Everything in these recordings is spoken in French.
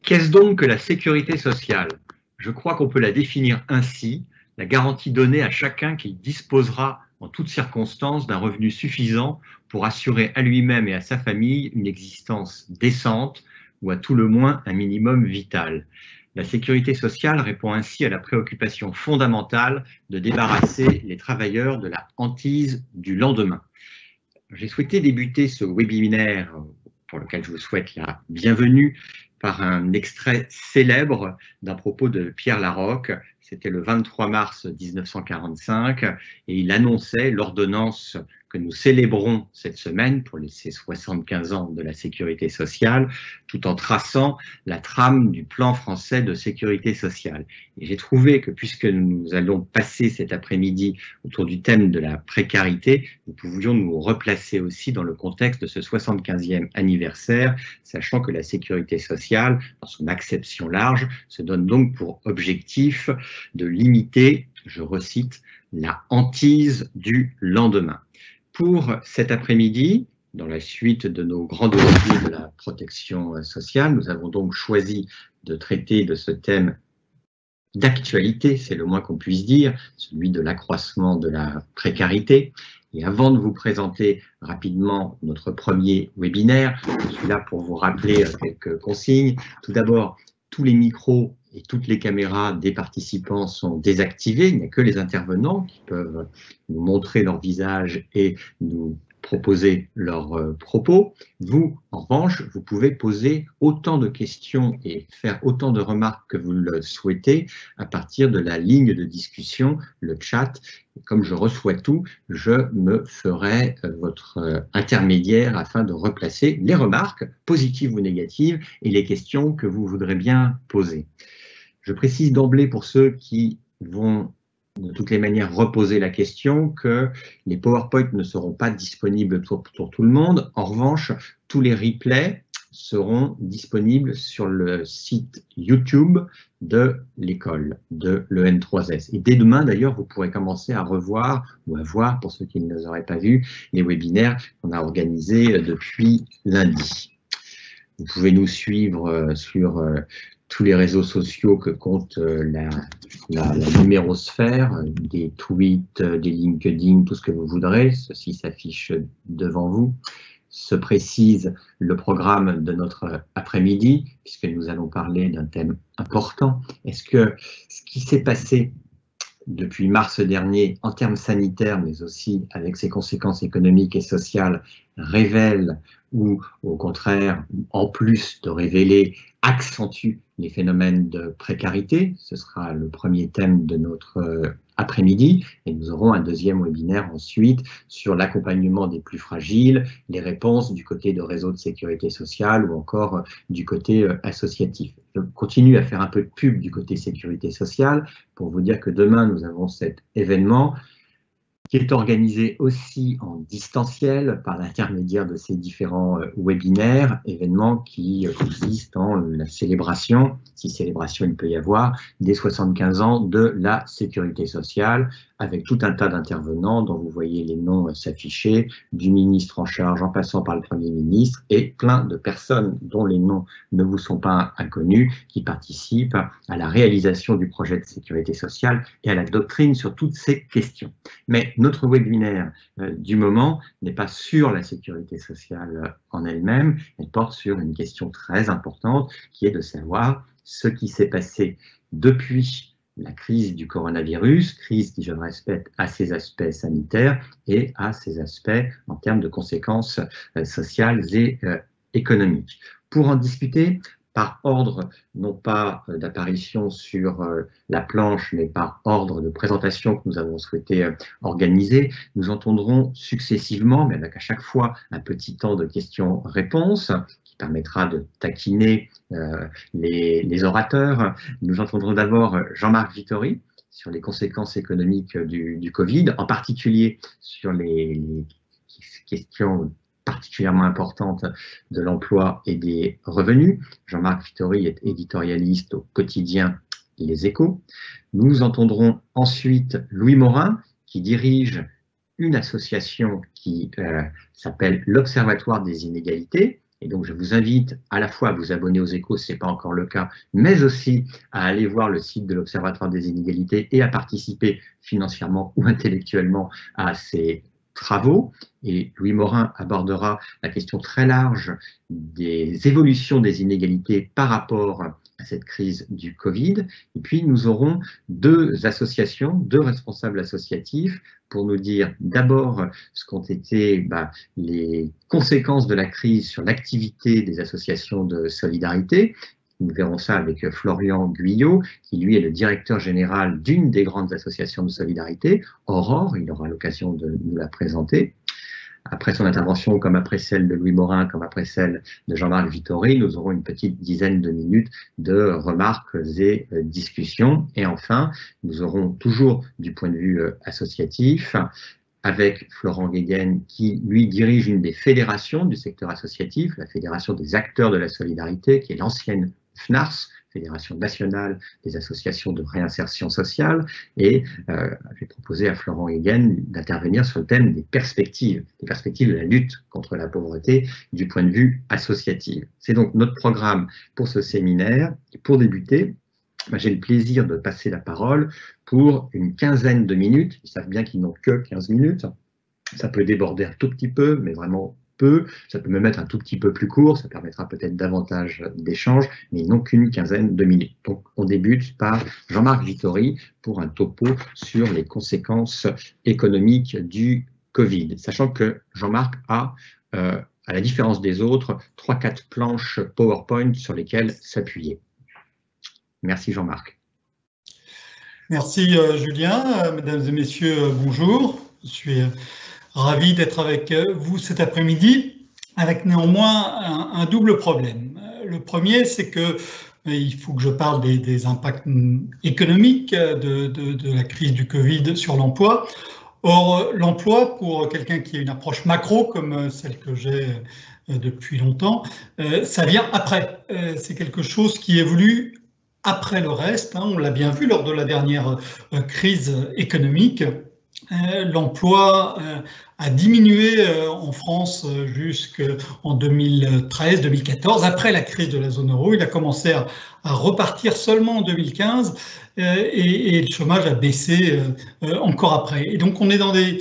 Qu'est-ce donc que la sécurité sociale? Je crois qu'on peut la définir ainsi, la garantie donnée à chacun qu'il disposera en toutes circonstances d'un revenu suffisant pour assurer à lui-même et à sa famille une existence décente ou à tout le moins un minimum vital. La sécurité sociale répond ainsi à la préoccupation fondamentale de débarrasser les travailleurs de la hantise du lendemain. J'ai souhaité débuter ce webinaire pour lequel je vous souhaite la bienvenue par un extrait célèbre d'un propos de Pierre Laroque. C'était le 23 mars 1945 et il annonçait l'ordonnance que nous célébrons cette semaine pour ces 75 ans de la sécurité sociale, tout en traçant la trame du plan français de sécurité sociale. Et j'ai trouvé que puisque nous allons passer cet après-midi autour du thème de la précarité, nous pouvions nous replacer aussi dans le contexte de ce 75e anniversaire, sachant que la sécurité sociale, dans son acception large, se donne donc pour objectif de limiter, je recite, la hantise du lendemain. Pour cet après-midi, dans la suite de nos grands dossiers de la protection sociale, nous avons donc choisi de traiter de ce thème d'actualité, c'est le moins qu'on puisse dire, celui de l'accroissement de la précarité. Et avant de vous présenter rapidement notre premier webinaire, je suis là pour vous rappeler quelques consignes. Tout d'abord, tous les micros et toutes les caméras des participants sont désactivés. Il n'y a que les intervenants qui peuvent nous montrer leur visage et nous proposer leurs propos. Vous, en revanche, vous pouvez poser autant de questions et faire autant de remarques que vous le souhaitez à partir de la ligne de discussion, le chat. Et comme je reçois tout, je me ferai votre intermédiaire afin de replacer les remarques, positives ou négatives, et les questions que vous voudrez bien poser. Je précise d'emblée pour ceux qui vont de toutes les manières reposer la question que les PowerPoint ne seront pas disponibles pour tout le monde. En revanche, tous les replays seront disponibles sur le site YouTube de l'école, de l'EN3S. Et dès demain, d'ailleurs, vous pourrez commencer à revoir ou à voir, pour ceux qui ne les auraient pas vus, les webinaires qu'on a organisés depuis lundi. Vous pouvez nous suivre sur tous les réseaux sociaux que compte la numérosphère, des tweets, des LinkedIn, tout ce que vous voudrez. Ceci s'affiche devant vous. Se précise le programme de notre après-midi, puisque nous allons parler d'un thème important. Est-ce que ce qui s'est passé depuis mars dernier en termes sanitaires, mais aussi avec ses conséquences économiques et sociales, révèle ou au contraire, en plus de révéler, accentue les phénomènes de précarité? Ce sera le premier thème de notre après-midi et nous aurons un deuxième webinaire ensuite sur l'accompagnement des plus fragiles, les réponses du côté de réseaux de sécurité sociale ou encore du côté associatif. Je continue à faire un peu de pub du côté sécurité sociale pour vous dire que demain nous avons cet événement qui est organisé aussi en distanciel par l'intermédiaire de ces différents webinaires, événements qui consistent en la célébration, si célébration il peut y avoir, des 75 ans de la sécurité sociale, avec tout un tas d'intervenants dont vous voyez les noms s'afficher, du ministre en charge en passant par le Premier ministre, et plein de personnes dont les noms ne vous sont pas inconnus, qui participent à la réalisation du projet de sécurité sociale et à la doctrine sur toutes ces questions. Mais notre webinaire du moment n'est pas sur la sécurité sociale en elle-même, elle porte sur une question très importante qui est de savoir ce qui s'est passé depuis la crise du coronavirus, crise qui, je le répète, a ses aspects sanitaires et a ses aspects en termes de conséquences sociales et économiques. Pour en discuter, par ordre, non pas d'apparition sur la planche, mais par ordre de présentation que nous avons souhaité organiser, nous entendrons successivement, mais avec à chaque fois un petit temps de questions-réponses, qui permettra de taquiner les orateurs. Nous entendrons d'abord Jean-Marc Vittori sur les conséquences économiques du Covid, en particulier sur les questions particulièrement importante de l'emploi et des revenus. Jean-Marc Vittori est éditorialiste au quotidien Les Échos. Nous entendrons ensuite Louis Morin, qui dirige une association qui s'appelle l'Observatoire des inégalités, Et donc, je vous invite à la fois à vous abonner aux Échos, si ce n'est pas encore le cas, mais aussi à aller voir le site de l'Observatoire des inégalités et à participer financièrement ou intellectuellement à ces travaux. Et Louis Morin abordera la question très large des évolutions des inégalités par rapport à cette crise du Covid. Et puis, nous aurons deux associations, deux responsables associatifs pour nous dire d'abord ce qu'ont été les conséquences de la crise sur l'activité des associations de solidarité. Nous verrons ça avec Florian Guyot, qui lui est le directeur général d'une des grandes associations de solidarité, Aurore, il aura l'occasion de nous la présenter. Après son intervention, comme après celle de Louis Morin, comme après celle de Jean-Marc Vittori, nous aurons une petite dizaine de minutes de remarques et discussions. Et enfin, nous aurons toujours du point de vue associatif, avec Florent Guéguen, qui lui dirige une des fédérations du secteur associatif, la Fédération des acteurs de la solidarité, qui est l'ancienne FNARS, Fédération nationale des associations de réinsertion sociale, et j'ai proposé à Florent Guéguen d'intervenir sur le thème des perspectives de la lutte contre la pauvreté du point de vue associatif. C'est donc notre programme pour ce séminaire. Et pour débuter, j'ai le plaisir de passer la parole pour une quinzaine de minutes. Ils savent bien qu'ils n'ont que 15 minutes. Ça peut déborder un tout petit peu, mais vraiment peu. Ça peut me mettre un tout petit peu plus court. Ça permettra peut-être davantage d'échanges, mais ils n'ont qu'une quinzaine de minutes. Donc, on débute par Jean-Marc Vittori pour un topo sur les conséquences économiques du Covid. Sachant que Jean-Marc a, à la différence des autres, 3-4 planches PowerPoint sur lesquelles s'appuyer. Merci Jean-Marc. Merci Julien. Mesdames et messieurs, bonjour. Je suis ravi d'être avec vous cet après-midi, avec néanmoins un double problème. Le premier, c'est que il faut que je parle des impacts économiques de la crise du Covid sur l'emploi. Or, l'emploi, pour quelqu'un qui a une approche macro comme celle que j'ai depuis longtemps, ça vient après. C'est quelque chose qui évolue après le reste. On l'a bien vu lors de la dernière crise économique. L'emploi a diminué en France jusqu'en 2013-2014. Après la crise de la zone euro, il a commencé à repartir seulement en 2015 et le chômage a baissé encore après. Et donc on est dans des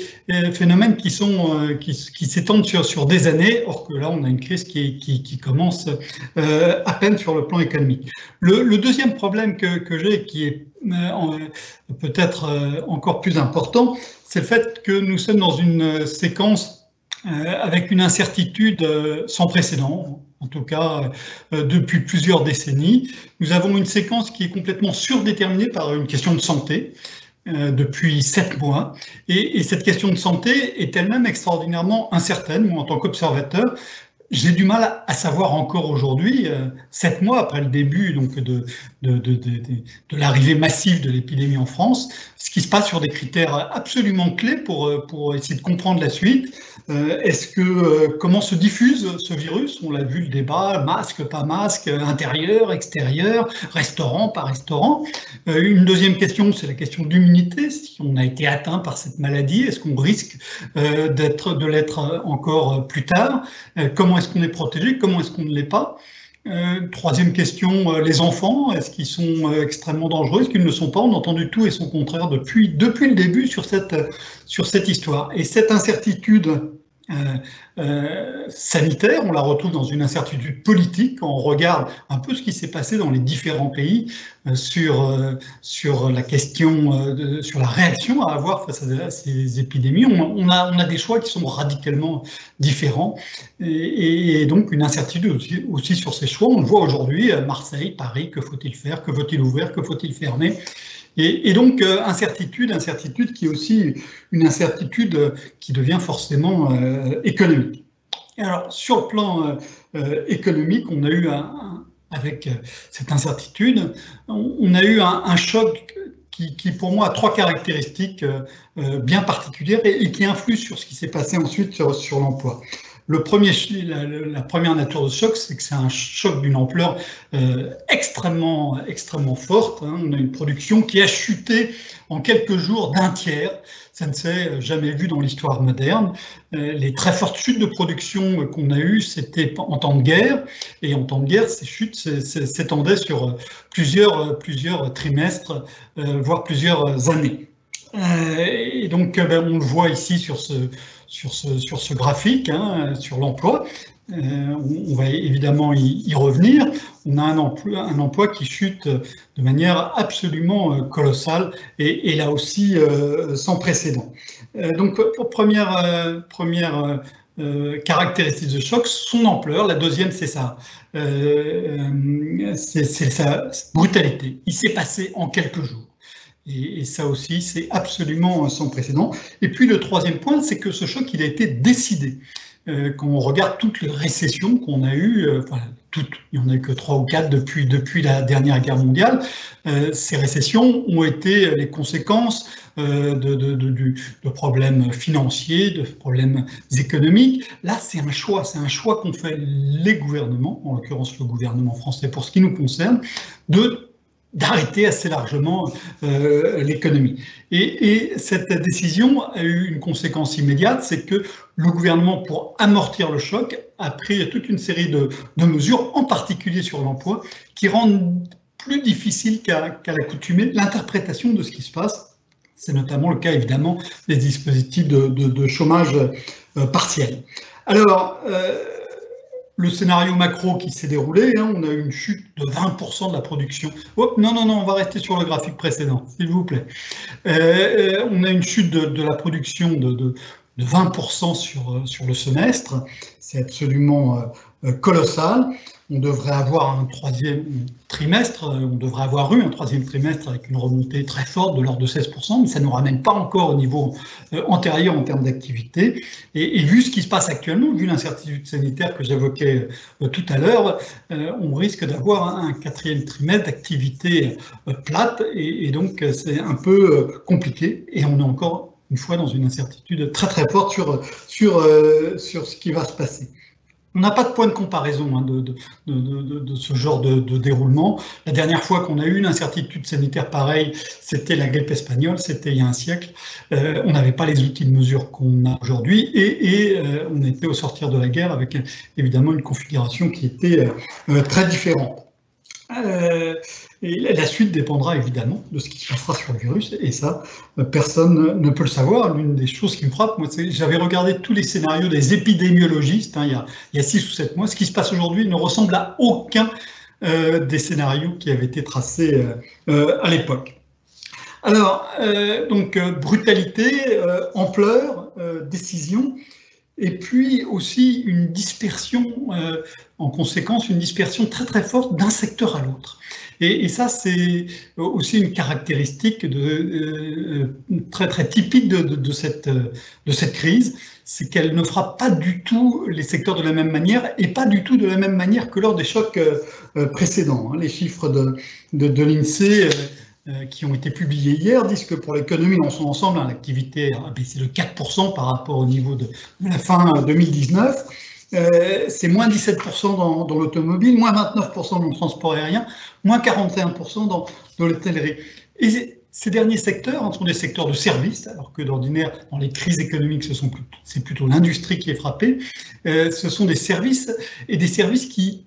phénomènes qui s'étendent sur des années, or que là on a une crise qui commence à peine sur le plan économique. Le deuxième problème que j'ai, qui est peut-être encore plus important, c'est le fait que nous sommes dans une séquence avec une incertitude sans précédent, en tout cas depuis plusieurs décennies. Nous avons une séquence qui est complètement surdéterminée par une question de santé depuis 7 mois. Et cette question de santé est elle-même extraordinairement incertaine. Moi, en tant qu'observateur, j'ai du mal à savoir encore aujourd'hui, 7 mois après le début donc de l'arrivée massive de l'épidémie en France, ce qui se passe sur des critères absolument clés pour essayer de comprendre la suite. Comment se diffuse ce virus? On l'a vu, le débat, masque, pas masque, intérieur, extérieur, restaurant, pas restaurant. Une deuxième question, c'est la question de l'immunité. Si on a été atteint par cette maladie, est-ce qu'on risque de l'être encore plus tard? Comment est-ce qu'on est protégé? Comment est-ce qu'on ne l'est pas? Troisième question, les enfants, est-ce qu'ils sont extrêmement dangereux? Est-ce qu'ils ne le sont pas? On a entendu tout et son contraire depuis le début sur cette histoire. Et cette incertitude sanitaire, on la retrouve dans une incertitude politique quand on regarde un peu ce qui s'est passé dans les différents pays sur la question, sur la réaction à avoir face à ces épidémies. On a des choix qui sont radicalement différents et donc une incertitude aussi sur ces choix. On le voit aujourd'hui à Marseille, Paris, que faut-il faire, que faut-il ouvrir, que faut-il fermer? Et donc, incertitude qui est aussi une incertitude qui devient forcément économique. Et alors, sur le plan économique, on a eu, avec cette incertitude, on a eu un choc qui, pour moi, a 3 caractéristiques bien particulières et qui influent sur ce qui s'est passé ensuite sur l'emploi. La première nature de choc, c'est que c'est un choc d'une ampleur extrêmement forte. Hein. On a une production qui a chuté en quelques jours d'un tiers. Ça ne s'est jamais vu dans l'histoire moderne. Les très fortes chutes de production qu'on a eues, c'était en temps de guerre. Et en temps de guerre, ces chutes s'étendaient sur plusieurs trimestres, voire plusieurs années. Et donc, on le voit ici sur ce graphique, hein, sur l'emploi. On va évidemment y revenir. On a un emploi qui chute de manière absolument colossale et là aussi sans précédent. Donc, première caractéristique de choc, son ampleur. La deuxième, c'est sa brutalité. Il s'est passé en quelques jours. Et ça aussi, c'est absolument sans précédent. Et puis le troisième point, c'est que ce choc, il a été décidé. Quand on regarde toutes les récessions qu'on a eues, il n'y en a eu que 3 ou 4 depuis la dernière guerre mondiale, ces récessions ont été les conséquences de problèmes financiers, de problèmes économiques. Là, c'est un choix qu'ont fait les gouvernements, en l'occurrence le gouvernement français pour ce qui nous concerne, d'arrêter assez largement l'économie. Et cette décision a eu une conséquence immédiate, c'est que le gouvernement, pour amortir le choc, a pris toute une série de mesures, en particulier sur l'emploi, qui rendent plus difficile qu'à l'accoutumée l'interprétation de ce qui se passe. C'est notamment le cas, évidemment, des dispositifs de chômage partiel. Alors, le scénario macro qui s'est déroulé, hein, on a eu une chute de 20% de la production. Oh, non, on va rester sur le graphique précédent, s'il vous plaît. On a une chute de la production de 20% sur le semestre. C'est absolument colossal. On devrait avoir un troisième trimestre, avec une remontée très forte de l'ordre de 16%, mais ça ne nous ramène pas encore au niveau antérieur en termes d'activité. Et vu ce qui se passe actuellement, vu l'incertitude sanitaire que j'évoquais tout à l'heure, on risque d'avoir un 4e trimestre d'activité plate, et donc c'est un peu compliqué, et on est encore une fois dans une incertitude très très forte sur ce qui va se passer. On n'a pas de point de comparaison de ce genre de déroulement. La dernière fois qu'on a eu une incertitude sanitaire pareille, c'était la grippe espagnole, c'était il y a un siècle. On n'avait pas les outils de mesure qu'on a aujourd'hui et on était au sortir de la guerre avec évidemment une configuration qui était très différente. Et la suite dépendra évidemment de ce qui se passera sur le virus, et ça, personne ne peut le savoir. L'une des choses qui me frappe, moi, c'est que j'avais regardé tous les scénarios des épidémiologistes, hein, il y a 6 ou 7 mois. Ce qui se passe aujourd'hui ne ressemble à aucun des scénarios qui avaient été tracés à l'époque. Alors, donc, brutalité, ampleur, décision, et puis aussi une dispersion, en conséquence, une dispersion très très forte d'un secteur à l'autre. Et ça, c'est aussi une caractéristique très très typique de cette crise, c'est qu'elle ne frappe pas du tout les secteurs de la même manière, et pas du tout de la même manière que lors des chocs précédents. Les chiffres de l'INSEE qui ont été publiés hier disent que pour l'économie dans son ensemble, l'activité a baissé de 4% par rapport au niveau de la fin 2019. C'est moins 17% dans l'automobile, moins 29% dans le transport aérien, moins 41% dans l'hôtellerie. Et ces derniers secteurs sont des secteurs de services, alors que d'ordinaire, dans les crises économiques, c'est plutôt l'industrie qui est frappée. Ce sont des services, et des services qui,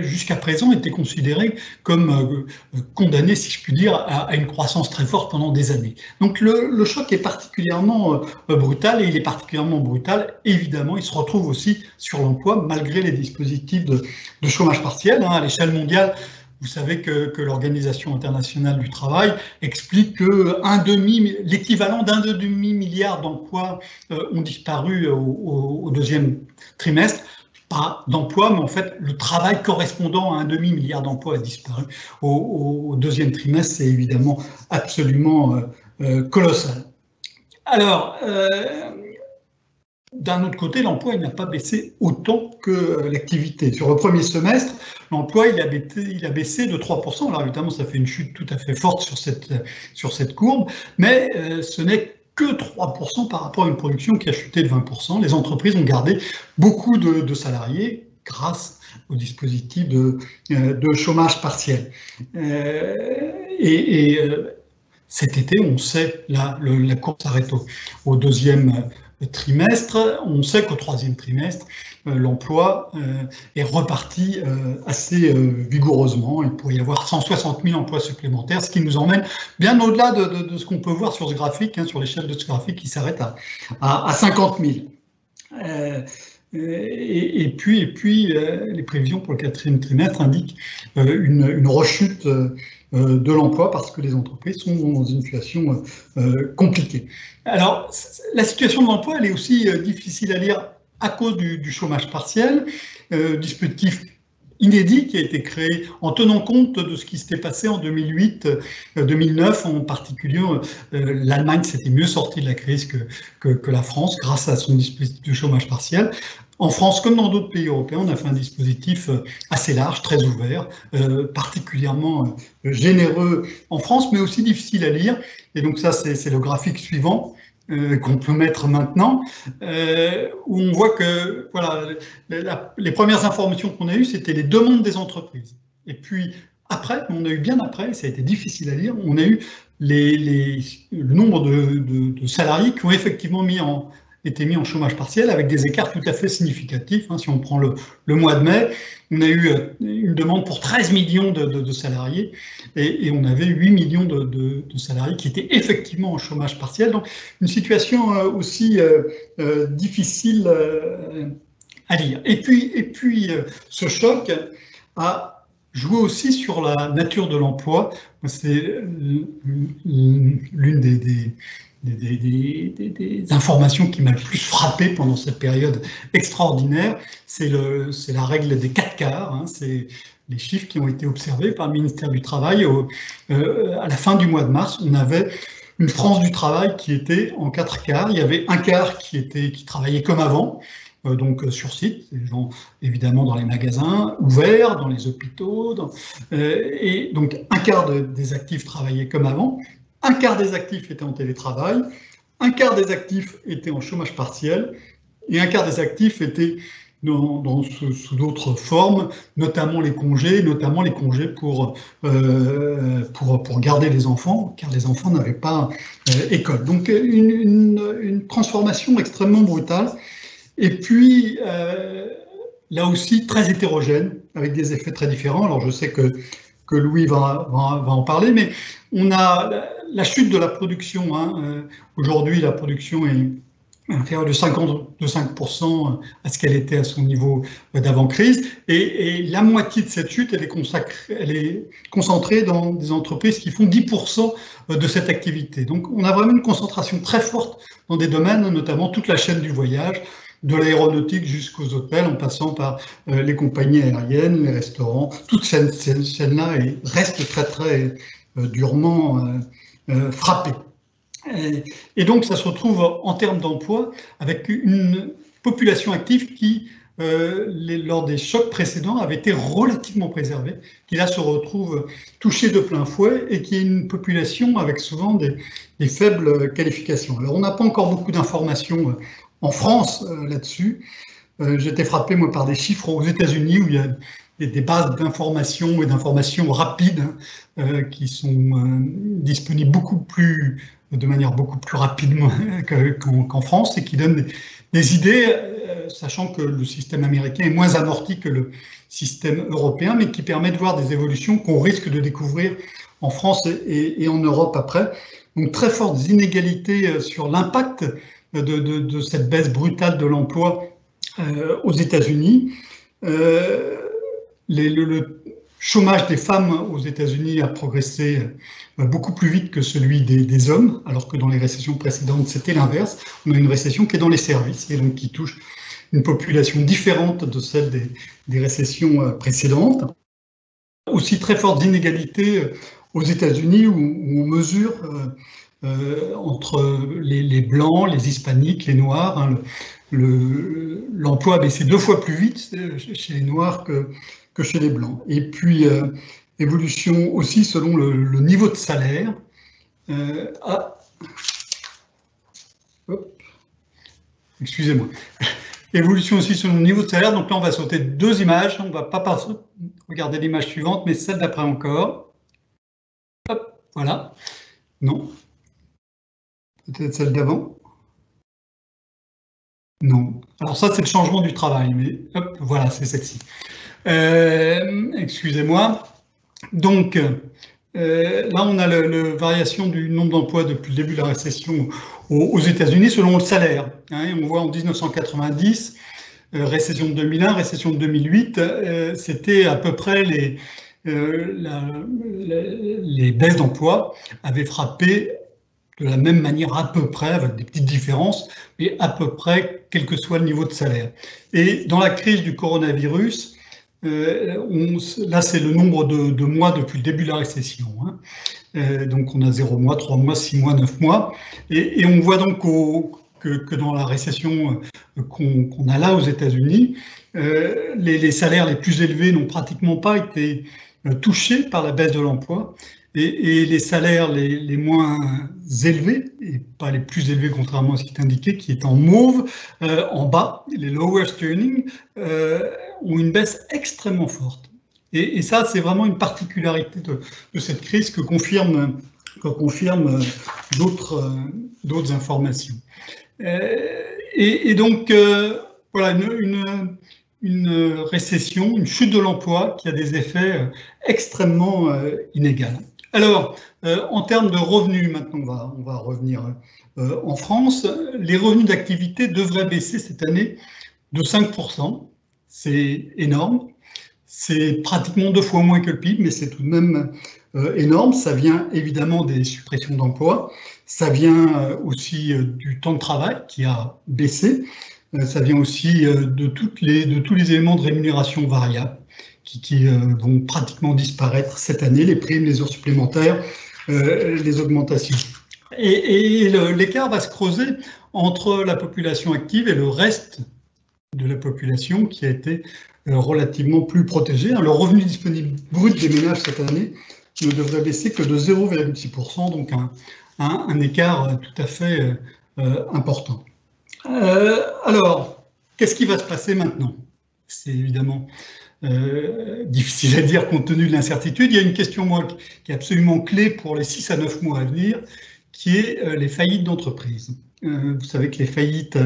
jusqu'à présent, étaient considérés comme condamnés, si je puis dire, à une croissance très forte pendant des années. Donc le choc est particulièrement brutal, et il est particulièrement brutal, évidemment, il se retrouve aussi sur l'emploi, malgré les dispositifs de chômage partiel. À l'échelle mondiale, vous savez que l'Organisation internationale du travail explique que l'équivalent d'un demi-milliard d'emplois ont disparu au 2e trimestre. Pas d'emploi, mais en fait, le travail correspondant à un demi-milliard d'emplois a disparu au 2e trimestre. C'est évidemment absolument colossal. Alors, d'un autre côté, l'emploi n'a pas baissé autant que l'activité. Sur le 1er semestre, l'emploi il a baissé de 3%. Alors évidemment, ça fait une chute tout à fait forte sur cette courbe, mais ce n'est que 3% par rapport à une production qui a chuté de 20%. Les entreprises ont gardé beaucoup de salariés grâce au dispositif de chômage partiel. Cet été, on sait, la course s'arrête au deuxième trimestre, on sait qu'au troisième trimestre, l'emploi est reparti assez vigoureusement. Il pourrait y avoir 160 000 emplois supplémentaires, ce qui nous emmène bien au-delà de ce qu'on peut voir sur ce graphique, sur l'échelle de ce graphique qui s'arrête à 50 000. Et puis, les prévisions pour le quatrième trimestre indiquent une rechute de l'emploi parce que les entreprises sont dans une situation compliquée. Alors, la situation de l'emploi, elle est aussi difficile à lire à cause du chômage partiel, dispositif inédit qui a été créé en tenant compte de ce qui s'était passé en 2008-2009. En particulier, l'Allemagne s'était mieux sortie de la crise que la France grâce à son dispositif de chômage partiel. En France, comme dans d'autres pays européens, on a fait un dispositif assez large, très ouvert, particulièrement généreux en France, mais aussi difficile à lire. Et donc ça, c'est le graphique suivant qu'on peut mettre maintenant, où on voit que voilà, les premières informations qu'on a eues, c'était les demandes des entreprises. Et puis après, on a eu bien après, ça a été difficile à lire, on a eu le nombre de salariés qui ont effectivement été mis en chômage partiel avec des écarts tout à fait significatifs. Si on prend le mois de mai, on a eu une demande pour 13 millions de salariés et on avait 8 millions de salariés qui étaient effectivement en chômage partiel. Donc une situation aussi difficile à lire. Et puis ce choc a joué aussi sur la nature de l'emploi. C'est l'une des informations qui m'a le plus frappé pendant cette période extraordinaire, c'est la règle des 4 quarts. C'est les chiffres qui ont été observés par le ministère du Travail à la fin du mois de mars. On avait une France du travail qui était en 4 quarts. Il y avait un quart qui travaillait comme avant, donc sur site, les gens évidemment dans les magasins ouverts, dans les hôpitaux, et donc un quart des actifs travaillaient comme avant. Un quart des actifs étaient en télétravail, un quart des actifs étaient en chômage partiel et un quart des actifs étaient sous d'autres formes, notamment les congés pour garder les enfants, car les enfants n'avaient pas école. Donc une transformation extrêmement brutale et puis là aussi très hétérogène avec des effets très différents. Alors je sais que Louis va en parler, mais on a la chute de la production. Aujourd'hui, la production est inférieure de 5% à ce qu'elle était à son niveau d'avant-crise. Et la moitié de cette chute, elle est concentrée dans des entreprises qui font 10% de cette activité. Donc, on a vraiment une concentration très forte dans des domaines, notamment toute la chaîne du voyage, de l'aéronautique jusqu'aux hôtels, en passant par les compagnies aériennes, les restaurants. Toute cette chaîne-là reste très, très durement frappée. Et donc, ça se retrouve en termes d'emploi avec une population active qui, lors des chocs précédents, avait été relativement préservée, qui là se retrouve touchée de plein fouet et qui est une population avec souvent des faibles qualifications. Alors, on n'a pas encore beaucoup d'informations en France là-dessus. J'étais frappé, moi, par des chiffres aux États-Unis où il y a des bases d'informations et d'informations rapides qui sont disponibles de manière beaucoup plus rapide qu'en France et qui donnent des idées, sachant que le système américain est moins amorti que le système européen, mais qui permet de voir des évolutions qu'on risque de découvrir en France et en Europe après. Donc très fortes inégalités sur l'impact de cette baisse brutale de l'emploi aux États-Unis. Le chômage des femmes aux États-Unis a progressé beaucoup plus vite que celui des hommes, alors que dans les récessions précédentes, c'était l'inverse. On a une récession qui est dans les services et donc qui touche une population différente de celle des récessions précédentes. Aussi très fortes inégalités aux États-Unis où on mesure entre les Blancs, les Hispaniques, les Noirs. L'emploi a baissé 2 fois plus vite chez les Noirs que chez les Blancs. Et puis, évolution aussi selon le niveau de salaire. Hop, excusez-moi. Évolution aussi selon le niveau de salaire. Donc là, on va sauter 2 images. On ne va pas regarder l'image suivante, mais celle d'après encore. Hop, voilà. Non. Peut-être celle d'avant. Non. Alors ça, c'est le changement du travail. Mais hop, voilà, c'est celle-ci. Excusez-moi. Donc, là, on a la variation du nombre d'emplois depuis le début de la récession aux États-Unis selon le salaire. Hein, on voit en 1990, récession de 2001, récession de 2008, c'était à peu près les baisses d'emploi avaient frappé de la même manière à peu près, avec des petites différences, mais à peu près, quel que soit le niveau de salaire. Et dans la crise du coronavirus, là, c'est le nombre de mois depuis le début de la récession. Hein. Donc, on a 0 mois, 3 mois, 6 mois, 9 mois. Et on voit donc que dans la récession qu'on a là aux États-Unis, les salaires les plus élevés n'ont pratiquement pas été touchés par la baisse de l'emploi. Et les salaires les moins élevés, et pas les plus élevés contrairement à ce qui est indiqué, qui est en mauve, en bas, les lowest earning, ont une baisse extrêmement forte. Et ça, c'est vraiment une particularité de cette crise que confirment d'autres informations. Et donc, voilà, une récession, une chute de l'emploi qui a des effets extrêmement inégaux. Alors, en termes de revenus, maintenant, on va revenir en France. Les revenus d'activité devraient baisser cette année de 5%. C'est énorme. C'est pratiquement 2 fois moins que le PIB, mais c'est tout de même énorme. Ça vient évidemment des suppressions d'emplois. Ça vient aussi du temps de travail qui a baissé. Ça vient aussi de tous les éléments de rémunération variable qui vont pratiquement disparaître cette année, les primes, les heures supplémentaires, les augmentations. Et l'écart va se creuser entre la population active et le reste de la population qui a été relativement plus protégée. Le revenu disponible brut des ménages cette année ne devrait baisser que de 0,6%, donc un écart tout à fait important. Alors, qu'est-ce qui va se passer maintenant? C'est évidemment difficile à dire compte tenu de l'incertitude. Il y a une question, moi, qui est absolument clé pour les 6 à 9 mois à venir, qui est les faillites d'entreprises. Vous savez que les faillites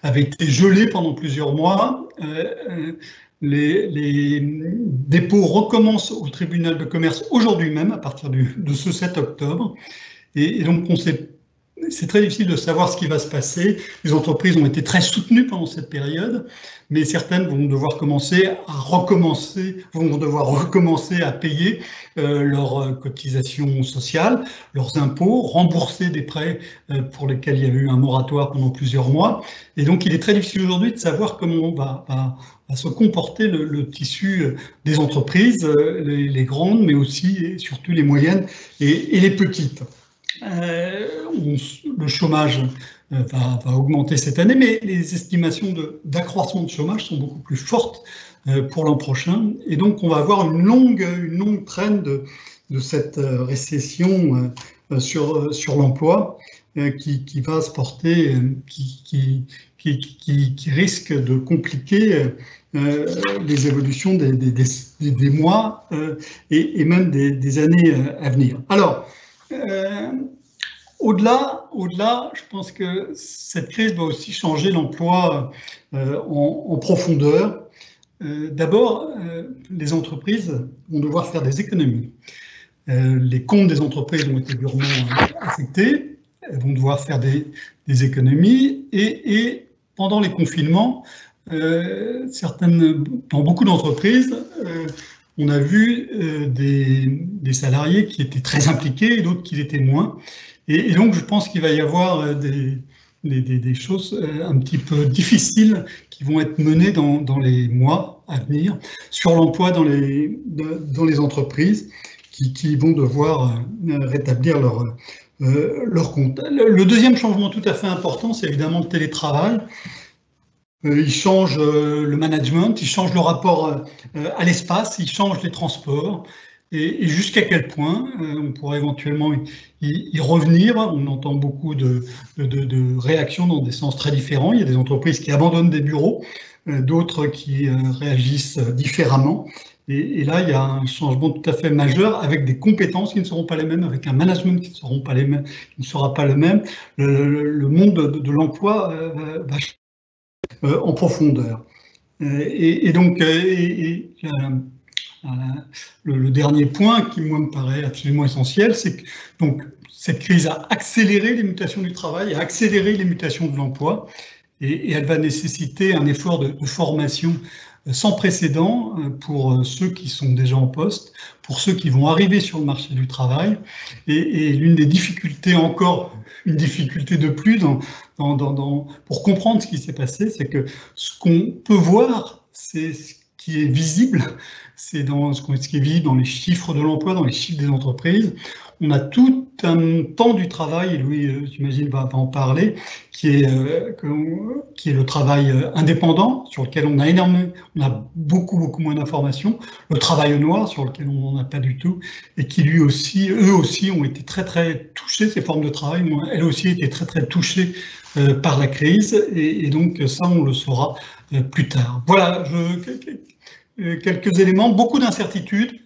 avaient été gelées pendant plusieurs mois. Les dépôts recommencent au tribunal de commerce aujourd'hui même, à partir de ce 7 octobre. Et donc, c'est très difficile de savoir ce qui va se passer. Les entreprises ont été très soutenues pendant cette période, mais certaines vont devoir recommencer à payer leurs cotisations sociales, leurs impôts, rembourser des prêts pour lesquels il y a eu un moratoire pendant plusieurs mois. Et donc, il est très difficile aujourd'hui de savoir comment va se comporter le tissu des entreprises, les grandes, mais aussi et surtout les moyennes et les petites. Le chômage va augmenter cette année, mais les estimations d'accroissement de chômage sont beaucoup plus fortes pour l'an prochain. Et donc, on va avoir une longue traîne de cette récession sur l'emploi qui va se porter, qui risque de compliquer les évolutions des mois et même des années à venir. Alors, au-delà, je pense que cette crise va aussi changer l'emploi en profondeur. D'abord, les entreprises vont devoir faire des économies. Les comptes des entreprises ont été durement affectés. Elles vont devoir faire des économies. Et pendant les confinements, dans beaucoup d'entreprises, on a vu des salariés qui étaient très impliqués et d'autres qui l'étaient moins. Et donc, je pense qu'il va y avoir des choses un petit peu difficiles qui vont être menées dans les mois à venir sur l'emploi dans les entreprises qui vont devoir rétablir leur compte. Le deuxième changement tout à fait important, c'est évidemment le télétravail. Il change le management, il change le rapport à l'espace, il change les transports. et jusqu'à quel point on pourrait éventuellement y revenir. On entend beaucoup de réactions dans des sens très différents. Il y a des entreprises qui abandonnent des bureaux, d'autres qui réagissent différemment. Et là, il y a un changement tout à fait majeur avec des compétences qui ne seront pas les mêmes, avec un management qui ne seront pas les mêmes, qui ne sera pas le même. Le monde de l'emploi va changer en profondeur. Et donc, le dernier point qui, moi, me paraît absolument essentiel, c'est que donc, cette crise a accéléré les mutations du travail, a accéléré les mutations de l'emploi, et elle va nécessiter un effort de formation sans précédent pour ceux qui sont déjà en poste, pour ceux qui vont arriver sur le marché du travail. Et l'une des difficultés, encore une difficulté de plus pour comprendre ce qui s'est passé, c'est que ce qu'on peut voir, c'est ce qui est visible, c'est ce qui est visible dans les chiffres de l'emploi, dans les chiffres des entreprises. On a tout un temps du travail, et Louis, j'imagine, va en parler, qui est le travail indépendant, sur lequel on a beaucoup moins d'informations, le travail au noir, sur lequel on n'en a pas du tout, et qui eux aussi ont été très touchés, ces formes de travail, ont elles aussi été très touchées par la crise, et donc ça, on le saura plus tard. Voilà, quelques éléments, beaucoup d'incertitudes,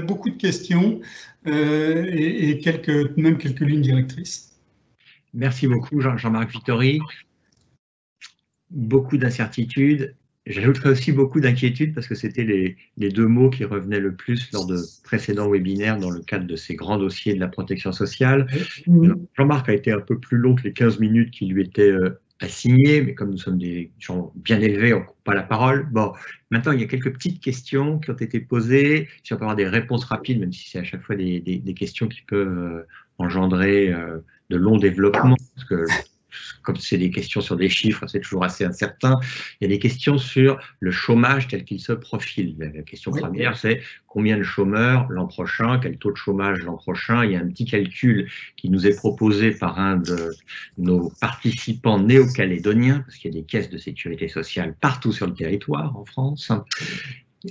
beaucoup de questions, et même quelques lignes directrices. Merci beaucoup, Jean-Marc Vittori. Beaucoup d'incertitudes. J'ajouterais aussi beaucoup d'inquiétudes parce que c'était les deux mots qui revenaient le plus lors de précédents webinaires dans le cadre de ces grands dossiers de la protection sociale. Jean-Marc a été un peu plus long que les 15 minutes qui lui étaient assignées, mais comme nous sommes des gens bien élevés, on ne coupe pas la parole. Bon, maintenant, il y a quelques petites questions qui ont été posées. Si on peut avoir des réponses rapides, même si c'est à chaque fois des questions qui peuvent engendrer de longs développements, parce que comme c'est des questions sur des chiffres, c'est toujours assez incertain. Il y a des questions sur le chômage tel qu'il se profile. La question première, c'est combien de chômeurs l'an prochain, quel taux de chômage l'an prochain. Il y a un petit calcul qui nous est proposé par un de nos participants néo-calédoniens, parce qu'il y a des caisses de sécurité sociale partout sur le territoire en France.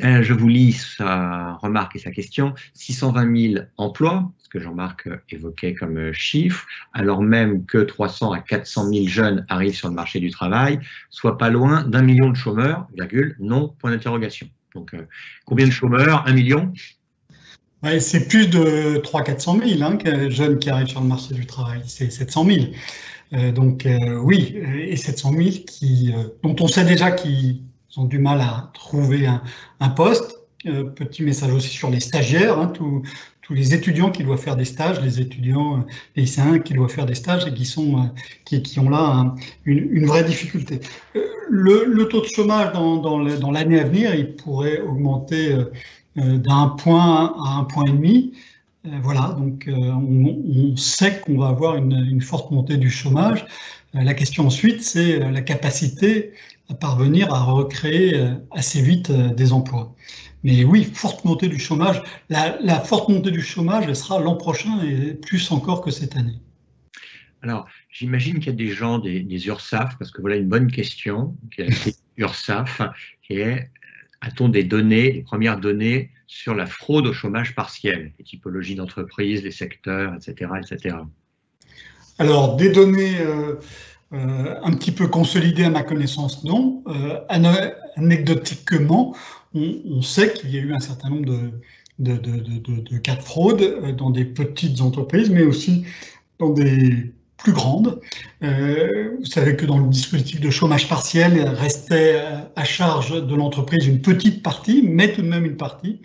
Je vous lis sa remarque et sa question. 620 000 emplois, ce que Jean-Marc évoquait comme chiffre, alors même que 300 à 400 000 jeunes arrivent sur le marché du travail, soit pas loin d'1 million de chômeurs, virgule, non, point d'interrogation. Donc, combien de chômeurs? 1 million? Ouais, c'est plus de 300 000 à 400 000 jeunes qui arrivent sur le marché du travail, c'est 700 000. Donc oui, et 700 000 dont on sait déjà qu'ils ont du mal à trouver un poste. Petit message aussi sur les stagiaires, tous les étudiants qui doivent faire des stages, les étudiants lycéens qui doivent faire des stages et qui ont là une vraie difficulté. Le taux de chômage dans l'année à venir, il pourrait augmenter d'1 point à 1,5 point. Voilà, donc on sait qu'on va avoir une forte montée du chômage. La question ensuite, c'est la capacité à parvenir à recréer assez vite des emplois. Mais oui, forte montée du chômage. La forte montée du chômage, elle sera l'an prochain et plus encore que cette année. Alors, j'imagine qu'il y a des gens, des URSSAF, parce que voilà une bonne question, qui est la URSSAF, qui est, a-t-on des données, les premières données sur la fraude au chômage partiel, les typologies d'entreprises, les secteurs, etc., etc. Alors, des données un petit peu consolidées à ma connaissance, non. Anecdotiquement, on sait qu'il y a eu un certain nombre de cas de fraude dans des petites entreprises, mais aussi dans des plus grandes. Vous savez que dans le dispositif de chômage partiel, restait à charge de l'entreprise une petite partie, mais tout de même une partie,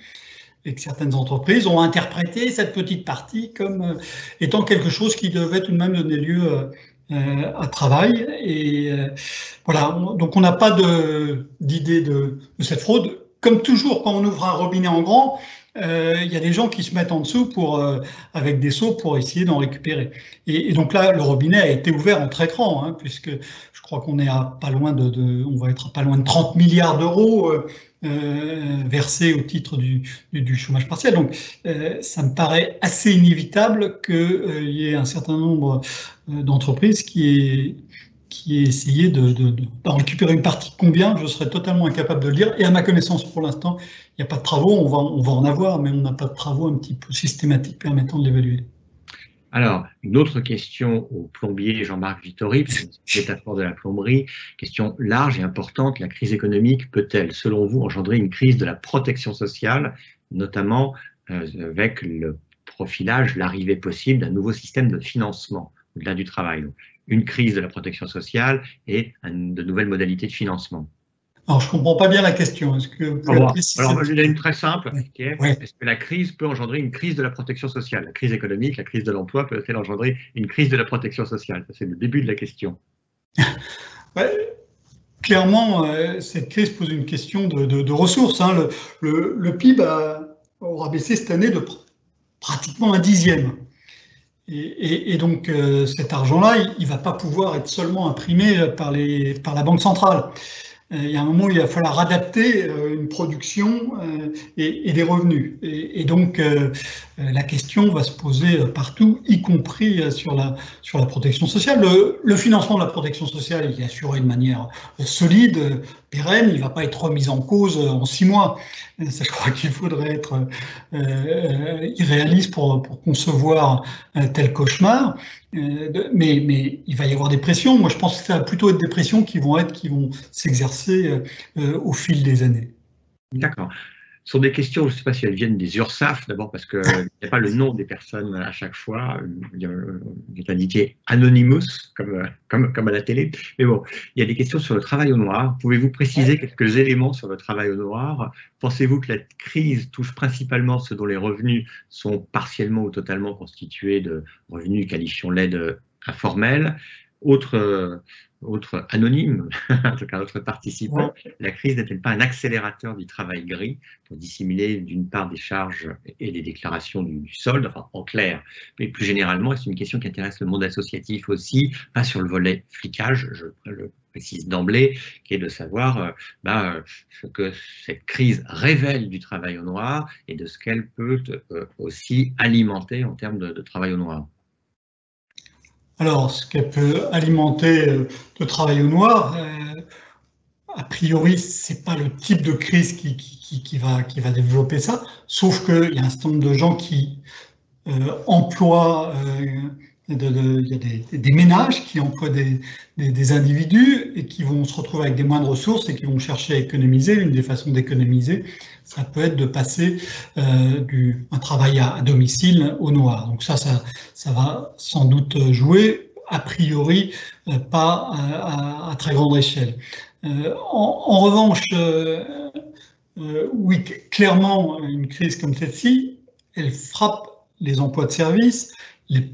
et que certaines entreprises ont interprété cette petite partie comme étant quelque chose qui devait tout de même donner lieu à travail. Et voilà, donc on n'a pas d'idée de cette fraude. Comme toujours, quand on ouvre un robinet en grand, il y a des gens qui se mettent en dessous avec des seaux pour essayer d'en récupérer. Et donc là, le robinet a été ouvert en très grand, puisque je crois qu'on est à pas loin on va être à pas loin de 30 milliards d'euros versés au titre du chômage partiel. Donc ça me paraît assez inévitable qu'il y ait un certain nombre d'entreprises qui qui ait essayé d'en récupérer une partie. Combien, je serais totalement incapable de le dire. Et à ma connaissance, pour l'instant, il n'y a pas de travaux. On va en avoir, mais on n'a pas de travaux un petit peu systématiques permettant de l'évaluer. Alors, une autre question au plombier Jean-Marc Vittori, c'est une métaphore de la plomberie, question large et importante. La crise économique peut-elle, selon vous, engendrer une crise de la protection sociale, notamment avec le profilage, l'arrivée possible d'un nouveau système de financement au-delà du travail? Donc, une crise de la protection sociale et de nouvelles modalités de financement. Alors, je ne comprends pas bien la question. Est-ce que vous pouvez la préciser? Alors, il y en a une très simple, qui est, ouais. Est-ce que la crise peut engendrer une crise de la protection sociale? La crise économique, la crise de l'emploi peut-elle engendrer une crise de la protection sociale? C'est le début de la question. Ouais. Clairement, cette crise pose une question de ressources. Hein. Le PIB aura baissé cette année de pratiquement un dixième. Et donc, cet argent-là, il ne va pas pouvoir être seulement imprimé par la Banque centrale. Il y a un moment où il va falloir adapter une production et des revenus. Et donc, la question va se poser partout, y compris sur la protection sociale. Le financement de la protection sociale, il est assuré de manière solide, pérenne, il ne va pas être remis en cause en 6 mois. Ça, je crois qu'il faudrait être irréaliste pour concevoir un tel cauchemar. Mais il va y avoir des pressions. Moi, je pense que ça va plutôt être des pressions qui vont s'exercer au fil des années. D'accord. Ce sont des questions, je ne sais pas si elles viennent des URSSAF, d'abord parce qu'il n'y a pas le nom des personnes à chaque fois. Il est indiqué Anonymous, comme à la télé. Mais bon, il y a des questions sur le travail au noir. Pouvez-vous préciser quelques éléments sur le travail au noir? Pensez-vous que la crise touche principalement ceux dont les revenus sont partiellement ou totalement constitués de revenus, qualifions-les informels? Autre anonyme, en tout cas autre participant, la crise n'est-elle pas un accélérateur du travail gris pour dissimuler d'une part des charges et des déclarations du solde, enfin en clair, mais plus généralement, c'est une question qui intéresse le monde associatif aussi, pas sur le volet flicage, je le précise d'emblée, qui est de savoir ce que cette crise révèle du travail au noir et de ce qu'elle peut aussi alimenter en termes de travail au noir. Alors, ce qu'elle peut alimenter le travail au noir, a priori, ce n'est pas le type de crise qui va développer ça, sauf qu'il y a un certain nombre de gens qui emploient, il y a des ménages qui emploient des individus et qui vont se retrouver avec des moindres ressources et qui vont chercher à économiser. Une des façons d'économiser, ça peut être de passer un travail à domicile au noir. Donc ça va sans doute jouer, a priori, pas à très grande échelle. En revanche, oui, clairement, une crise comme celle-ci, elle frappe les emplois de service, les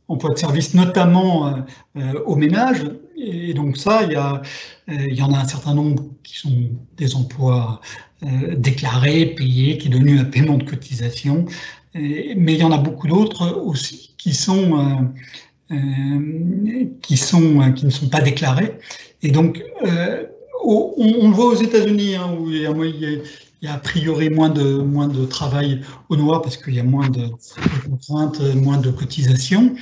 emplois de service notamment aux ménages, et donc ça, il y en a un certain nombre qui sont des emplois déclarés, payés, qui donnent lieu à paiement de cotisation, mais il y en a beaucoup d'autres aussi qui ne sont pas déclarés. Et donc, on le voit aux États-Unis, hein, où il y a a priori moins de travail au noir parce qu'il y a moins de contraintes, moins de cotisations.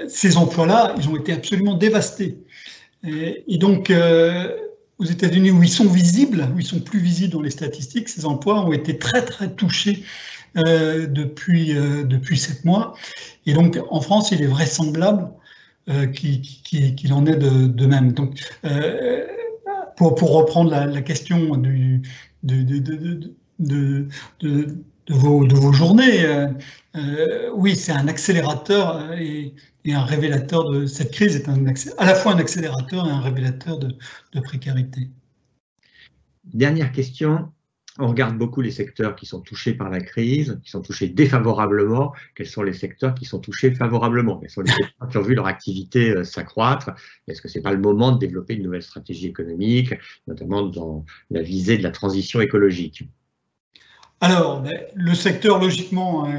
Ces emplois-là, ils ont été absolument dévastés. Et donc, aux États-Unis, où ils sont visibles, où ils sont plus visibles dans les statistiques, ces emplois ont été très très touchés depuis 7 mois. Et donc, en France, il est vraisemblable qu'il en est de même. Donc, pour reprendre la question de vos journées, oui, c'est un accélérateur et un révélateur de cette crise est à la fois un accélérateur et un révélateur de précarité. Dernière question. On regarde beaucoup les secteurs qui sont touchés par la crise, qui sont touchés défavorablement. Quels sont les secteurs qui sont touchés favorablement? Quels sont les secteurs qui ont vu leur activité s'accroître? Est-ce que ce n'est pas le moment de développer une nouvelle stratégie économique, notamment dans la visée de la transition écologique? Alors, le secteur, logiquement,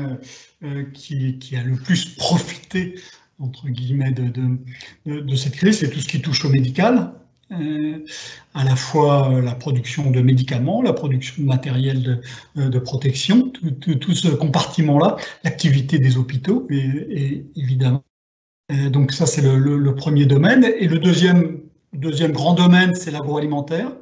qui a le plus profité, entre guillemets, de cette crise, c'est tout ce qui touche au médical. À la fois la production de médicaments, la production de matériel de protection, tout ce compartiment-là, l'activité des hôpitaux, et évidemment Donc ça, c'est le premier domaine. Et le deuxième grand domaine, c'est l'agroalimentaire,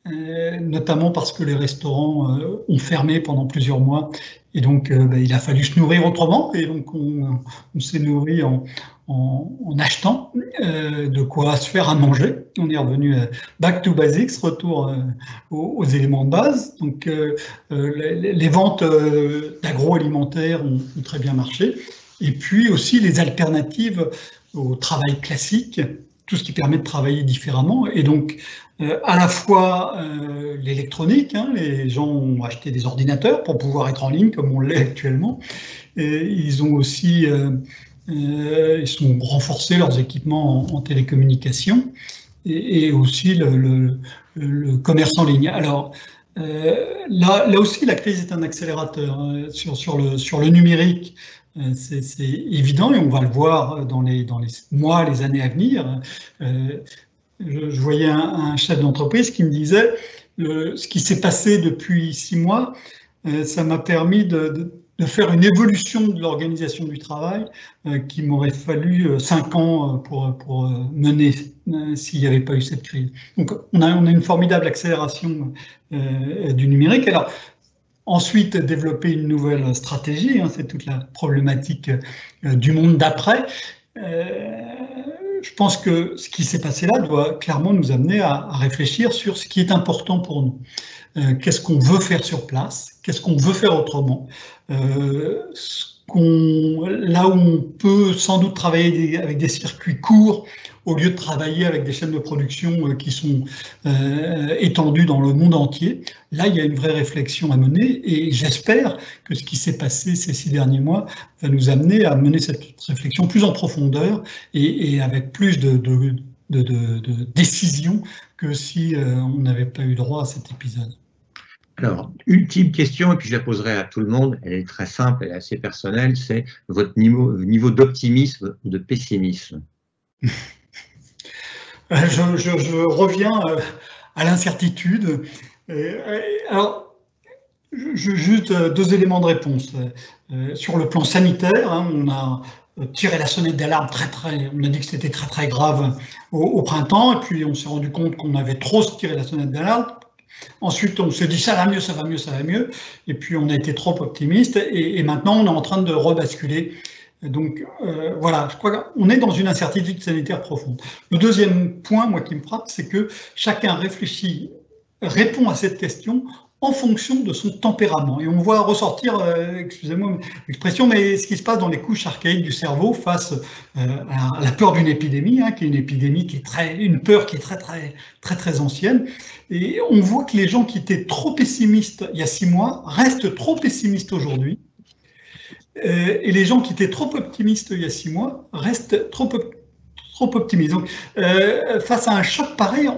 notamment parce que les restaurants ont fermé pendant plusieurs mois. Et donc, il a fallu se nourrir autrement. Et donc, on s'est nourri en achetant de quoi se faire à manger. On est revenu back to basics, retour aux éléments de base. Donc, les ventes d'agroalimentaire ont très bien marché. Et puis aussi les alternatives au travail classique, tout ce qui permet de travailler différemment. Et donc, à la fois l'électronique, hein, les gens ont acheté des ordinateurs pour pouvoir être en ligne comme on l'est actuellement. Et ils ont aussi ils ont renforcé leurs équipements en télécommunication et aussi le commerce en ligne. Alors, là aussi, la crise est un accélérateur sur le numérique. C'est évident et on va le voir dans les mois, les années à venir. Je voyais un chef d'entreprise qui me disait ce qui s'est passé depuis 6 mois, ça m'a permis de faire une évolution de l'organisation du travail qui m'aurait fallu 5 ans pour mener s'il n'y avait pas eu cette crise. Donc on a une formidable accélération du numérique. Alors, ensuite, développer une nouvelle stratégie, hein, c'est toute la problématique du monde d'après. Je pense que ce qui s'est passé là doit clairement nous amener à réfléchir sur ce qui est important pour nous. Qu'est-ce qu'on veut faire sur place? Qu'est-ce qu'on veut faire autrement? Là où on peut sans doute travailler avec des circuits courts, au lieu de travailler avec des chaînes de production qui sont étendues dans le monde entier, là, il y a une vraie réflexion à mener et j'espère que ce qui s'est passé ces 6 derniers mois va nous amener à mener cette réflexion plus en profondeur et avec plus de décisions que si on n'avait pas eu droit à cet épisode. Alors, ultime question, et puis je la poserai à tout le monde, elle est très simple, elle est assez personnelle, c'est votre niveau d'optimisme ou de pessimisme. Je reviens à l'incertitude. Alors, juste 2 éléments de réponse. Sur le plan sanitaire, hein, on a tiré la sonnette d'alarme on a dit que c'était très grave au printemps, et puis on s'est rendu compte qu'on avait trop tiré la sonnette d'alarme. Ensuite, on s'est dit ça va mieux, ça va mieux, ça va mieux. Et puis, on a été trop optimiste. Et maintenant, on est en train de rebasculer. Donc, voilà, je crois qu'on est dans une incertitude sanitaire profonde. Le deuxième point, moi, qui me frappe, c'est que chacun réfléchit, répond à cette question en fonction de son tempérament. Et on voit ressortir, excusez-moi l'expression, mais ce qui se passe dans les couches archaïques du cerveau face à la peur d'une épidémie, hein, qui est une épidémie qui est une peur qui est très ancienne. Et on voit que les gens qui étaient trop pessimistes il y a 6 mois restent trop pessimistes aujourd'hui. Et les gens qui étaient trop optimistes il y a 6 mois restent trop optimistes. Donc, face à un choc pareil,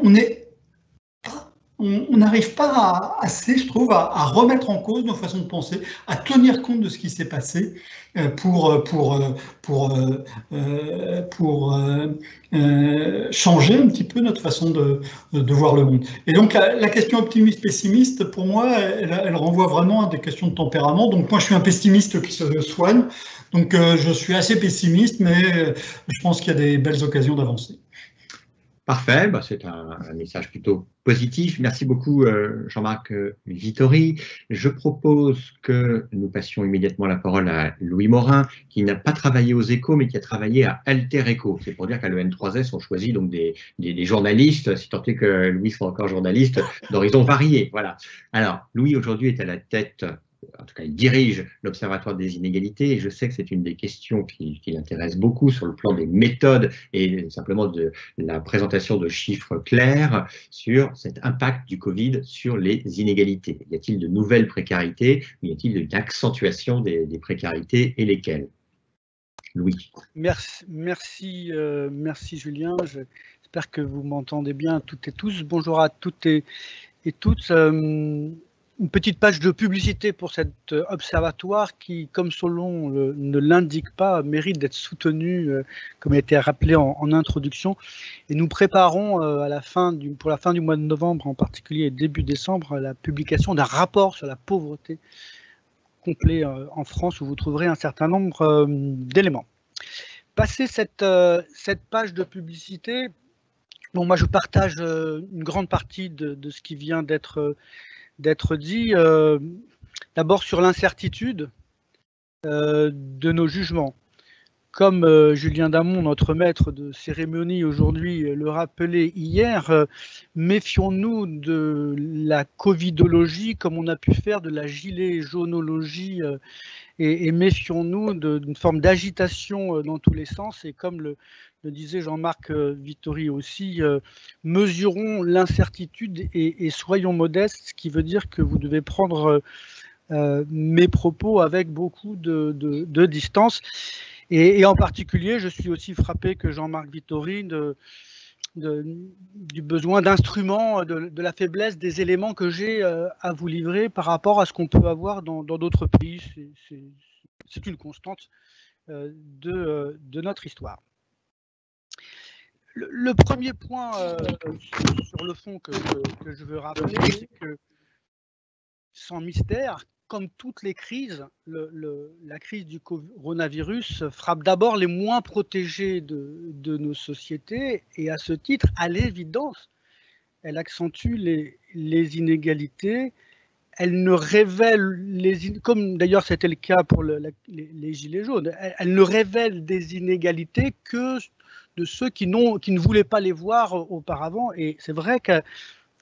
on n'arrive pas assez, je trouve, à remettre en cause nos façons de penser, à tenir compte de ce qui s'est passé pour changer un petit peu notre façon de voir le monde. Et donc la question optimiste-pessimiste, pour moi, elle renvoie vraiment à des questions de tempérament. Donc moi, je suis un pessimiste qui se soigne, donc je suis assez pessimiste, mais je pense qu'il y a des belles occasions d'avancer. Parfait, bah c'est un message plutôt positif. Merci beaucoup Jean-Marc Vittori. Je propose que nous passions immédiatement la parole à Louis Morin, qui n'a pas travaillé aux Échos, mais qui a travaillé à Alter Echo. C'est pour dire qu'à l'EN3S, on choisit donc des journalistes, si tant est que Louis soit encore journaliste, d'horizons variés. Voilà. Alors, Louis aujourd'hui est à la tête, en tout cas, il dirige l'Observatoire des inégalités et je sais que c'est une des questions qui l'intéresse beaucoup sur le plan des méthodes et simplement de la présentation de chiffres clairs sur cet impact du Covid sur les inégalités. Y a-t-il de nouvelles précarités ou y a-t-il une accentuation des précarités et lesquelles? Louis. Merci Julien. J'espère que vous m'entendez bien toutes et tous. Bonjour à toutes et toutes. Une petite page de publicité pour cet observatoire qui, comme son nom ne l'indique pas, mérite d'être soutenu, comme il a été rappelé en introduction. Et nous préparons pour la fin du mois de novembre, en particulier et début décembre, la publication d'un rapport sur la pauvreté complet en France, où vous trouverez un certain nombre d'éléments. Passé cette page de publicité, bon, moi je partage une grande partie de ce qui vient d'être dit. D'abord sur l'incertitude de nos jugements. Comme Julien Damon, notre maître de cérémonie aujourd'hui, le rappelait hier, méfions-nous de la covidologie comme on a pu faire de la gilet jaunologie et méfions-nous d'une forme d'agitation dans tous les sens. Et comme le disait Jean-Marc Vittori aussi, mesurons l'incertitude et soyons modestes, ce qui veut dire que vous devez prendre mes propos avec beaucoup de distance. Et en particulier, je suis aussi frappé que Jean-Marc Vittori du besoin d'instruments, de la faiblesse des éléments que j'ai à vous livrer par rapport à ce qu'on peut avoir dans d'autres pays. C'est une constante de notre histoire. Le premier point sur le fond que je veux rappeler, c'est que sans mystère, comme toutes les crises, la crise du coronavirus frappe d'abord les moins protégés de nos sociétés et à ce titre, à l'évidence, elle accentue les inégalités, elle ne révèle, comme d'ailleurs c'était le cas pour les Gilets jaunes, elle ne révèle des inégalités que de ceux qui ne voulaient pas les voir auparavant. Et c'est vrai qu'à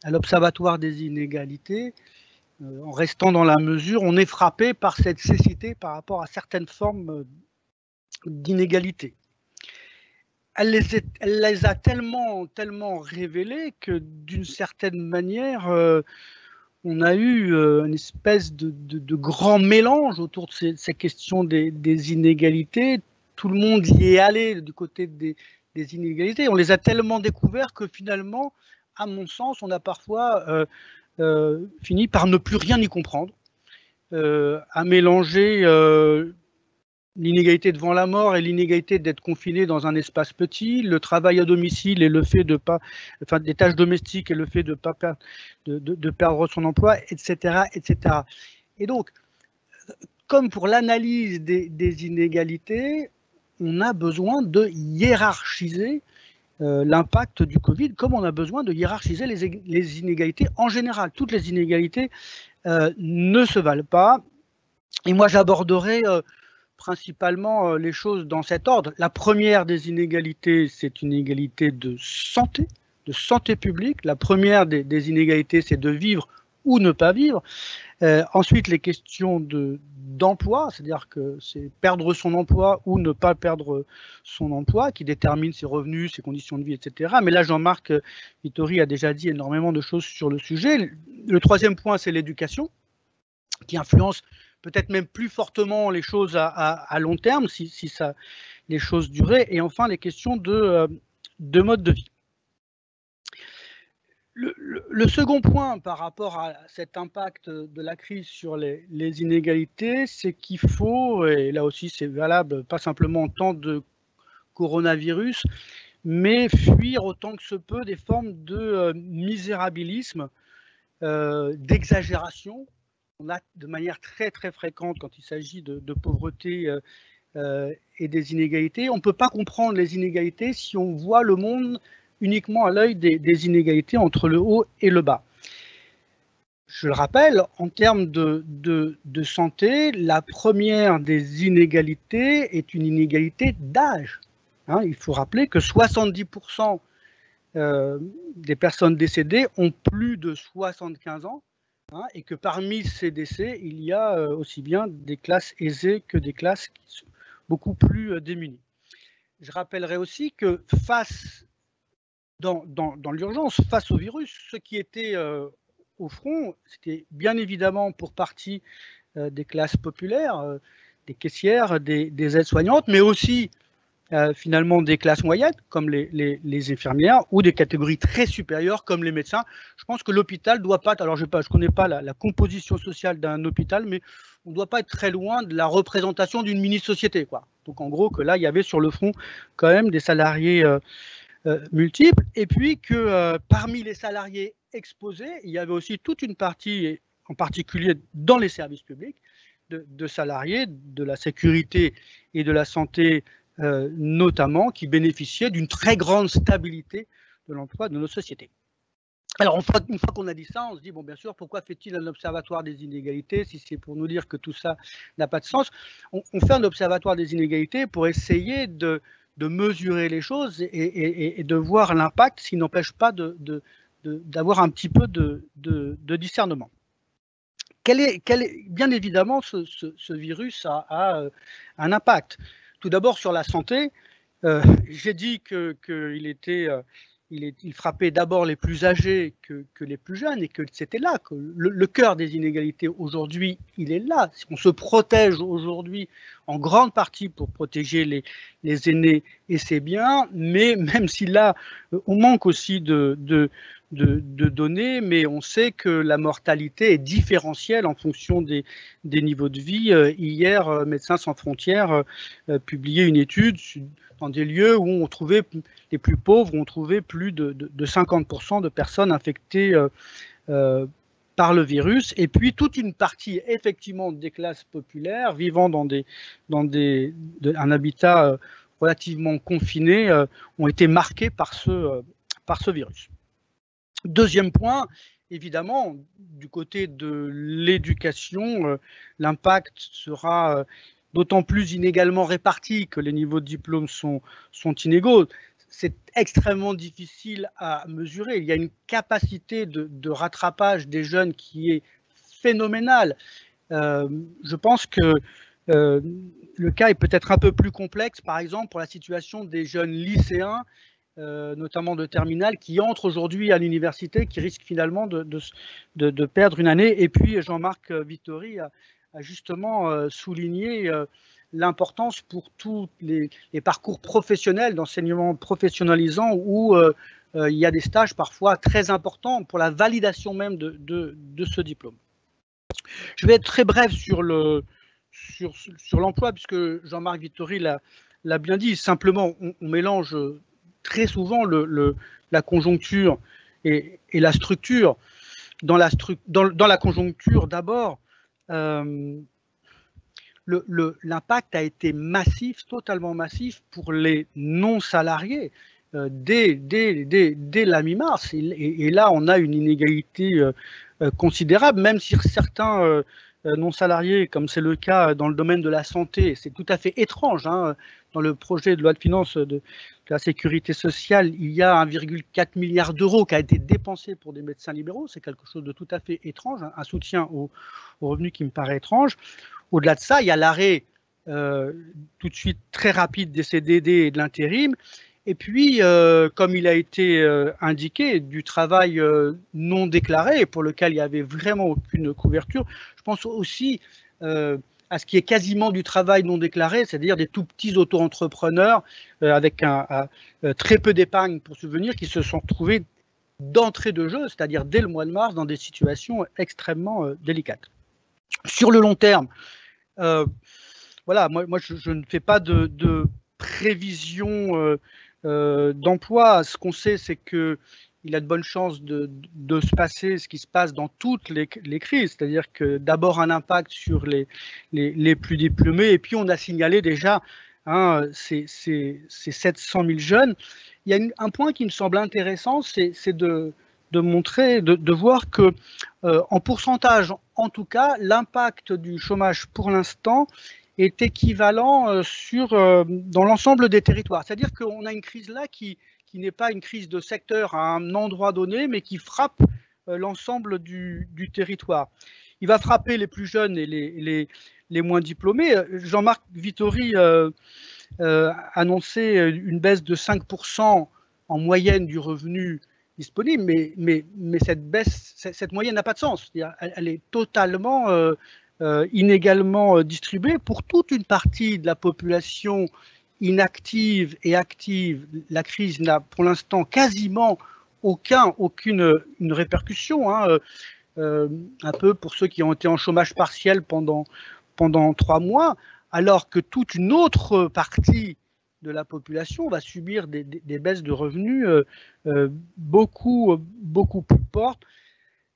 l'Observatoire des inégalités, en restant dans la mesure, on est frappé par cette cécité par rapport à certaines formes d'inégalité. Elle les a tellement révélées que d'une certaine manière, on a eu une espèce de grand mélange autour de ces questions des inégalités. Tout le monde y est allé du côté des inégalités. On les a tellement découvertes que finalement, à mon sens, on a parfois fini par ne plus rien y comprendre, à mélanger l'inégalité devant la mort et l'inégalité d'être confiné dans un espace petit, le travail à domicile et le fait de pas, enfin des tâches domestiques et le fait de pas perdre, de perdre son emploi, etc., etc. Et donc, comme pour l'analyse des inégalités, on a besoin de hiérarchiser l'impact du Covid, comme on a besoin de hiérarchiser les inégalités en général. Toutes les inégalités ne se valent pas. Et moi, j'aborderai principalement les choses dans cet ordre. La première des inégalités, c'est une inégalité de santé publique. La première des inégalités, c'est de vivre ou ne pas vivre. Ensuite, les questions d'emploi, c'est-à-dire que c'est perdre son emploi ou ne pas perdre son emploi qui détermine ses revenus, ses conditions de vie, etc. Mais là, Jean-Marc Vittori a déjà dit énormément de choses sur le sujet. Le troisième point, c'est l'éducation, qui influence peut-être même plus fortement les choses à long terme, si les choses duraient. Et enfin, les questions de mode de vie. Le second point par rapport à cet impact de la crise sur les inégalités, c'est qu'il faut, et là aussi c'est valable pas simplement en temps de coronavirus, mais fuir autant que se peut des formes de misérabilisme, d'exagération. On a de manière très très fréquente quand il s'agit de pauvreté et des inégalités. On ne peut pas comprendre les inégalités si on voit le monde uniquement à l'œil des inégalités entre le haut et le bas. Je le rappelle, en termes de santé, la première des inégalités est une inégalité d'âge. Hein, il faut rappeler que 70% des personnes décédées ont plus de 75 ans, hein, et que parmi ces décès, il y a aussi bien des classes aisées que des classes qui sont beaucoup plus démunies. Je rappellerai aussi que dans l'urgence, face au virus, ceux qui étaient au front, c'était bien évidemment pour partie des classes populaires, des caissières, des aides-soignantes, mais aussi finalement des classes moyennes, comme les infirmières, ou des catégories très supérieures, comme les médecins. Je pense que l'hôpital doit pas, alors je ne connais pas la composition sociale d'un hôpital, mais on ne doit pas être très loin de la représentation d'une mini-société, quoi. Donc en gros, que là, il y avait sur le front quand même des salariés multiples, et puis que parmi les salariés exposés, il y avait aussi toute une partie, en particulier dans les services publics, de salariés de la sécurité et de la santé notamment, qui bénéficiaient d'une très grande stabilité de l'emploi de nos sociétés. Alors, une fois qu'on a dit ça, on se dit, bon, bien sûr, pourquoi fait-il un observatoire des inégalités si c'est pour nous dire que tout ça n'a pas de sens? On fait un observatoire des inégalités pour essayer de mesurer les choses et de voir l'impact, ce qui n'empêche pas d'avoir un petit peu de discernement. Bien évidemment, ce virus a un impact. Tout d'abord sur la santé. J'ai dit qu'il frappait d'abord les plus âgés que les plus jeunes et que c'était là, que le cœur des inégalités aujourd'hui, il est là. On se protège aujourd'hui en grande partie pour protéger les aînés et c'est bien, mais même si là, on manque aussi de données, mais on sait que la mortalité est différentielle en fonction des niveaux de vie. Hier, Médecins sans frontières publiait une étude dans des lieux où on trouvait les plus pauvres, on trouvait plus de 50% de personnes infectées par le virus, et puis toute une partie effectivement des classes populaires vivant dans un habitat relativement confiné ont été marquées par ce virus. Deuxième point, évidemment, du côté de l'éducation, l'impact sera d'autant plus inégalement répartis que les niveaux de diplôme sont inégaux. C'est extrêmement difficile à mesurer. Il y a une capacité de rattrapage des jeunes qui est phénoménale. Je pense que le cas est peut-être un peu plus complexe, par exemple, pour la situation des jeunes lycéens, notamment de terminale, qui entrent aujourd'hui à l'université, qui risquent finalement de perdre une année. Et puis Jean-Marc Vittori a justement souligné l'importance pour tous les parcours professionnels d'enseignement professionnalisant où il y a des stages parfois très importants pour la validation même de ce diplôme. Je vais être très bref sur l'emploi, puisque Jean-Marc Vittori l'a bien dit. Simplement, on mélange très souvent la conjoncture et la structure. Dans la conjoncture, d'abord, l'impact a été massif, totalement massif pour les non-salariés dès la mi-mars. Et là, on a une inégalité considérable, même si certains non-salariés, comme c'est le cas dans le domaine de la santé, c'est tout à fait étrange. Hein, dans le projet de loi de finances de la sécurité sociale, il y a 1,4 milliard d'euros qui a été dépensé pour des médecins libéraux. C'est quelque chose de tout à fait étrange, un soutien aux revenus qui me paraît étrange. Au-delà de ça, il y a l'arrêt tout de suite très rapide des CDD et de l'intérim. Et puis, comme il a été indiqué, du travail non déclaré, pour lequel il n'y avait vraiment aucune couverture. Je pense aussi à ce qui est quasiment du travail non déclaré, c'est-à-dire des tout petits auto-entrepreneurs avec très peu d'épargne pour subvenir, qui se sont retrouvés d'entrée de jeu, c'est-à-dire dès le mois de mars, dans des situations extrêmement délicates. Sur le long terme, voilà, moi je ne fais pas de prévision d'emploi. Ce qu'on sait, c'est qu'il a de bonnes chances de se passer ce qui se passe dans toutes les crises, c'est-à-dire que d'abord un impact sur les plus diplômés, et puis on a signalé déjà ces 700 000 jeunes. Il y a un point qui me semble intéressant, c'est de montrer, de voir que en pourcentage, en tout cas, l'impact du chômage pour l'instant est équivalent dans l'ensemble des territoires. C'est-à-dire qu'on a une crise là qui n'est pas une crise de secteur à un endroit donné, mais qui frappe l'ensemble du territoire. Il va frapper les plus jeunes et les moins diplômés. Jean-Marc Vittori annonçait une baisse de 5% en moyenne du revenu disponible, mais cette moyenne n'a pas de sens. Elle est totalement inégalement distribuée pour toute une partie de la population inactive et active. La crise n'a pour l'instant quasiment aucune répercussion, un peu pour ceux qui ont été en chômage partiel pendant 3 mois, alors que toute une autre partie de la population va subir des baisses de revenus beaucoup plus fortes.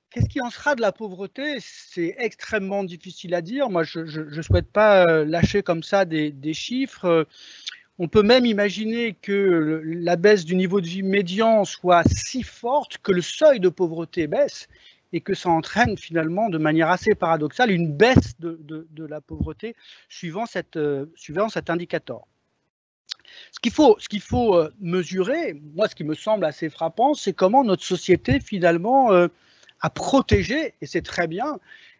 Qu'est-ce qui en sera de la pauvreté? C'est extrêmement difficile à dire. Moi, je ne souhaite pas lâcher comme ça des chiffres. On peut même imaginer que la baisse du niveau de vie médian soit si forte que le seuil de pauvreté baisse et que ça entraîne finalement de manière assez paradoxale une baisse de la pauvreté suivant cet indicateur. Ce qu'il faut mesurer, moi ce qui me semble assez frappant, c'est comment notre société finalement a protégé, et c'est très bien,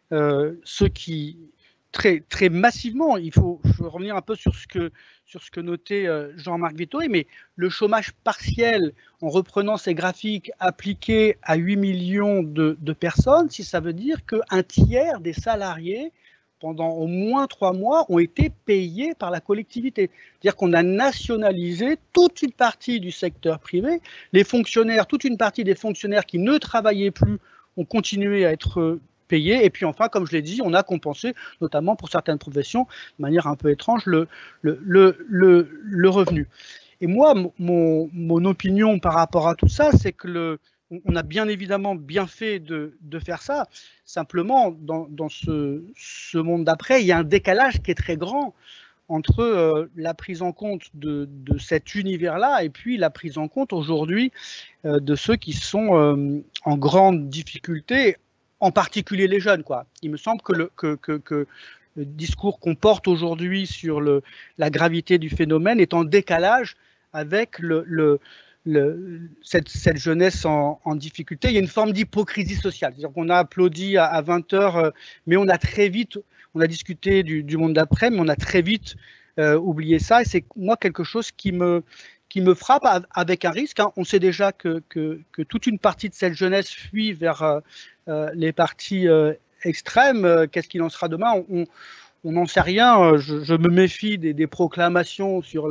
ceux qui, très massivement, je veux revenir un peu sur ce que notait Jean-Marc Vittori, mais le chômage partiel, en reprenant ces graphiques appliqués à 8 millions de personnes, si ça veut dire qu'un tiers des salariés, pendant au moins 3 mois, ont été payés par la collectivité. C'est-à-dire qu'on a nationalisé toute une partie du secteur privé. Les fonctionnaires, toute une partie des fonctionnaires qui ne travaillaient plus ont continué à être payés. Et puis enfin, comme je l'ai dit, on a compensé, notamment pour certaines professions, de manière un peu étrange, le revenu. Et moi, mon opinion par rapport à tout ça, c'est que on a bien évidemment bien fait de faire ça. Simplement, dans ce monde d'après, il y a un décalage qui est très grand entre la prise en compte de cet univers-là et puis la prise en compte aujourd'hui de ceux qui sont en grande difficulté, en particulier les jeunes, quoi. Il me semble que le discours qu'on porte aujourd'hui sur la gravité du phénomène est en décalage avec cette jeunesse en difficulté. Il y a une forme d'hypocrisie sociale. C'est-à-dire qu'on a applaudi à 20 heures, mais on a très vite, on a discuté du monde d'après, mais on a très vite oublié ça. Et c'est moi quelque chose qui me frappe avec un risque. On sait déjà que toute une partie de cette jeunesse fuit vers les partis extrêmes. Qu'est-ce qu'il en sera demain? On n'en sait rien. Je me méfie des proclamations sur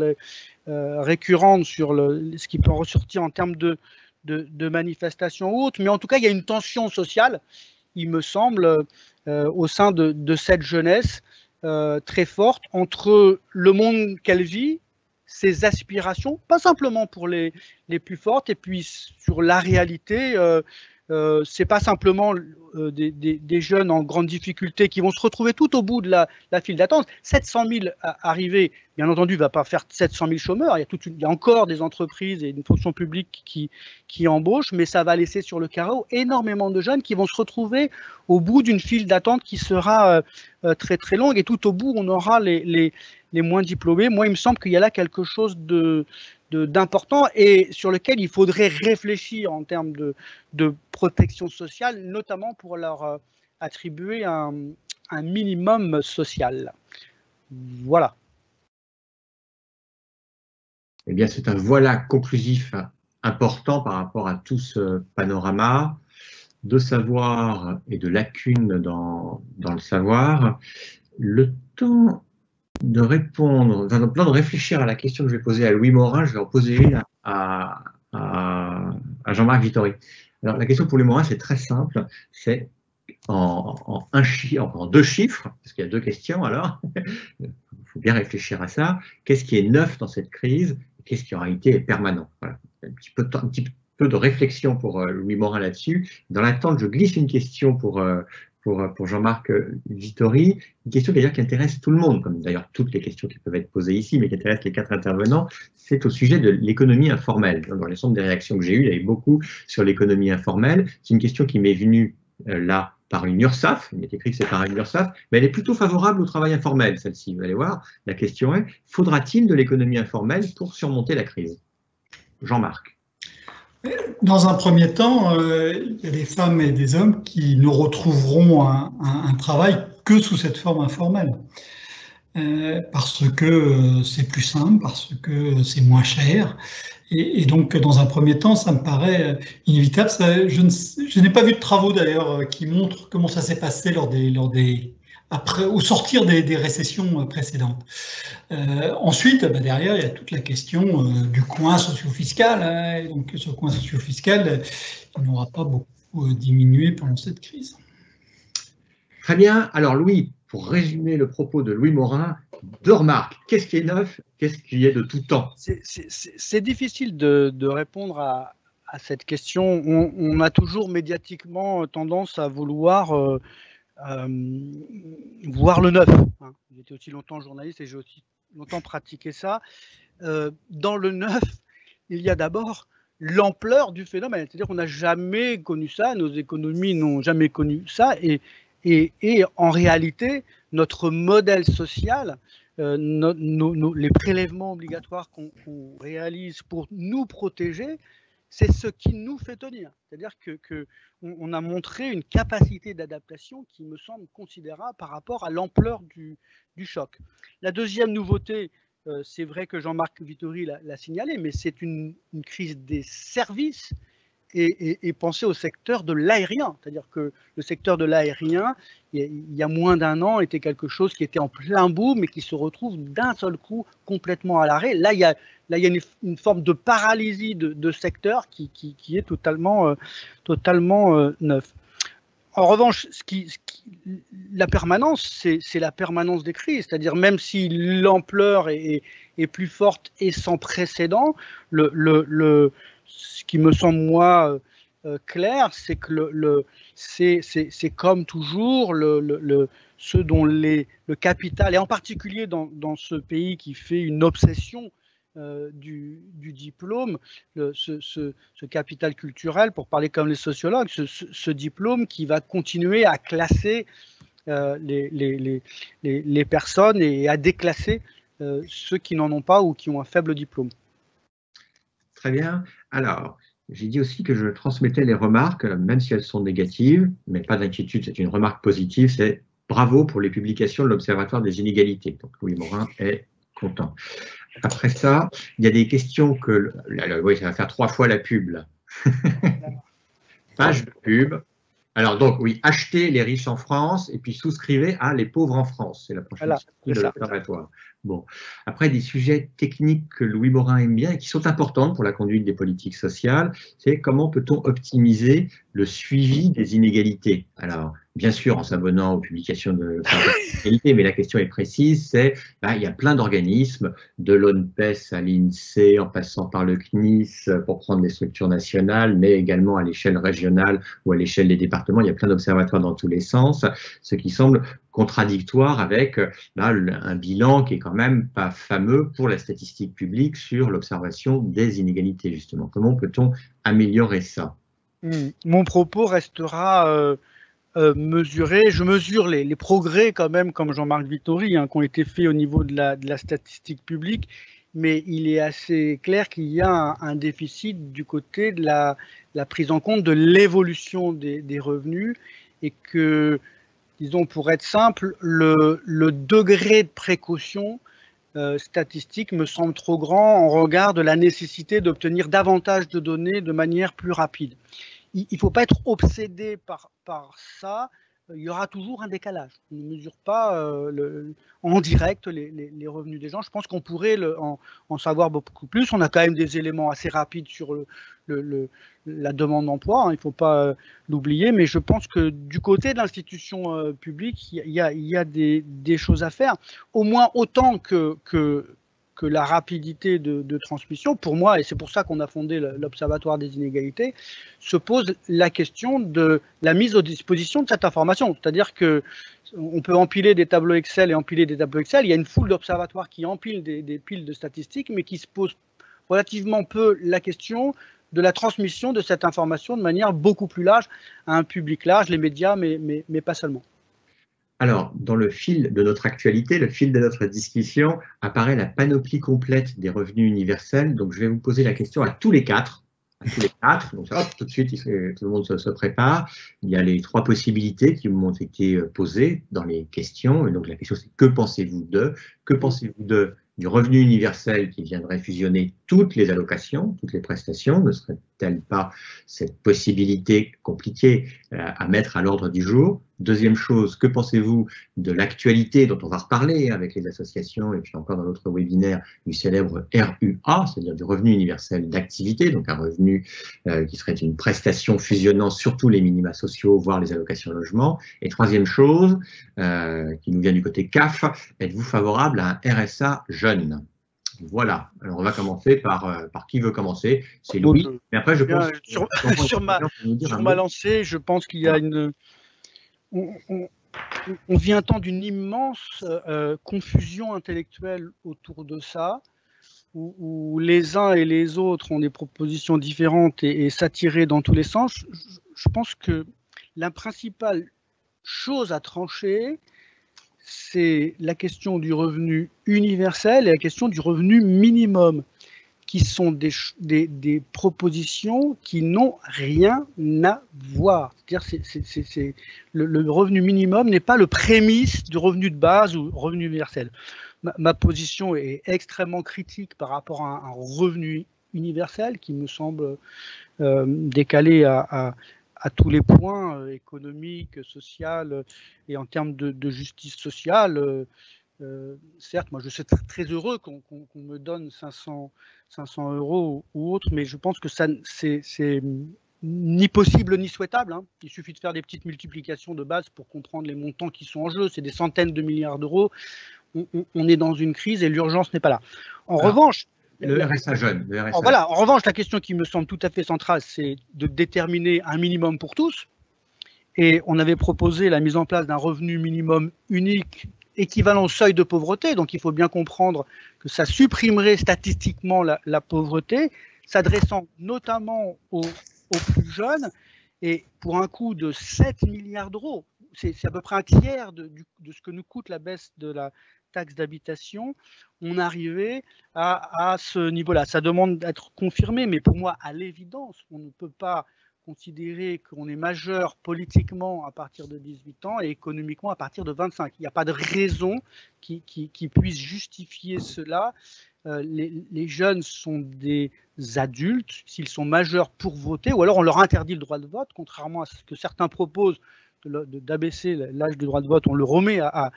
récurrentes sur ce qui peut en ressortir en termes de manifestations ou autres. Mais en tout cas, il y a une tension sociale, il me semble, au sein de cette jeunesse très forte entre le monde qu'elle vit, ses aspirations, pas simplement pour les plus fortes, et puis sur la réalité. C'est pas simplement des jeunes en grande difficulté qui vont se retrouver tout au bout de la file d'attente. 700 000 arrivés, bien entendu, ne va pas faire 700 000 chômeurs. Il y a encore des entreprises et une fonction publique qui embauchent, mais ça va laisser sur le carreau énormément de jeunes qui vont se retrouver au bout d'une file d'attente qui sera très très longue. Et tout au bout, on aura les moins diplômés. Moi, il me semble qu'il y a là quelque chose d'important et sur lequel il faudrait réfléchir en termes de protection sociale, notamment pour leur attribuer un minimum social. Voilà. Eh bien, c'est un voilà conclusif important par rapport à tout ce panorama de savoir et de lacunes dans le savoir. Le temps de répondre, enfin, le plan de réfléchir à la question que je vais poser à Louis Morin, je vais en poser une à Jean-Marc Vittori. Alors, la question pour Louis Morin, c'est très simple, c'est en 2 chiffres, parce qu'il y a 2 questions alors, il faut bien réfléchir à ça. Qu'est-ce qui est neuf dans cette crise? Qu'est-ce qui en réalité est permanent? Voilà. Un petit peu de réflexion pour Louis Morin là-dessus. Dans l'attente, je glisse une question pour Jean-Marc Vittori, une question d'ailleurs qui intéresse tout le monde, comme d'ailleurs toutes les questions qui peuvent être posées ici, mais qui intéressent les 4 intervenants, c'est au sujet de l'économie informelle. Dans l'ensemble des réactions que j'ai eues, il y avait beaucoup sur l'économie informelle. C'est une question qui m'est venue là par une URSSAF, il est écrit que c'est par une URSSAF, mais elle est plutôt favorable au travail informel, celle-ci. Vous allez voir, la question est, faudra-t-il de l'économie informelle pour surmonter la crise? Jean-Marc. Dans un premier temps, il y a des femmes et des hommes qui ne retrouveront un travail que sous cette forme informelle. Parce que c'est plus simple, parce que c'est moins cher. Et donc, dans un premier temps, ça me paraît inévitable. Je n'ai pas vu de travaux d'ailleurs qui montrent comment ça s'est passé au sortir des récessions précédentes. Ensuite, derrière, il y a toute la question du coin socio-fiscal. Et donc, ce coin socio-fiscal, il n'aura pas beaucoup diminué pendant cette crise. Très bien. Alors, Louis, pour résumer le propos de Louis Morin, 2 remarques. Qu'est-ce qui est neuf? Qu'est-ce qui est de tout temps? C'est difficile de répondre à cette question. On a toujours médiatiquement tendance à vouloir voir le neuf. J'ai été aussi longtemps journaliste et j'ai aussi longtemps pratiqué ça. Dans le neuf, il y a d'abord l'ampleur du phénomène. C'est-à-dire qu'on n'a jamais connu ça, nos économies n'ont jamais connu ça, et en réalité, notre modèle social, les prélèvements obligatoires qu'on réalise pour nous protéger, c'est ce qui nous fait tenir. C'est-à-dire qu'on a montré une capacité d'adaptation qui me semble considérable par rapport à l'ampleur du choc. La deuxième nouveauté, c'est vrai que Jean-Marc Vittori l'a signalé, mais c'est une crise des services et penser au secteur de l'aérien. C'est-à-dire que le secteur de l'aérien, il y a moins d'un an, était quelque chose qui était en plein boom et qui se retrouve d'un seul coup complètement à l'arrêt. Là, il y a une forme de paralysie de secteur qui est totalement neuf. En revanche, la permanence, c'est la permanence des crises. C'est-à-dire même si l'ampleur est plus forte et sans précédent, ce qui me semble, moi, clair, c'est que c'est comme toujours ce dont le capital, et en particulier dans ce pays qui fait une obsession du diplôme, ce capital culturel, pour parler comme les sociologues, ce diplôme qui va continuer à classer les personnes et à déclasser ceux qui n'en ont pas ou qui ont un faible diplôme. Très bien. Alors, j'ai dit aussi que je transmettais les remarques, même si elles sont négatives, mais pas d'inquiétude, c'est une remarque positive, c'est bravo pour les publications de l'Observatoire des inégalités. Donc Louis Morin est content. Après ça, il y a des questions que... Oui, ça va faire 3 fois la pub, là. Page de pub. Alors donc, oui, achetez les riches en France et puis souscrivez à les pauvres en France. C'est la prochaine sortie de l'Observatoire. Bon. Après, des sujets techniques que Louis Morin aime bien et qui sont importants pour la conduite des politiques sociales, c'est comment peut-on optimiser le suivi des inégalités. Alors, bien sûr, en s'abonnant aux publications de l'Observatoire des inégalités, mais la question est précise, c'est, il y a plein d'organismes, de l'ONPES à l'INSEE, en passant par le CNIS, pour prendre les structures nationales, mais également à l'échelle régionale ou à l'échelle des départements. Il y a plein d'observatoires dans tous les sens, ce qui semble contradictoire avec un bilan qui est quand même pas fameux pour la statistique publique sur l'observation des inégalités, justement. Comment peut-on améliorer ça? Mon propos restera mesuré. Je mesure les progrès quand même, comme Jean-Marc Vittori, qui ont été faits au niveau de la statistique publique, mais il est assez clair qu'il y a un déficit du côté de la prise en compte de l'évolution des revenus et que, disons, pour être simple, le degré de précaution statistique me semble trop grand en regard de la nécessité d'obtenir davantage de données de manière plus rapide. Il ne faut pas être obsédé par ça. Il y aura toujours un décalage. On ne mesure pas en direct les revenus des gens. Je pense qu'on pourrait en savoir beaucoup plus. On a quand même des éléments assez rapides sur la demande d'emploi, il ne faut pas l'oublier, mais je pense que du côté de l'institution publique, il y a des choses à faire, au moins autant que la rapidité de transmission. Pour moi, et c'est pour ça qu'on a fondé l'Observatoire des inégalités, se pose la question de la mise à disposition de cette information. C'est-à-dire qu'on peut empiler des tableaux Excel et empiler des tableaux Excel. Il y a une foule d'observatoires qui empilent des piles de statistiques, mais qui se posent relativement peu la question de la transmission de cette information de manière beaucoup plus large à un public large, les médias, mais pas seulement. Alors, dans le fil de notre actualité, le fil de notre discussion, apparaît la panoplie complète des revenus universels. Donc, je vais vous poser la question à tous les quatre. Donc, hop, tout de suite, tout le monde se prépare. Il y a les 3 possibilités qui m'ont été posées dans les questions. Et donc, la question, c'est que pensez-vous de? Que pensez-vous du revenu universel qui viendrait fusionner toutes les allocations, toutes les prestations? Ne serait-elle pas cette possibilité compliquée à mettre à l'ordre du jour? Deuxième chose, que pensez-vous de l'actualité dont on va reparler avec les associations et puis encore dans l'autre webinaire du célèbre RUA, c'est-à-dire du revenu universel d'activité, donc un revenu qui serait une prestation fusionnant surtout les minima sociaux, voire les allocations logement. Et troisième chose, qui nous vient du côté CAF, êtes-vous favorable à un RSA jeune? Voilà, alors on va commencer par qui veut commencer? C'est Louis. Mais après, je pense sur ma lancée, je pense qu'il y a une... on vit un temps d'une immense confusion intellectuelle autour de ça, où les uns et les autres ont des propositions différentes et s'attirer dans tous les sens. Je pense que la principale chose à trancher, c'est la question du revenu universel et la question du revenu minimum, qui sont des propositions qui n'ont rien à voir. C'est-à-dire le revenu minimum n'est pas le prémisse du revenu de base ou revenu universel. Ma position est extrêmement critique par rapport à un revenu universel qui me semble décalé à tous les points économiques, sociaux et en termes de justice sociale. Certes, moi je suis très heureux qu'on me donne 500 € ou autre, mais je pense que c'est ni possible ni souhaitable. Hein. Il suffit de faire des petites multiplications de base pour comprendre les montants qui sont en jeu. C'est des centaines de milliards d'euros. On est dans une crise et l'urgence n'est pas là. En revanche, le RSA jeune. Le RSA. Voilà, en revanche, la question qui me semble tout à fait centrale, c'est de déterminer un minimum pour tous. Et on avait proposé la mise en place d'un revenu minimum unique équivalent au seuil de pauvreté. Donc il faut bien comprendre que ça supprimerait statistiquement la pauvreté, s'adressant notamment aux plus jeunes, et pour un coût de 7 milliards d'euros. C'est à peu près un tiers de ce que nous coûte la baisse de la taxe d'habitation. On arrivait à ce niveau-là. Ça demande d'être confirmé, mais pour moi, à l'évidence, on ne peut pas considérer qu'on est majeur politiquement à partir de 18 ans et économiquement à partir de 25. Il n'y a pas de raison qui puisse justifier cela. Les jeunes sont des adultes, s'ils sont majeurs pour voter, ou alors on leur interdit le droit de vote, contrairement à ce que certains proposent d'abaisser l'âge du droit de vote, on le remet à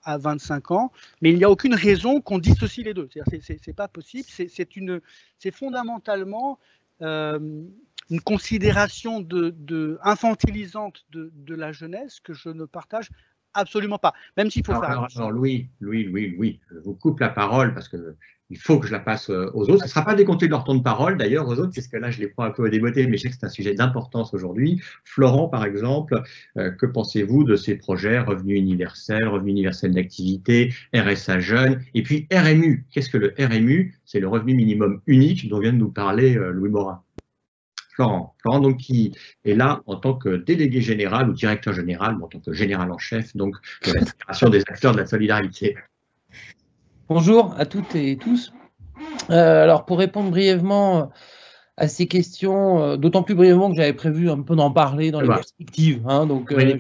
25 ans, mais il n'y a aucune raison qu'on dissocie les deux. C'est pas possible, c'est fondamentalement une considération infantilisante de la jeunesse que je ne partage absolument pas, même s'il faut faire attention. Alors Louis, je vous coupe la parole parce que il faut que je la passe aux autres. Ce ne sera pas décompté de leur temps de parole d'ailleurs aux autres, puisque là je les prends un peu au débeauté, mais je sais que c'est un sujet d'importance aujourd'hui. Florent, par exemple, que pensez-vous de ces projets revenu universel d'activité, RSA jeune, et puis RMU? Qu'est-ce que le RMU? C'est le revenu minimum unique dont vient de nous parler Louis Morin. Florent donc qui est là en tant que délégué général ou directeur général, en tant que général en chef donc de la Fédération des acteurs de la solidarité. Bonjour à toutes et tous. Alors pour répondre brièvement à ces questions, d'autant plus brièvement que j'avais prévu un peu d'en parler dans les perspectives. Hein, donc je vais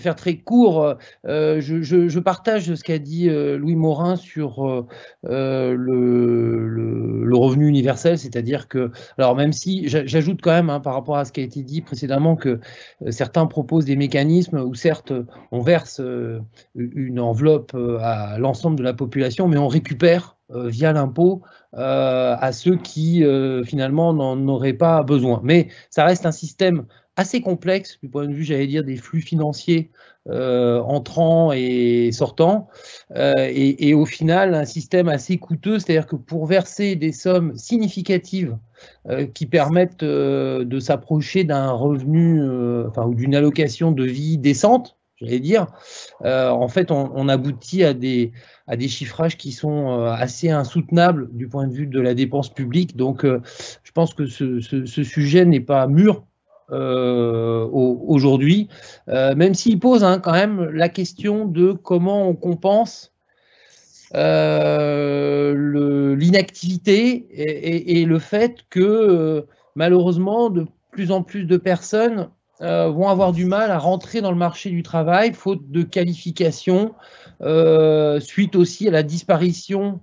faire très court. Je partage ce qu'a dit Louis Morin sur le revenu universel, c'est-à-dire que, alors même si j'ajoute quand même par rapport à ce qui a été dit précédemment que certains proposent des mécanismes où certes on verse une enveloppe à l'ensemble de la population, mais on récupère via l'impôt à ceux qui finalement n'en auraient pas besoin. Mais ça reste un système assez complexe du point de vue, j'allais dire, des flux financiers entrants et sortants, et au final un système assez coûteux, c'est-à-dire que pour verser des sommes significatives qui permettent de s'approcher d'un revenu, ou d'une allocation de vie décente, j'allais dire, en fait on aboutit à des chiffrages qui sont assez insoutenables du point de vue de la dépense publique. Donc je pense que ce sujet n'est pas mûr aujourd'hui, même s'il pose quand même la question de comment on compense l'inactivité et le fait que malheureusement de plus en plus de personnes vont avoir du mal à rentrer dans le marché du travail, faute de qualification, suite aussi à la disparition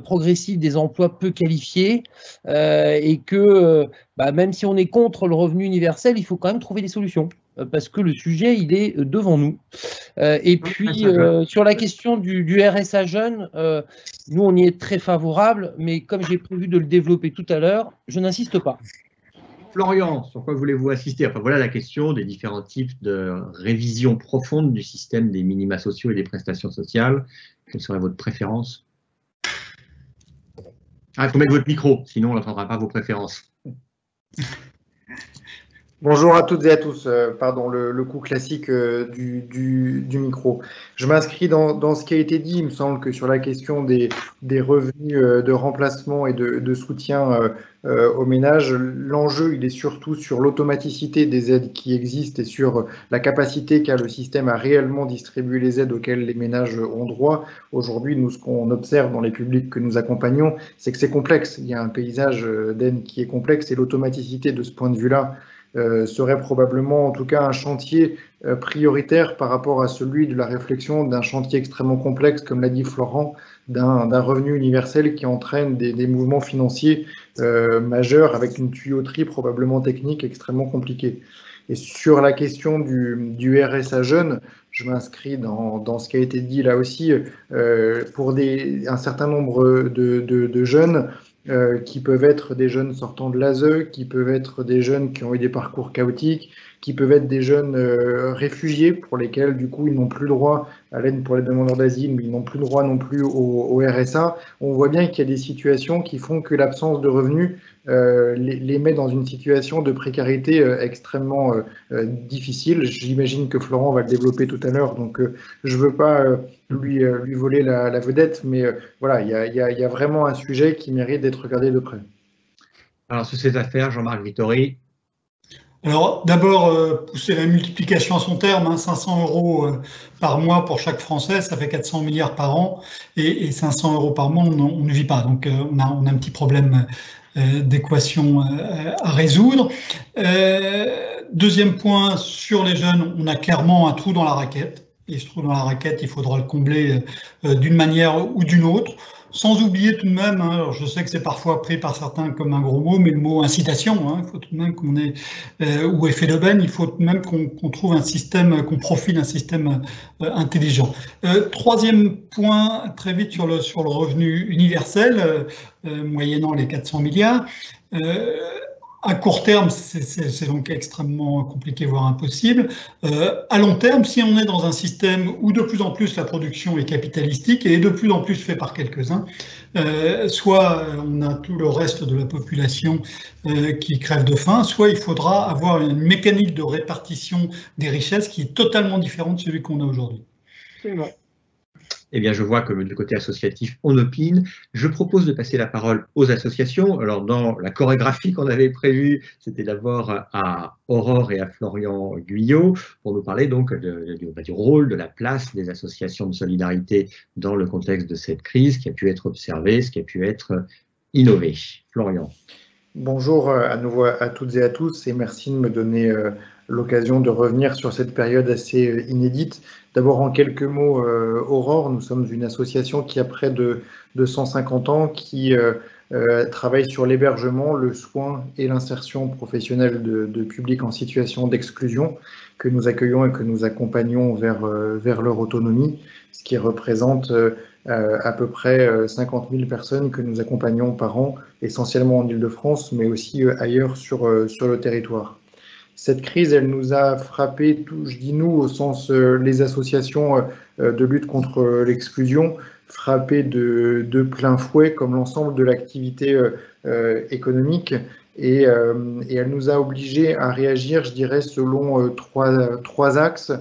progressive des emplois peu qualifiés, et que même si on est contre le revenu universel, il faut quand même trouver des solutions, parce que le sujet, il est devant nous. Et puis, sur la question du RSA jeune, nous, on y est très favorable, mais comme j'ai prévu de le développer tout à l'heure, je n'insiste pas. Florian, sur quoi voulez-vous assister? Enfin, voilà la question des différents types de révision profonde du système des minima sociaux et des prestations sociales. Quelle serait votre préférence? Il faut mettre votre micro, sinon on n'entendra pas vos préférences. Bonjour à toutes et à tous. Pardon, le coup classique du micro. Je m'inscris dans ce qui a été dit. Il me semble que sur la question des revenus de remplacement et de soutien aux ménages, l'enjeu, il est surtout sur l'automaticité des aides qui existent et sur la capacité qu'a le système à réellement distribuer les aides auxquelles les ménages ont droit. Aujourd'hui, nous, ce qu'on observe dans les publics que nous accompagnons, c'est que c'est complexe. Il y a un paysage d'aides qui est complexe et l'automaticité de ce point de vue-là serait probablement en tout cas un chantier prioritaire par rapport à celui de la réflexion d'un chantier extrêmement complexe, comme l'a dit Florent, d'un revenu universel qui entraîne des mouvements financiers majeurs avec une tuyauterie probablement technique extrêmement compliquée. Et sur la question du RSA jeune, je m'inscris dans ce qui a été dit là aussi, pour un certain nombre de jeunes, qui peuvent être des jeunes sortant de l'ASE, qui peuvent être des jeunes qui ont eu des parcours chaotiques, qui peuvent être des jeunes réfugiés pour lesquels du coup ils n'ont plus droit à l'aide pour les demandeurs d'asile, mais ils n'ont plus droit non plus au RSA. On voit bien qu'il y a des situations qui font que l'absence de revenus les met dans une situation de précarité extrêmement difficile. J'imagine que Florent va le développer tout à l'heure, donc je ne veux pas lui voler la vedette, mais voilà, il y a vraiment un sujet qui mérite d'être regardé de près. Alors, sur cette affaire, Jean-Marc Vittori. Alors, d'abord, pousser la multiplication à son terme, 500 € par mois pour chaque Français, ça fait 400 milliards par an, et 500 € par mois, on ne vit pas. Donc, on a un petit problème d'équation à résoudre. Deuxième point, sur les jeunes, on a clairement un trou dans la raquette. Et ce trou dans la raquette, il faudra le combler d'une manière ou d'une autre. Sans oublier tout de même, alors je sais que c'est parfois pris par certains comme un gros mot, mais le mot incitation, il faut tout de même qu'on ait, ou effet d'aubaine, il faut tout de même qu'on trouve un système, qu'on profile un système intelligent. Troisième point, très vite sur le revenu universel, moyennant les 400 milliards. À court terme, c'est donc extrêmement compliqué, voire impossible. À long terme, si on est dans un système où de plus en plus la production est capitalistique et de plus en plus fait par quelques-uns, soit on a tout le reste de la population qui crève de faim, soit il faudra avoir une mécanique de répartition des richesses qui est totalement différente de celui qu'on a aujourd'hui. Absolument. Eh bien, je vois que du côté associatif, on opine. Je propose de passer la parole aux associations. Alors, dans la chorégraphie qu'on avait prévue, c'était d'abord à Aurore et à Florian Guyot pour nous parler donc du rôle, de la place des associations de solidarité dans le contexte de cette crise qui a pu être observée, ce qui a pu être innové. Florian. Bonjour à nouveau à toutes et à tous et merci de me donner l'occasion de revenir sur cette période assez inédite. D'abord en quelques mots, Aurore, nous sommes une association qui a près de 150 ans, qui travaille sur l'hébergement, le soin et l'insertion professionnelle de publics en situation d'exclusion, que nous accueillons et que nous accompagnons vers leur autonomie, ce qui représente à peu près 50 000 personnes que nous accompagnons par an, essentiellement en Île-de-France, mais aussi ailleurs sur le territoire. Cette crise, elle nous a frappé, je dis nous, au sens les associations de lutte contre l'exclusion, frappé de plein fouet, comme l'ensemble de l'activité économique, et elle nous a obligés à réagir, je dirais, selon trois axes,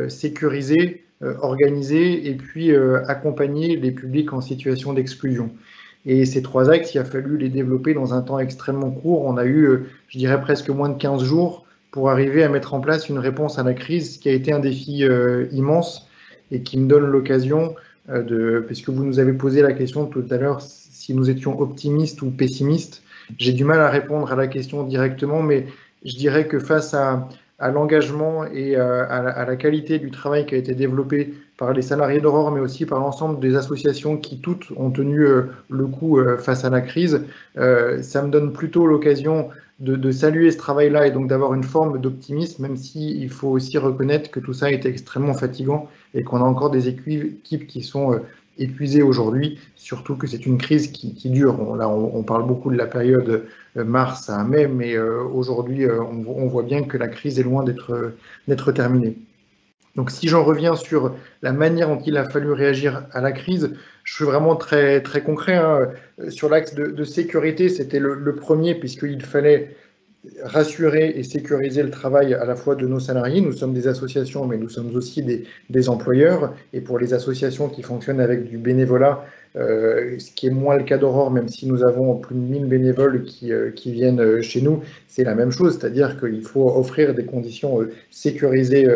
sécuriser, organiser, et puis accompagner les publics en situation d'exclusion. Et ces trois axes, il a fallu les développer dans un temps extrêmement court. On a eu, je dirais, presque moins de 15 jours pour arriver à mettre en place une réponse à la crise, qui a été un défi immense et qui me donne l'occasion puisque vous nous avez posé la question tout à l'heure, si nous étions optimistes ou pessimistes. J'ai du mal à répondre à la question directement, mais je dirais que face à l'engagement et à la qualité du travail qui a été développé par les salariés d'Aurore, mais aussi par l'ensemble des associations qui toutes ont tenu le coup face à la crise, ça me donne plutôt l'occasion de saluer ce travail-là et donc d'avoir une forme d'optimisme, même s'il faut aussi reconnaître que tout ça a été extrêmement fatigant et qu'on a encore des équipes qui sont épuisées aujourd'hui, surtout que c'est une crise qui dure. Là, on parle beaucoup de la période mars à mai, mais aujourd'hui, on voit bien que la crise est loin d'être terminée. Donc si j'en reviens sur la manière dont il a fallu réagir à la crise, je suis vraiment très, très concret. Sur l'axe de sécurité, c'était le premier, puisqu'il fallait rassurer et sécuriser le travail à la fois de nos salariés. Nous sommes des associations, mais nous sommes aussi des employeurs. Et pour les associations qui fonctionnent avec du bénévolat, ce qui est moins le cas d'Aurore, même si nous avons plus de 1000 bénévoles qui viennent chez nous, c'est la même chose, c'est-à-dire qu'il faut offrir des conditions sécurisées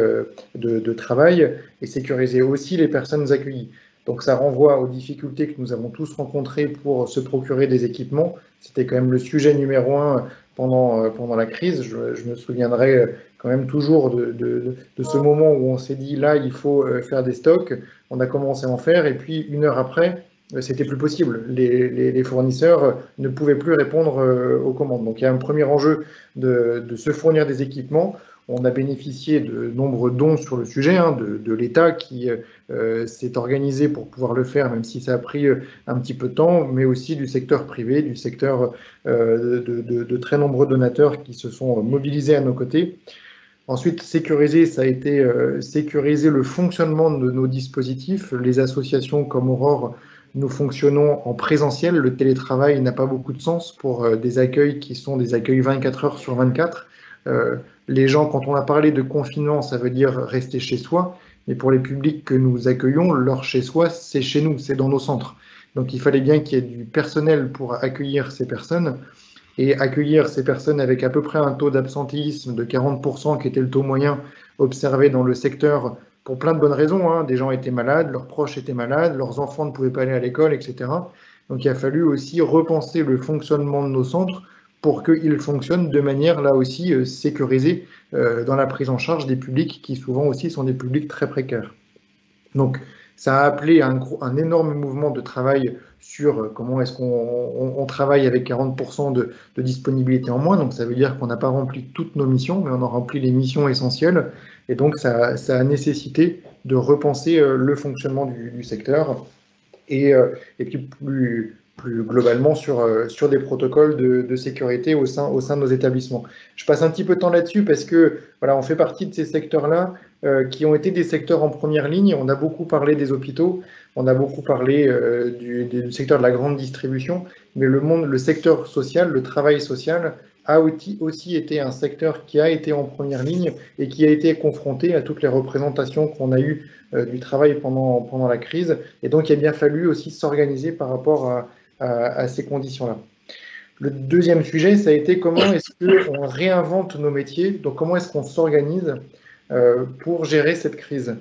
de travail et sécuriser aussi les personnes accueillies. Donc ça renvoie aux difficultés que nous avons tous rencontrées pour se procurer des équipements. C'était quand même le sujet numéro 1 pendant la crise. Je me souviendrai quand même toujours de ce moment où on s'est dit là, il faut faire des stocks. On a commencé à en faire et puis 1 heure après, c'était plus possible. Les fournisseurs ne pouvaient plus répondre aux commandes. Donc il y a un premier enjeu de se fournir des équipements. On a bénéficié de nombreux dons sur le sujet, de l'État qui s'est organisé pour pouvoir le faire, même si ça a pris un petit peu de temps, mais aussi du secteur privé, du secteur de très nombreux donateurs qui se sont mobilisés à nos côtés. Ensuite, sécuriser, ça a été sécuriser le fonctionnement de nos dispositifs. Les associations comme Aurore, nous fonctionnons en présentiel. Le télétravail n'a pas beaucoup de sens pour des accueils qui sont des accueils 24 heures sur 24. Les gens, quand on a parlé de confinement, ça veut dire rester chez soi, mais pour les publics que nous accueillons, leur chez soi, c'est chez nous, c'est dans nos centres. Donc il fallait bien qu'il y ait du personnel pour accueillir ces personnes, et accueillir ces personnes avec à peu près un taux d'absentéisme de 40%, qui était le taux moyen observé dans le secteur, pour plein de bonnes raisons. Des gens étaient malades, leurs proches étaient malades, leurs enfants ne pouvaient pas aller à l'école, etc. Donc il a fallu aussi repenser le fonctionnement de nos centres pour qu'ils fonctionnent de manière, là aussi, sécurisée dans la prise en charge des publics qui, souvent aussi, sont des publics très précaires. Donc, ça a appelé un énorme mouvement de travail sur comment est-ce qu'on travaille avec 40% de disponibilité en moins. Donc, ça veut dire qu'on n'a pas rempli toutes nos missions, mais on a rempli les missions essentielles. Et donc, ça a nécessité de repenser le fonctionnement du secteur et puis plus globalement sur des protocoles de sécurité au sein de nos établissements. Je passe un petit peu de temps là-dessus parce que voilà, on fait partie de ces secteurs-là qui ont été des secteurs en première ligne. On a beaucoup parlé des hôpitaux, on a beaucoup parlé du secteur de la grande distribution, mais le secteur social, le travail social a aussi été un secteur qui a été en première ligne et qui a été confronté à toutes les représentations qu'on a eues du travail pendant la crise. Et donc, il a bien fallu aussi s'organiser par rapport à ces conditions-là. Le deuxième sujet, ça a été comment est-ce qu'on réinvente nos métiers, donc comment est-ce qu'on s'organise pour gérer cette crise.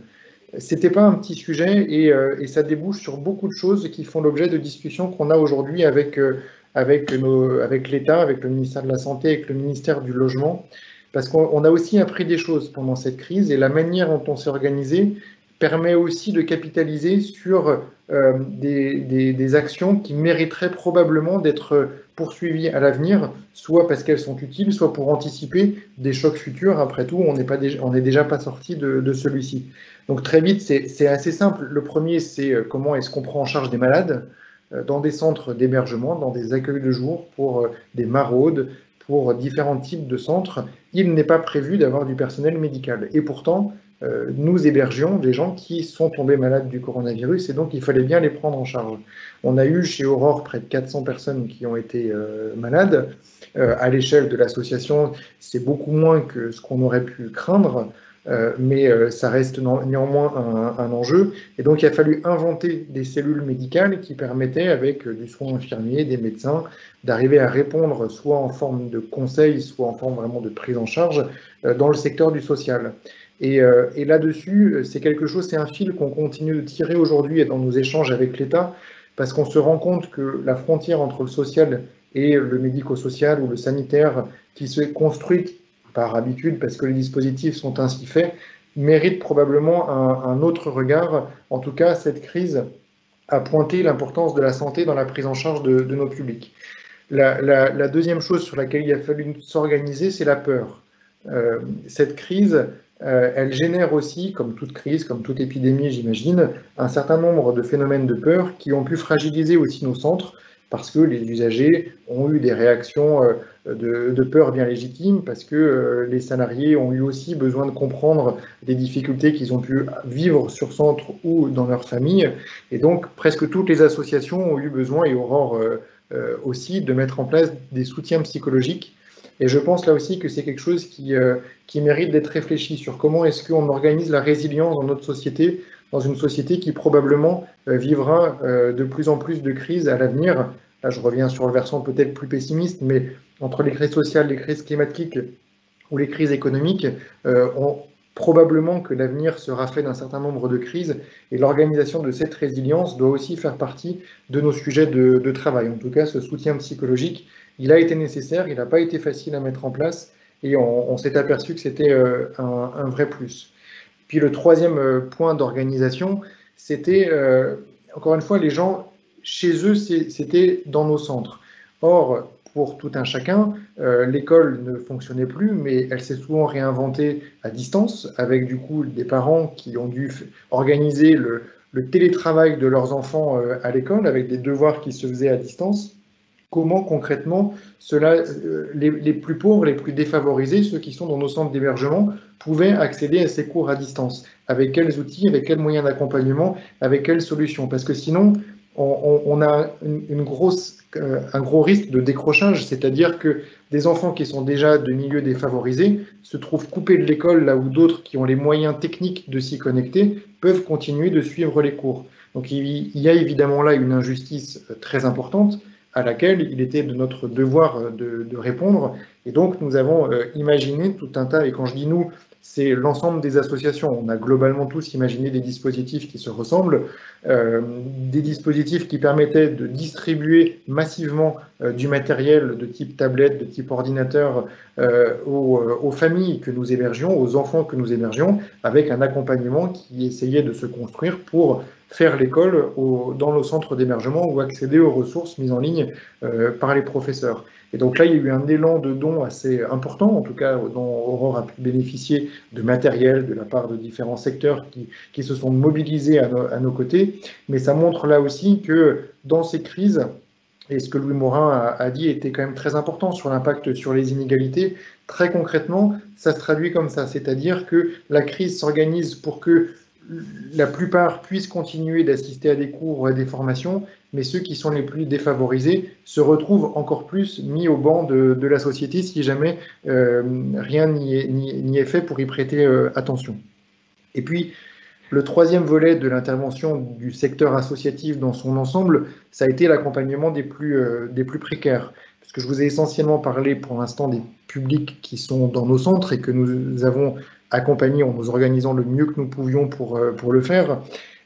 C'était pas un petit sujet et ça débouche sur beaucoup de choses qui font l'objet de discussions qu'on a aujourd'hui avec l'État, avec le ministère de la Santé, avec le ministère du Logement, parce qu'on a aussi appris des choses pendant cette crise et la manière dont on s'est organisé permet aussi de capitaliser sur des actions qui mériteraient probablement d'être poursuivies à l'avenir, soit parce qu'elles sont utiles, soit pour anticiper des chocs futurs. Après tout, on n'est déjà pas sorti de celui-ci. Donc très vite, c'est assez simple. Le premier, c'est comment est-ce qu'on prend en charge des malades dans des centres d'hébergement, dans des accueils de jour, pour des maraudes, pour différents types de centres. Il n'est pas prévu d'avoir du personnel médical. Et pourtant, nous hébergions des gens qui sont tombés malades du coronavirus et donc il fallait bien les prendre en charge. On a eu chez Aurore près de 400 personnes qui ont été malades. À l'échelle de l'association, c'est beaucoup moins que ce qu'on aurait pu craindre, mais ça reste néanmoins un enjeu. Et donc il a fallu inventer des cellules médicales qui permettaient, avec du soin infirmier, des médecins, d'arriver à répondre soit en forme de conseil, soit en forme vraiment de prise en charge dans le secteur du social. Et là-dessus, c'est quelque chose, c'est un fil qu'on continue de tirer aujourd'hui dans nos échanges avec l'État, parce qu'on se rend compte que la frontière entre le social et le médico-social ou le sanitaire, qui se construit par habitude, parce que les dispositifs sont ainsi faits, mérite probablement un autre regard. En tout cas, cette crise a pointé l'importance de la santé dans la prise en charge de nos publics. La deuxième chose sur laquelle il a fallu s'organiser, c'est la peur. Cette crise, elle génère aussi, comme toute crise, comme toute épidémie, j'imagine, un certain nombre de phénomènes de peur qui ont pu fragiliser aussi nos centres, parce que les usagers ont eu des réactions de peur bien légitimes, parce que les salariés ont eu aussi besoin de comprendre des difficultés qu'ils ont pu vivre sur centre ou dans leur famille. Et donc, presque toutes les associations ont eu besoin, et Aurore aussi, de mettre en place des soutiens psychologiques Et je pense là aussi que c'est quelque chose qui mérite d'être réfléchi sur comment est-ce qu'on organise la résilience dans notre société, dans une société qui probablement vivra de plus en plus de crises à l'avenir. Là, je reviens sur le versant peut-être plus pessimiste, mais entre les crises sociales, les crises climatiques ou les crises économiques, probablement que l'avenir sera fait d'un certain nombre de crises, et l'organisation de cette résilience doit aussi faire partie de nos sujets de travail. En tout cas, ce soutien psychologique, il a été nécessaire, il n'a pas été facile à mettre en place, et on s'est aperçu que c'était un vrai plus. Puis le troisième point d'organisation, c'était, encore une fois, les gens, chez eux, c'était dans nos centres. Or, pour tout un chacun, l'école ne fonctionnait plus, mais elle s'est souvent réinventée à distance, avec du coup des parents qui ont dû organiser le télétravail de leurs enfants à l'école, avec des devoirs qui se faisaient à distance. Comment concrètement les plus pauvres, les plus défavorisés, ceux qui sont dans nos centres d'hébergement, pouvaient accéder à ces cours à distance? Avec quels outils, avec quels moyens d'accompagnement, avec quelles solutions? Parce que sinon, on a un gros risque de décrochage, c'est-à-dire que des enfants qui sont déjà de milieux défavorisés se trouvent coupés de l'école, là où d'autres qui ont les moyens techniques de s'y connecter peuvent continuer de suivre les cours. Donc il y a évidemment là une injustice très importante à laquelle il était de notre devoir de répondre. Et donc nous avons imaginé tout un tas, et quand je dis nous, c'est l'ensemble des associations. On a globalement tous imaginé des dispositifs qui se ressemblent, des dispositifs qui permettaient de distribuer massivement du matériel de type tablette, de type ordinateur aux familles que nous hébergions, aux enfants que nous hébergions, avec un accompagnement qui essayait de se construire pour faire l'école dans nos centres d'hébergement ou accéder aux ressources mises en ligne par les professeurs. Et donc là, il y a eu un élan de dons assez important, en tout cas dont Aurore a pu bénéficier de matériel de la part de différents secteurs qui se sont mobilisés à nos côtés. Mais ça montre là aussi que dans ces crises, et ce que Louis Morin a dit était quand même très important sur l'impact sur les inégalités, très concrètement, ça se traduit comme ça, c'est-à-dire que la crise s'organise pour que la plupart puissent continuer d'assister à des cours ou à des formations, mais ceux qui sont les plus défavorisés se retrouvent encore plus mis au banc de la société si jamais rien n'y est fait pour y prêter attention. Et puis, le troisième volet de l'intervention du secteur associatif dans son ensemble, ça a été l'accompagnement des plus précaires. Parce que je vous ai essentiellement parlé pour l'instant des publics qui sont dans nos centres et que nous avons accompagnés en nous organisant le mieux que nous pouvions pour le faire.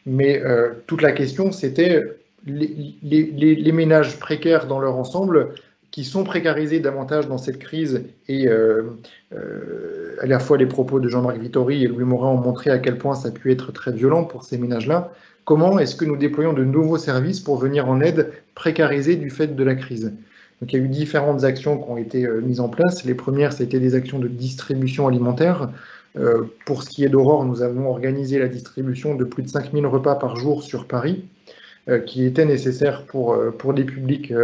Mais toute la question, c'était les ménages précaires dans leur ensemble qui sont précarisés davantage dans cette crise et à la fois les propos de Jean-Marc Vittori et Louis Morin ont montré à quel point ça a pu être très violent pour ces ménages-là. Comment est-ce que nous déployons de nouveaux services pour venir en aide précarisés du fait de la crise? Donc il y a eu différentes actions qui ont été mises en place. Les premières, ça a été des actions de distribution alimentaire. Pour ce qui est d'Aurore, nous avons organisé la distribution de plus de 5000 repas par jour sur Paris, qui était nécessaire pour les publics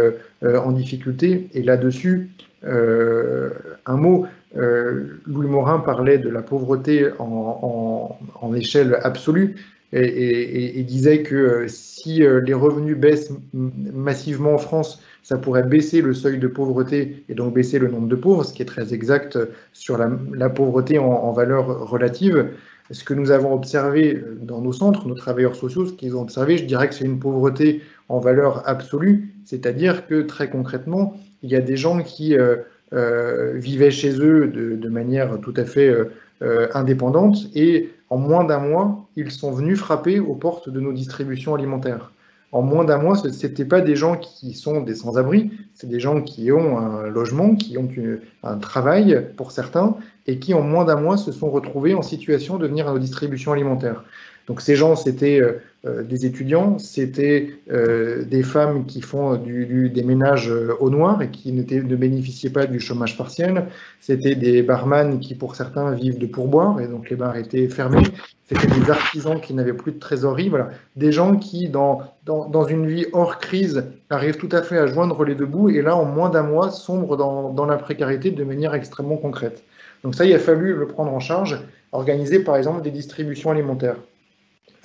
en difficulté. Et là-dessus, un mot, Louis Morin parlait de la pauvreté en échelle absolue et disait que si les revenus baissent massivement en France, ça pourrait baisser le seuil de pauvreté et donc baisser le nombre de pauvres, ce qui est très exact sur la pauvreté en valeur relative. Ce que nous avons observé dans nos centres, nos travailleurs sociaux, ce qu'ils ont observé, je dirais que c'est une pauvreté en valeur absolue, c'est-à-dire que très concrètement, il y a des gens qui vivaient chez eux de manière tout à fait indépendante et en moins d'un mois, ils sont venus frapper aux portes de nos distributions alimentaires. En moins d'un mois, ce n'étaient pas des gens qui sont des sans-abri, c'est des gens qui ont un logement, qui ont un travail pour certains, et qui en moins d'un mois se sont retrouvés en situation de venir à nos distributions alimentaires. Donc ces gens, c'était des étudiants, c'était des femmes qui font des ménages au noir et qui ne bénéficiaient pas du chômage partiel, c'était des barman qui pour certains vivent de pourboire et donc les bars étaient fermés, c'était des artisans qui n'avaient plus de trésorerie, voilà, des gens qui dans une vie hors crise arrivent tout à fait à joindre les deux bouts et là en moins d'un mois sombrent dans la précarité de manière extrêmement concrète. Donc ça, il a fallu le prendre en charge, organiser par exemple des distributions alimentaires.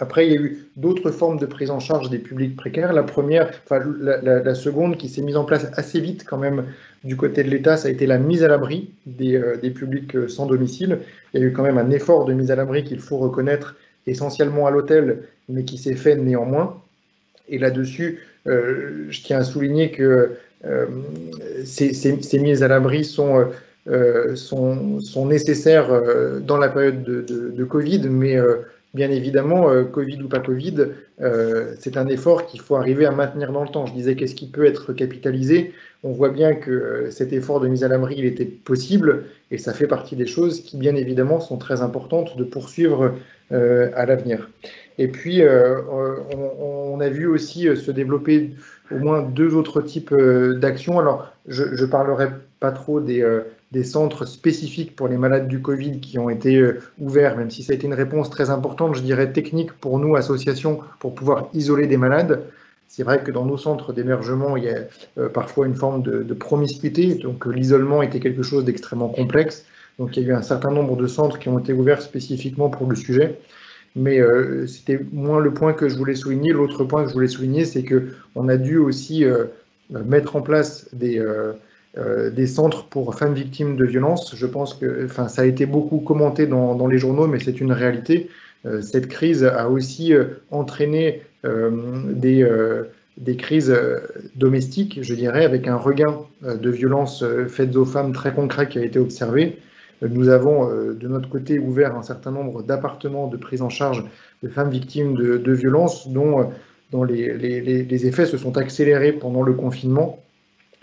Après, il y a eu d'autres formes de prise en charge des publics précaires. La première, enfin la seconde qui s'est mise en place assez vite quand même du côté de l'État, ça a été la mise à l'abri des publics sans domicile. Il y a eu quand même un effort de mise à l'abri qu'il faut reconnaître, essentiellement à l'hôtel, mais qui s'est fait néanmoins. Et là-dessus, je tiens à souligner que ces mises à l'abri sont nécessaires dans la période de Covid, mais bien évidemment, Covid ou pas Covid, c'est un effort qu'il faut arriver à maintenir dans le temps. Je disais, qu'est-ce qui peut être capitalisé? On voit bien que cet effort de mise à l'abri, il était possible, et ça fait partie des choses qui, bien évidemment, sont très importantes de poursuivre à l'avenir. Et puis, on a vu aussi se développer au moins deux autres types d'actions. Alors, je ne parlerai pas trop des centres spécifiques pour les malades du Covid qui ont été ouverts, même si ça a été une réponse très importante, je dirais technique pour nous, associations, pour pouvoir isoler des malades. C'est vrai que dans nos centres d'hébergement, il y a parfois une forme de promiscuité, donc l'isolement était quelque chose d'extrêmement complexe. Donc il y a eu un certain nombre de centres qui ont été ouverts spécifiquement pour le sujet. Mais c'était moins le point que je voulais souligner. L'autre point que je voulais souligner, c'est qu'on a dû aussi mettre en place des centres pour femmes victimes de violences. Je pense que ça a été beaucoup commenté dans les journaux, mais c'est une réalité. Cette crise a aussi entraîné des crises domestiques, je dirais, avec un regain de violences faites aux femmes très concret qui a été observé. Nous avons de notre côté ouvert un certain nombre d'appartements de prise en charge de femmes victimes de violences dont les effets se sont accélérés pendant le confinement.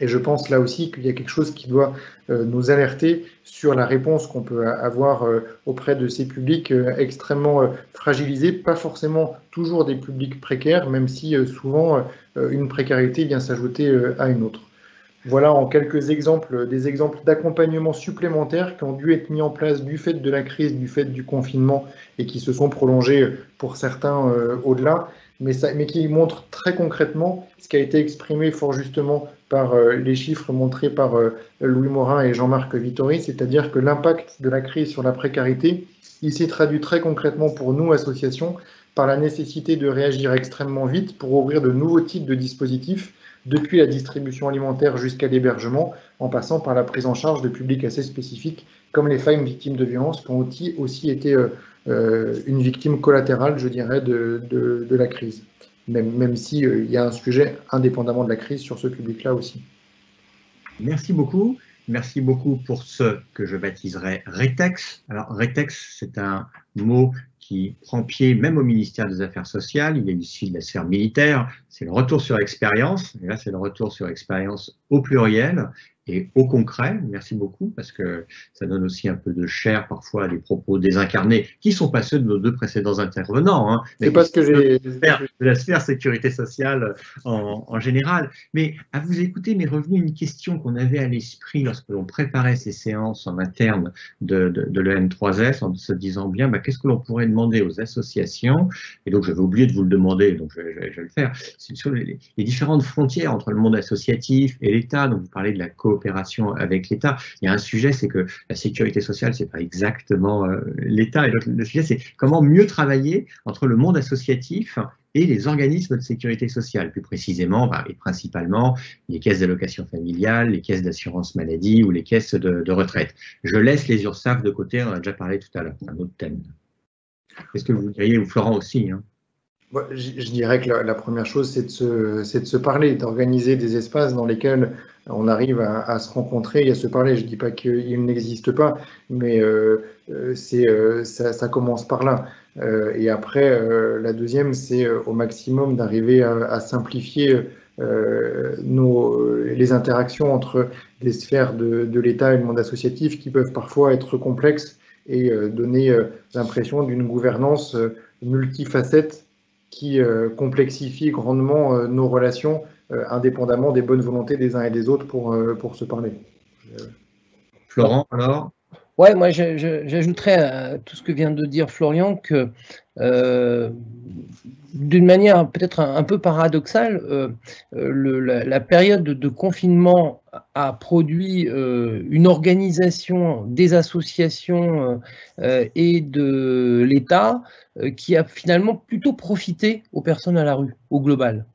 Et je pense là aussi qu'il y a quelque chose qui doit nous alerter sur la réponse qu'on peut avoir auprès de ces publics extrêmement fragilisés, pas forcément toujours des publics précaires, même si souvent une précarité vient s'ajouter à une autre. Voilà en quelques exemples, des exemples d'accompagnement supplémentaires qui ont dû être mis en place du fait de la crise, du fait du confinement et qui se sont prolongés pour certains au-delà, mais qui montrent très concrètement ce qui a été exprimé fort justement par les chiffres montrés par Louis Morin et Jean-Marc Vittori, c'est-à-dire que l'impact de la crise sur la précarité, il s'est traduit très concrètement pour nous, associations, par la nécessité de réagir extrêmement vite pour ouvrir de nouveaux types de dispositifs, depuis la distribution alimentaire jusqu'à l'hébergement, en passant par la prise en charge de publics assez spécifiques, comme les femmes victimes de violences, qui ont aussi été une victime collatérale, je dirais, de la crise, même si il y a un sujet indépendamment de la crise sur ce public-là aussi. Merci beaucoup. Merci beaucoup pour ce que je baptiserai rétex. Alors, rétex, c'est un mot qui prend pied même au ministère des Affaires sociales. Il est issu de la sphère militaire. C'est le retour sur expérience. Et là, c'est le retour sur expérience au pluriel et au concret. Merci beaucoup, parce que ça donne aussi un peu de chair parfois à des propos désincarnés, qui ne sont pas ceux de nos deux précédents intervenants, hein, mais c'est pas ce que j'ai de la sphère sécurité sociale en général. Mais à vous écouter, m'est revenue une question qu'on avait à l'esprit lorsque l'on préparait ces séances en interne de l'EM3S, en se disant bien, qu'est-ce que l'on pourrait demander aux associations, et donc j'avais oublié de vous le demander, donc je vais le faire, c'est sur les différentes frontières entre le monde associatif et l'État. Donc vous parlez de la coopération avec l'État. Il y a un sujet, c'est que la sécurité sociale, c'est pas exactement l'État, et donc le sujet, c'est comment mieux travailler entre le monde associatif et les organismes de sécurité sociale, plus précisément et principalement les caisses d'allocation familiale, les caisses d'assurance maladie ou les caisses de retraite. Je laisse les URSSAF de côté, on en a déjà parlé tout à l'heure, c'est un autre thème. Qu'est-ce que vous diriez, ou Florent aussi, hein? Je dirais que la première chose, c'est de se parler, d'organiser des espaces dans lesquels on arrive à se rencontrer et à se parler. Je ne dis pas qu'il n'existe pas, mais ça commence par là. Et après, la deuxième, c'est au maximum d'arriver à simplifier les interactions entre des sphères de l'État et le monde associatif qui peuvent parfois être complexes et donner l'impression d'une gouvernance multifacette qui complexifie grandement nos relations, indépendamment des bonnes volontés des uns et des autres pour se parler. Florent, alors? Ouais, moi j'ajouterais à tout ce que vient de dire Florian que d'une manière peut-être un peu paradoxale, la période de confinement a produit une organisation des associations et de l'État qui a finalement plutôt profité aux personnes à la rue, au global.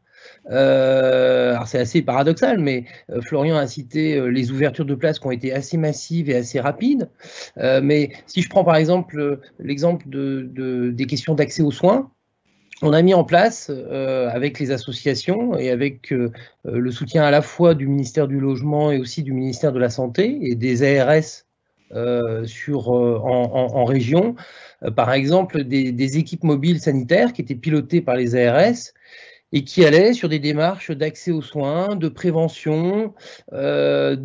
Alors c'est assez paradoxal, mais Florian a cité les ouvertures de places qui ont été assez massives et assez rapides. Mais si je prends par exemple l'exemple des questions d'accès aux soins, on a mis en place avec les associations et avec le soutien à la fois du ministère du Logement et aussi du ministère de la Santé et des ARS en région, par exemple des équipes mobiles sanitaires qui étaient pilotées par les ARS et qui allait sur des démarches d'accès aux soins, de prévention, de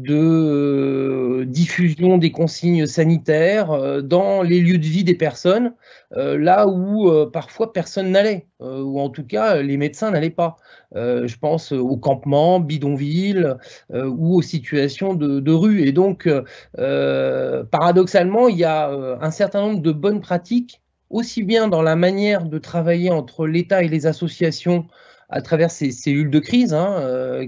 diffusion des consignes sanitaires dans les lieux de vie des personnes, là où parfois personne n'allait, ou en tout cas les médecins n'allaient pas. Je pense aux campements, bidonvilles, ou aux situations de rue. Et donc, paradoxalement, il y a un certain nombre de bonnes pratiques, aussi bien dans la manière de travailler entre l'État et les associations, à travers ces cellules de crise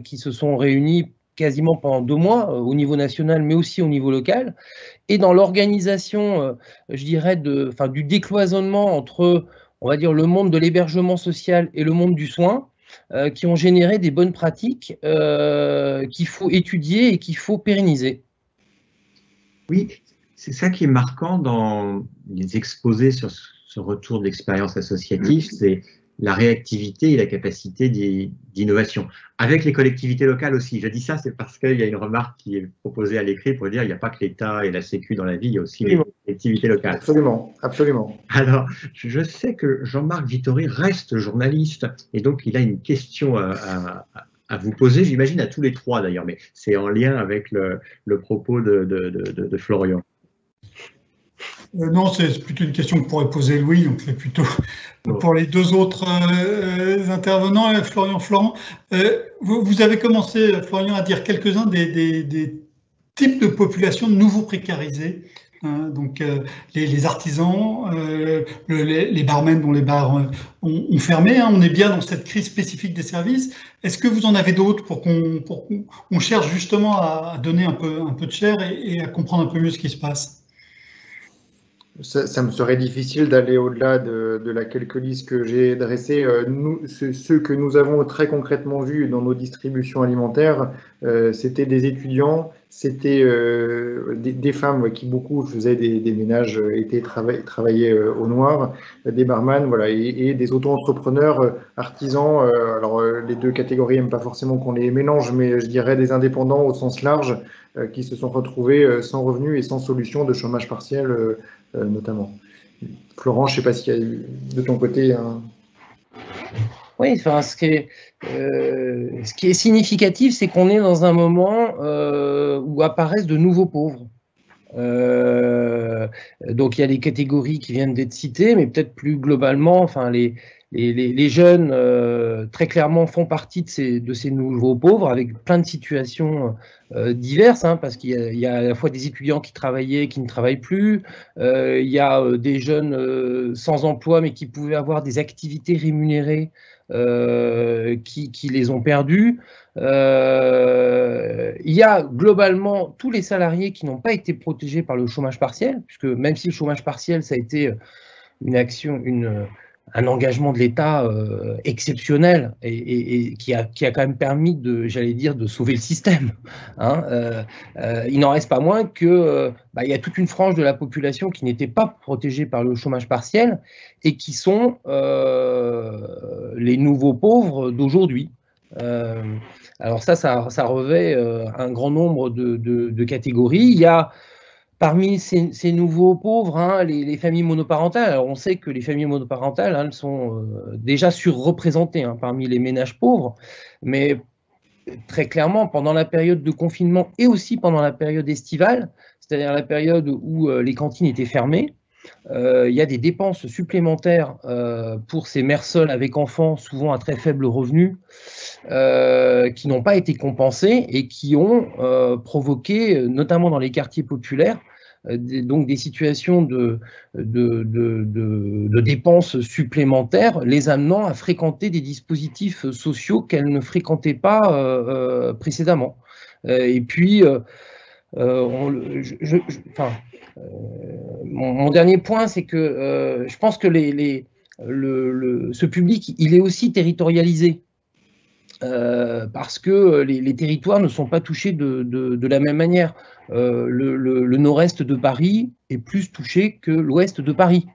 qui se sont réunies quasiment pendant 2 mois au niveau national, mais aussi au niveau local, et dans l'organisation, je dirais, du décloisonnement entre, on va dire, le monde de l'hébergement social et le monde du soin, qui ont généré des bonnes pratiques qu'il faut étudier et qu'il faut pérenniser. Oui, c'est ça qui est marquant dans les exposés sur ce retour d'expérience associative, c'est la réactivité et la capacité d'innovation. Avec les collectivités locales aussi. Je dis ça, c'est parce qu'il y a une remarque qui est proposée à l'écrit pour dire qu'il n'y a pas que l'État et la Sécu dans la vie, il y a aussi les collectivités locales. Absolument, absolument. Alors, je sais que Jean-Marc Vittori reste journaliste et donc il a une question à vous poser, j'imagine à tous les trois d'ailleurs, mais c'est en lien avec le propos de Florian. Non, c'est plutôt une question que pourrait poser Louis, donc c'est plutôt pour les deux autres intervenants. Florent, vous avez commencé, Florian, à dire quelques-uns des types de populations de nouveaux précarisés. Donc les artisans, les barmen dont les bars ont fermé. On est bien dans cette crise spécifique des services. Est-ce que vous en avez d'autres pour qu'on cherche justement à donner un peu de chair et à comprendre un peu mieux ce qui se passe? Ça me serait difficile d'aller au-delà de la quelques listes que j'ai dressées. Ceux que nous avons très concrètement vus dans nos distributions alimentaires, c'était des étudiants, c'était des femmes qui beaucoup faisaient des ménages, travaillaient au noir, des barman, voilà, et des auto-entrepreneurs, artisans. Alors les deux catégories n'aiment pas forcément qu'on les mélange, mais je dirais des indépendants au sens large qui se sont retrouvés sans revenus et sans solution de chômage partiel. Notamment. Florent, je ne sais pas s'il y a eu de ton côté Oui, enfin, ce qui est significatif, c'est qu'on est dans un moment où apparaissent de nouveaux pauvres. Donc il y a les catégories qui viennent d'être citées, mais peut-être plus globalement, enfin les jeunes très clairement font partie de ces nouveaux pauvres avec plein de situations diverses, parce qu'il y a à la fois des étudiants qui travaillaient, qui ne travaillent plus, il y a des jeunes sans emploi mais qui pouvaient avoir des activités rémunérées qui les ont perdues. Il y a globalement tous les salariés qui n'ont pas été protégés par le chômage partiel, puisque même si le chômage partiel, ça a été une action, un engagement de l'État exceptionnel et qui a quand même permis de sauver le système. Il n'en reste pas moins que il y a toute une frange de la population qui n'était pas protégée par le chômage partiel et qui sont les nouveaux pauvres d'aujourd'hui. Alors ça revêt un grand nombre de catégories. Il y a parmi ces nouveaux pauvres, les familles monoparentales. Alors on sait que les familles monoparentales elles sont déjà surreprésentées parmi les ménages pauvres, mais très clairement, pendant la période de confinement et aussi pendant la période estivale, c'est-à-dire la période où les cantines étaient fermées, il y a des dépenses supplémentaires pour ces mères seules avec enfants, souvent à très faible revenu, qui n'ont pas été compensées et qui ont provoqué, notamment dans les quartiers populaires, donc des situations de dépenses supplémentaires, les amenant à fréquenter des dispositifs sociaux qu'elles ne fréquentaient pas précédemment. Et puis, mon dernier point, c'est que je pense que ce public, il est aussi territorialisé. Parce que les territoires ne sont pas touchés de la même manière. Le nord-est de Paris est plus touché que l'ouest de Paris.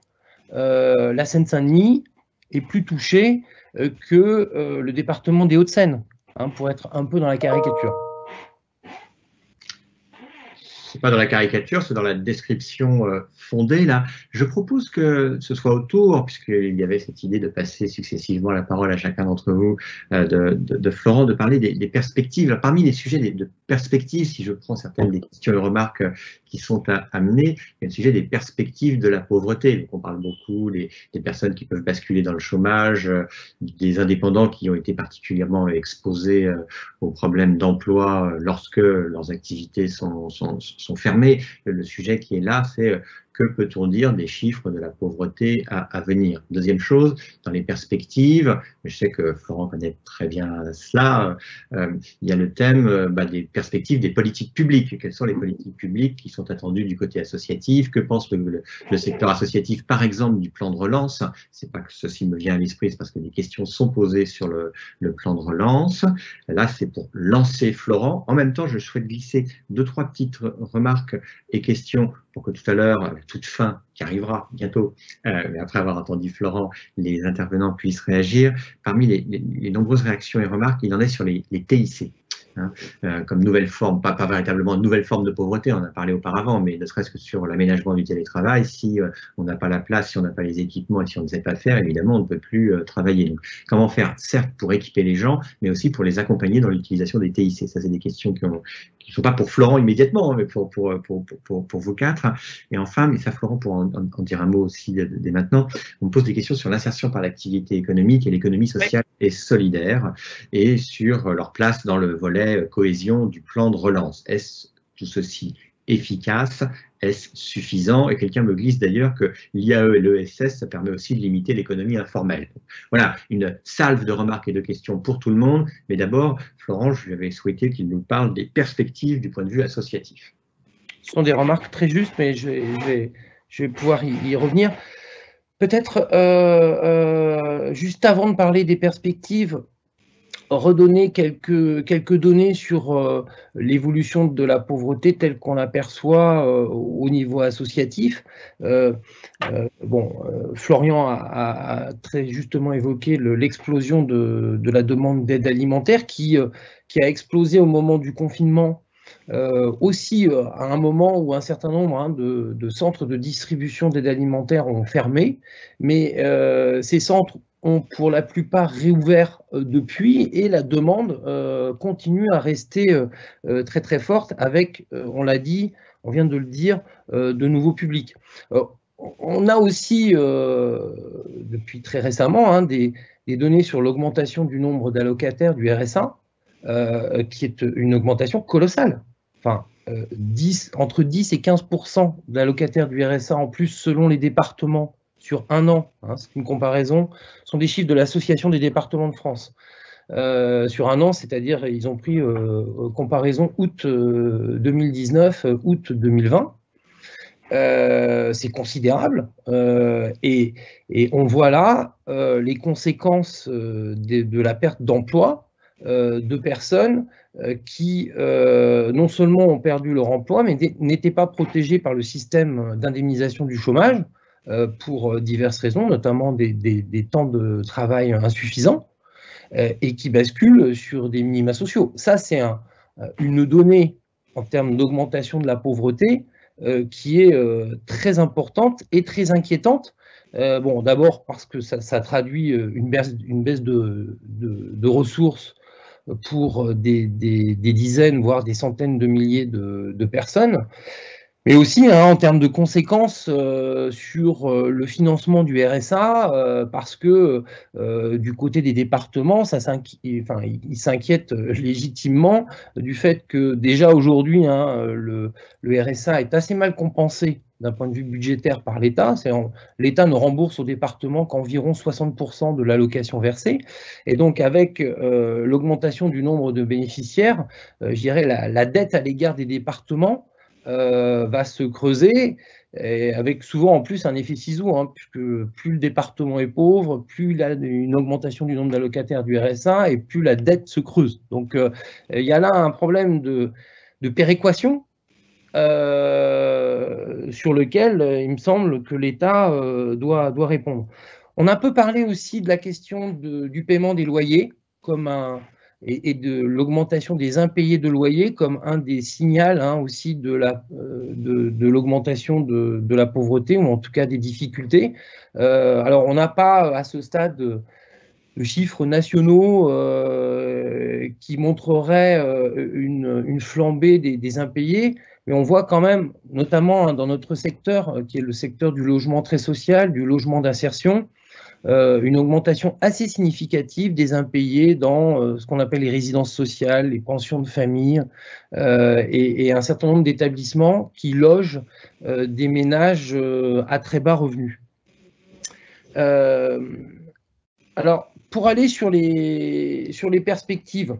La Seine-Saint-Denis est plus touchée que le département des Hauts-de-Seine, hein, pour être un peu dans la caricature. C'est pas dans la caricature, c'est dans la description fondée là. Je propose que ce soit au tour, puisqu'il y avait cette idée de passer successivement la parole à chacun d'entre vous, de Florent, de parler des perspectives. Alors, parmi les sujets de perspectives, si je prends certaines des questions et remarques qui sont amenées, il y a le sujet des perspectives de la pauvreté. Donc, on parle beaucoup des personnes qui peuvent basculer dans le chômage, des indépendants qui ont été particulièrement exposés aux problèmes d'emploi lorsque leurs activités sont fermées. Le sujet qui est là, c'est que peut-on dire des chiffres de la pauvreté à venir. Deuxième chose, dans les perspectives, je sais que Florent connaît très bien cela, il y a le thème des perspectives des politiques publiques. Quelles sont les politiques publiques qui sont attendues du côté associatif? Que pense le secteur associatif, par exemple, du plan de relance? C'est pas que ceci me vient à l'esprit, c'est parce que des questions sont posées sur le plan de relance. Là, c'est pour lancer Florent. En même temps, je souhaite glisser 2-3 petites remarques et questions pour que tout à l'heure, toute fin qui arrivera bientôt, mais après avoir entendu Florent, les intervenants puissent réagir. Parmi les nombreuses réactions et remarques, il en est sur les TIC. Hein, comme nouvelle forme, pas véritablement une nouvelle forme de pauvreté, on en a parlé auparavant, mais ne serait-ce que sur l'aménagement du télétravail, si on n'a pas la place, si on n'a pas les équipements et si on ne sait pas faire, évidemment, on ne peut plus travailler. Donc, comment faire, certes, pour équiper les gens, mais aussi pour les accompagner dans l'utilisation des TIC. Ça, c'est des questions qui ne sont pas pour Florent immédiatement, mais pour vous quatre. Et enfin, mais ça, Florent, pour en dire un mot aussi dès maintenant, on me pose des questions sur l'insertion par l'activité économique et l'économie sociale et solidaire, et sur leur place dans le volet cohésion du plan de relance. Est-ce tout ceci efficace? Est-ce suffisant? Et quelqu'un me glisse d'ailleurs que l'IAE et l'ESS, ça permet aussi de limiter l'économie informelle. Voilà, une salve de remarques et de questions pour tout le monde. Mais d'abord, Florent, je lui avais souhaité qu'il nous parle des perspectives du point de vue associatif. Ce sont des remarques très justes, mais je vais pouvoir y revenir. Peut-être, juste avant de parler des perspectives, redonner quelques données sur l'évolution de la pauvreté telle qu'on l'aperçoit au niveau associatif. Florian a très justement évoqué l'explosion de la demande d'aide alimentaire qui a explosé au moment du confinement. Aussi à un moment où un certain nombre de centres de distribution d'aide alimentaire ont fermé, mais ces centres ont pour la plupart réouvert depuis, et la demande continue à rester très très forte avec, on vient de le dire, de nouveaux publics. On a aussi, depuis très récemment, des données sur l'augmentation du nombre d'allocataires du RSA, qui est une augmentation colossale. Enfin, entre 10 et 15% d'allocataires du RSA en plus selon les départements sur un an, c'est une comparaison, sont des chiffres de l'Association des départements de France. Sur un an, c'est-à-dire ils ont pris comparaison août 2019, août 2020. C'est considérable et on voit là les conséquences de la perte d'emploi de personnes qui non seulement ont perdu leur emploi, mais n'étaient pas protégées par le système d'indemnisation du chômage pour diverses raisons, notamment des temps de travail insuffisants, et qui basculent sur des minima sociaux. Ça, c'est une donnée en termes d'augmentation de la pauvreté qui est très importante et très inquiétante. D'abord parce que ça traduit une baisse de ressources pour des dizaines, voire des centaines de milliers de personnes. Mais aussi en termes de conséquences sur le financement du RSA, parce que du côté des départements, ils s'inquiètent légitimement du fait que déjà aujourd'hui, le RSA est assez mal compensé d'un point de vue budgétaire par l'État. L'État ne rembourse aux départements qu'environ 60% de l'allocation versée. Et donc, avec l'augmentation du nombre de bénéficiaires, je dirais la dette à l'égard des départements va se creuser, avec souvent en plus un effet ciseau, puisque plus le département est pauvre, plus il a une augmentation du nombre d'allocataires du RSA et plus la dette se creuse. Donc il y a là un problème de péréquation sur lequel il me semble que l'État doit répondre. On a un peu parlé aussi de la question du paiement des loyers comme et de l'augmentation des impayés de loyer comme un des signaux aussi de l'augmentation de la pauvreté, ou en tout cas des difficultés. Alors, on n'a pas à ce stade de chiffres nationaux qui montreraient une flambée des impayés, mais on voit quand même, notamment dans notre secteur, qui est le secteur du logement très social, du logement d'insertion, une augmentation assez significative des impayés dans ce qu'on appelle les résidences sociales, les pensions de famille et un certain nombre d'établissements qui logent des ménages à très bas revenus. Alors, pour aller sur les perspectives,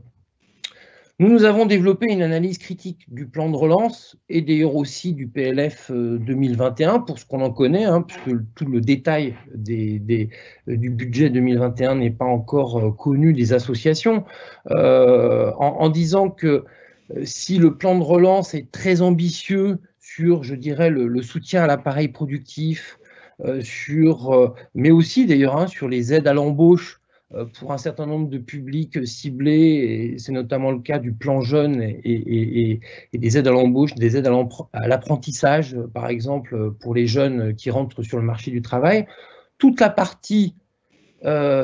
nous avons développé une analyse critique du plan de relance et d'ailleurs aussi du PLF 2021 pour ce qu'on en connaît, puisque tout le détail du budget 2021 n'est pas encore connu des associations, en disant que si le plan de relance est très ambitieux sur, je dirais, le soutien à l'appareil productif, mais aussi d'ailleurs sur les aides à l'embauche, pour un certain nombre de publics ciblés, et c'est notamment le cas du plan jeune et des aides à l'embauche, des aides à l'apprentissage, par exemple, pour les jeunes qui rentrent sur le marché du travail. Toute la partie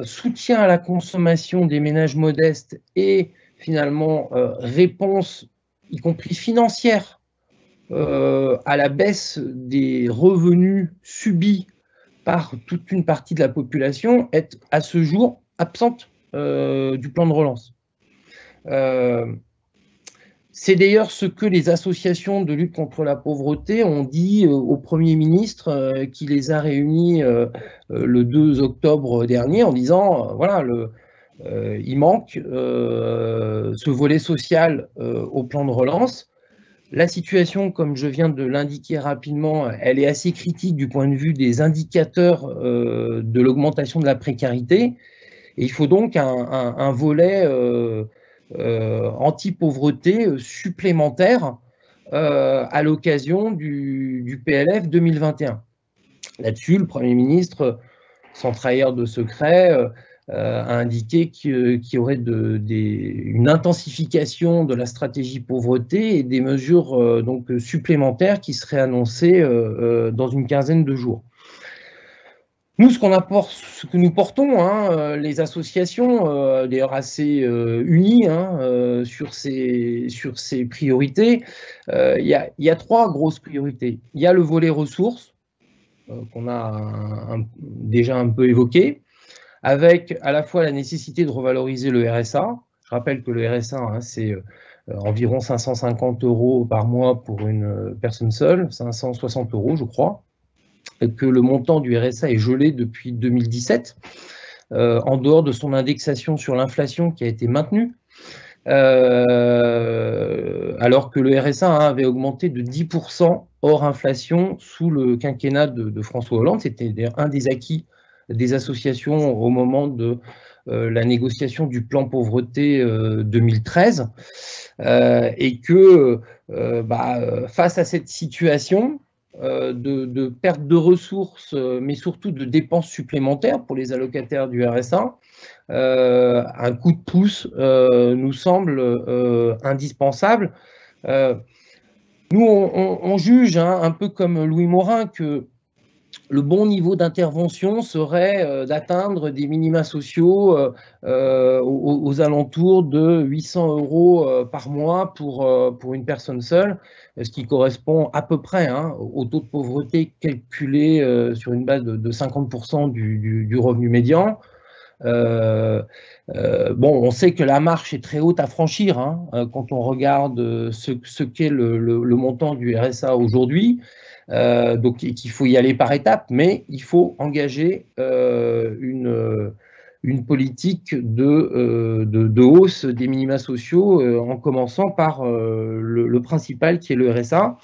soutien à la consommation des ménages modestes et finalement réponse, y compris financière, à la baisse des revenus subis par toute une partie de la population est à ce jour absente du plan de relance. C'est d'ailleurs ce que les associations de lutte contre la pauvreté ont dit au Premier ministre qui les a réunis le 2 octobre dernier en disant voilà, il manque ce volet social au plan de relance. La situation, comme je viens de l'indiquer rapidement, elle est assez critique du point de vue des indicateurs de l'augmentation de la précarité. Et il faut donc un volet anti-pauvreté supplémentaire à l'occasion du PLF 2021. Là-dessus, le Premier ministre, sans trahir de secret, a indiqué qu'il y aurait une intensification de la stratégie pauvreté et des mesures donc supplémentaires qui seraient annoncées dans une quinzaine de jours. Nous, ce que nous portons, les associations, d'ailleurs assez unies sur ces priorités, il y a 3 grosses priorités. Il y a le volet ressources, qu'on a déjà un peu évoqué, avec à la fois la nécessité de revaloriser le RSA. Je rappelle que le RSA, c'est environ 550 € par mois pour une personne seule, 560 € je crois, et que le montant du RSA est gelé depuis 2017, en dehors de son indexation sur l'inflation qui a été maintenue, alors que le RSA avait augmenté de 10% hors inflation sous le quinquennat de François Hollande. C'était un des acquis des associations au moment de la négociation du plan pauvreté 2013, et que face à cette situation de perte de ressources, mais surtout de dépenses supplémentaires pour les allocataires du RSA, un coup de pouce nous semble indispensable. Nous, on juge un peu comme Louis Morin que le bon niveau d'intervention serait d'atteindre des minima sociaux aux alentours de 800 € par mois pour une personne seule, ce qui correspond à peu près au taux de pauvreté calculé sur une base de 50% du revenu médian. Bon, on sait que la marche est très haute à franchir quand on regarde ce qu'est le montant du RSA aujourd'hui. Donc qu'il faut y aller par étapes, mais il faut engager une politique de hausse des minima sociaux en commençant par le principal qui est le RSA.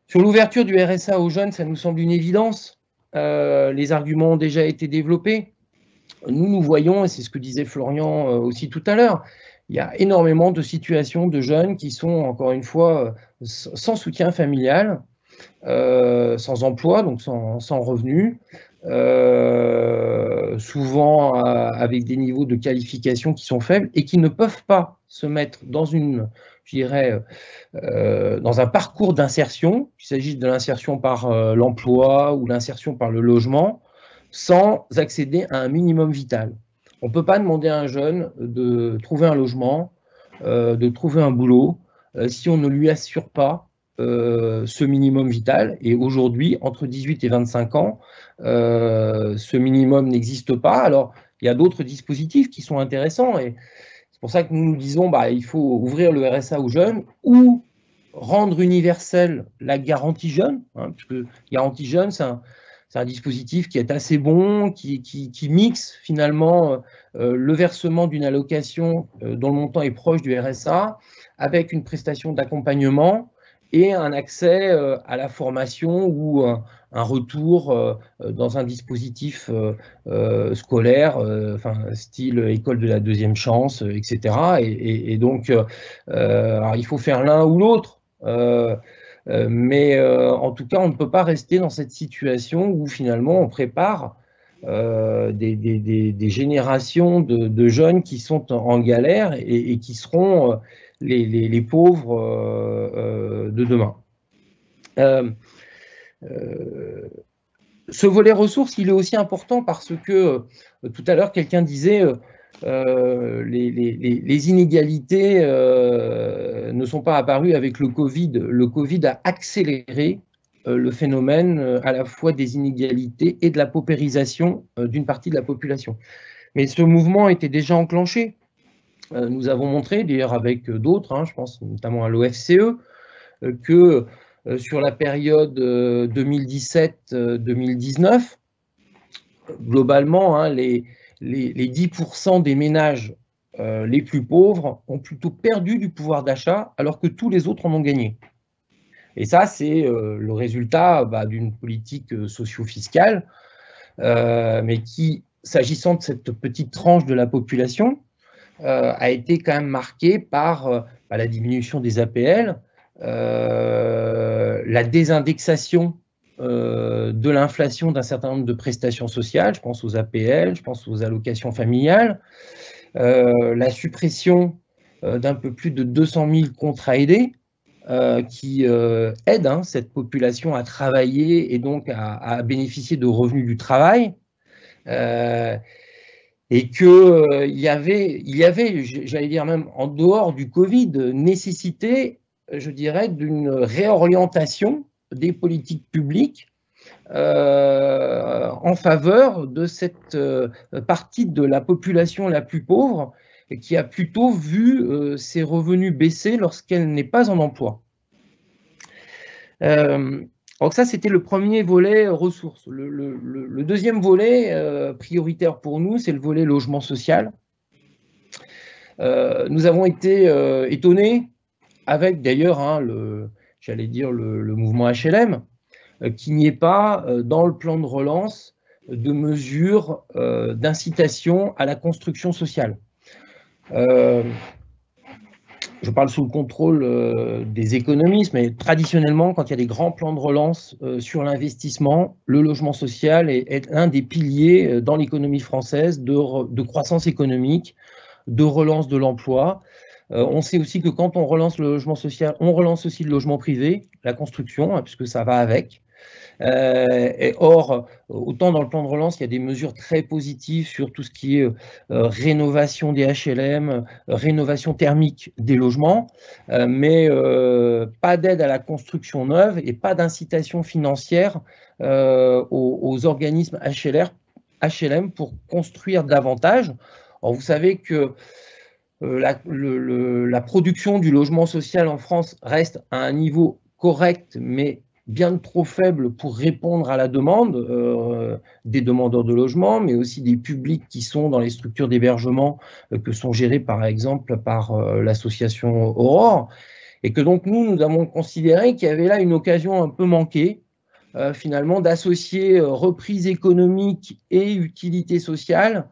Sur l'ouverture du RSA aux jeunes, ça nous semble une évidence. Les arguments ont déjà été développés. Nous voyons, et c'est ce que disait Florian aussi tout à l'heure, il y a énormément de situations de jeunes qui sont, encore une fois, sans soutien familial, sans emploi, donc sans revenus, souvent avec des niveaux de qualification qui sont faibles et qui ne peuvent pas se mettre dans dans un parcours d'insertion, qu'il s'agisse de l'insertion par l'emploi ou l'insertion par le logement, sans accéder à un minimum vital. On ne peut pas demander à un jeune de trouver un logement, de trouver un boulot, si on ne lui assure pas ce minimum vital. Et aujourd'hui, entre 18 et 25 ans, ce minimum n'existe pas. Alors, il y a d'autres dispositifs qui sont intéressants et c'est pour ça que nous nous disons il faut ouvrir le RSA aux jeunes ou rendre universelle la garantie jeune, puisque garantie jeune, c'est un dispositif qui est assez bon, qui mixe finalement le versement d'une allocation dont le montant est proche du RSA avec une prestation d'accompagnement et un accès à la formation ou un retour dans un dispositif scolaire, style école de la deuxième chance, etc. Et donc, alors il faut faire l'un ou l'autre. Mais en tout cas, on ne peut pas rester dans cette situation où finalement on prépare des générations de jeunes qui sont en galère et qui seront les pauvres de demain. Ce volet ressources, il est aussi important parce que tout à l'heure, quelqu'un disait les inégalités ne sont pas apparues avec le Covid. Le Covid a accéléré le phénomène à la fois des inégalités et de la paupérisation d'une partie de la population. Mais ce mouvement était déjà enclenché. Nous avons montré, d'ailleurs avec d'autres, je pense notamment à l'OFCE, que sur la période 2017-2019, globalement, les 10% des ménages les plus pauvres ont plutôt perdu du pouvoir d'achat alors que tous les autres en ont gagné. Et ça, c'est le résultat d'une politique socio-fiscale, mais qui, s'agissant de cette petite tranche de la population, a été quand même marquée par la diminution des APL, la désindexation de l'inflation d'un certain nombre de prestations sociales, je pense aux APL, je pense aux allocations familiales, la suppression d'un peu plus de 200 000 contrats aidés qui aident cette population à travailler et donc à bénéficier de revenus du travail. Et qu'il y avait, j'allais dire même en dehors du Covid, nécessité, je dirais, d'une réorientation des politiques publiques en faveur de cette partie de la population la plus pauvre qui a plutôt vu ses revenus baisser lorsqu'elle n'est pas en emploi. Donc ça, c'était le premier volet ressources. Le deuxième volet prioritaire pour nous, c'est le volet logement social. Nous avons été étonnés avec d'ailleurs, j'allais dire le mouvement HLM, qu'il n'y ait pas dans le plan de relance de mesures d'incitation à la construction sociale. Je parle sous le contrôle des économistes, mais traditionnellement, quand il y a des grands plans de relance sur l'investissement, le logement social est un des piliers dans l'économie française de croissance économique, de relance de l'emploi. On sait aussi que quand on relance le logement social, on relance aussi le logement privé, la construction, puisque ça va avec. Or, autant dans le plan de relance, il y a des mesures très positives sur tout ce qui est rénovation des HLM, rénovation thermique des logements, mais pas d'aide à la construction neuve et pas d'incitation financière aux organismes HLM pour construire davantage. Alors, vous savez que la production du logement social en France reste à un niveau correct, mais bien trop faible pour répondre à la demande des demandeurs de logement, mais aussi des publics qui sont dans les structures d'hébergement que sont gérées par exemple par l'association Aurore, et que donc nous avons considéré qu'il y avait là une occasion un peu manquée finalement d'associer reprise économique et utilité sociale.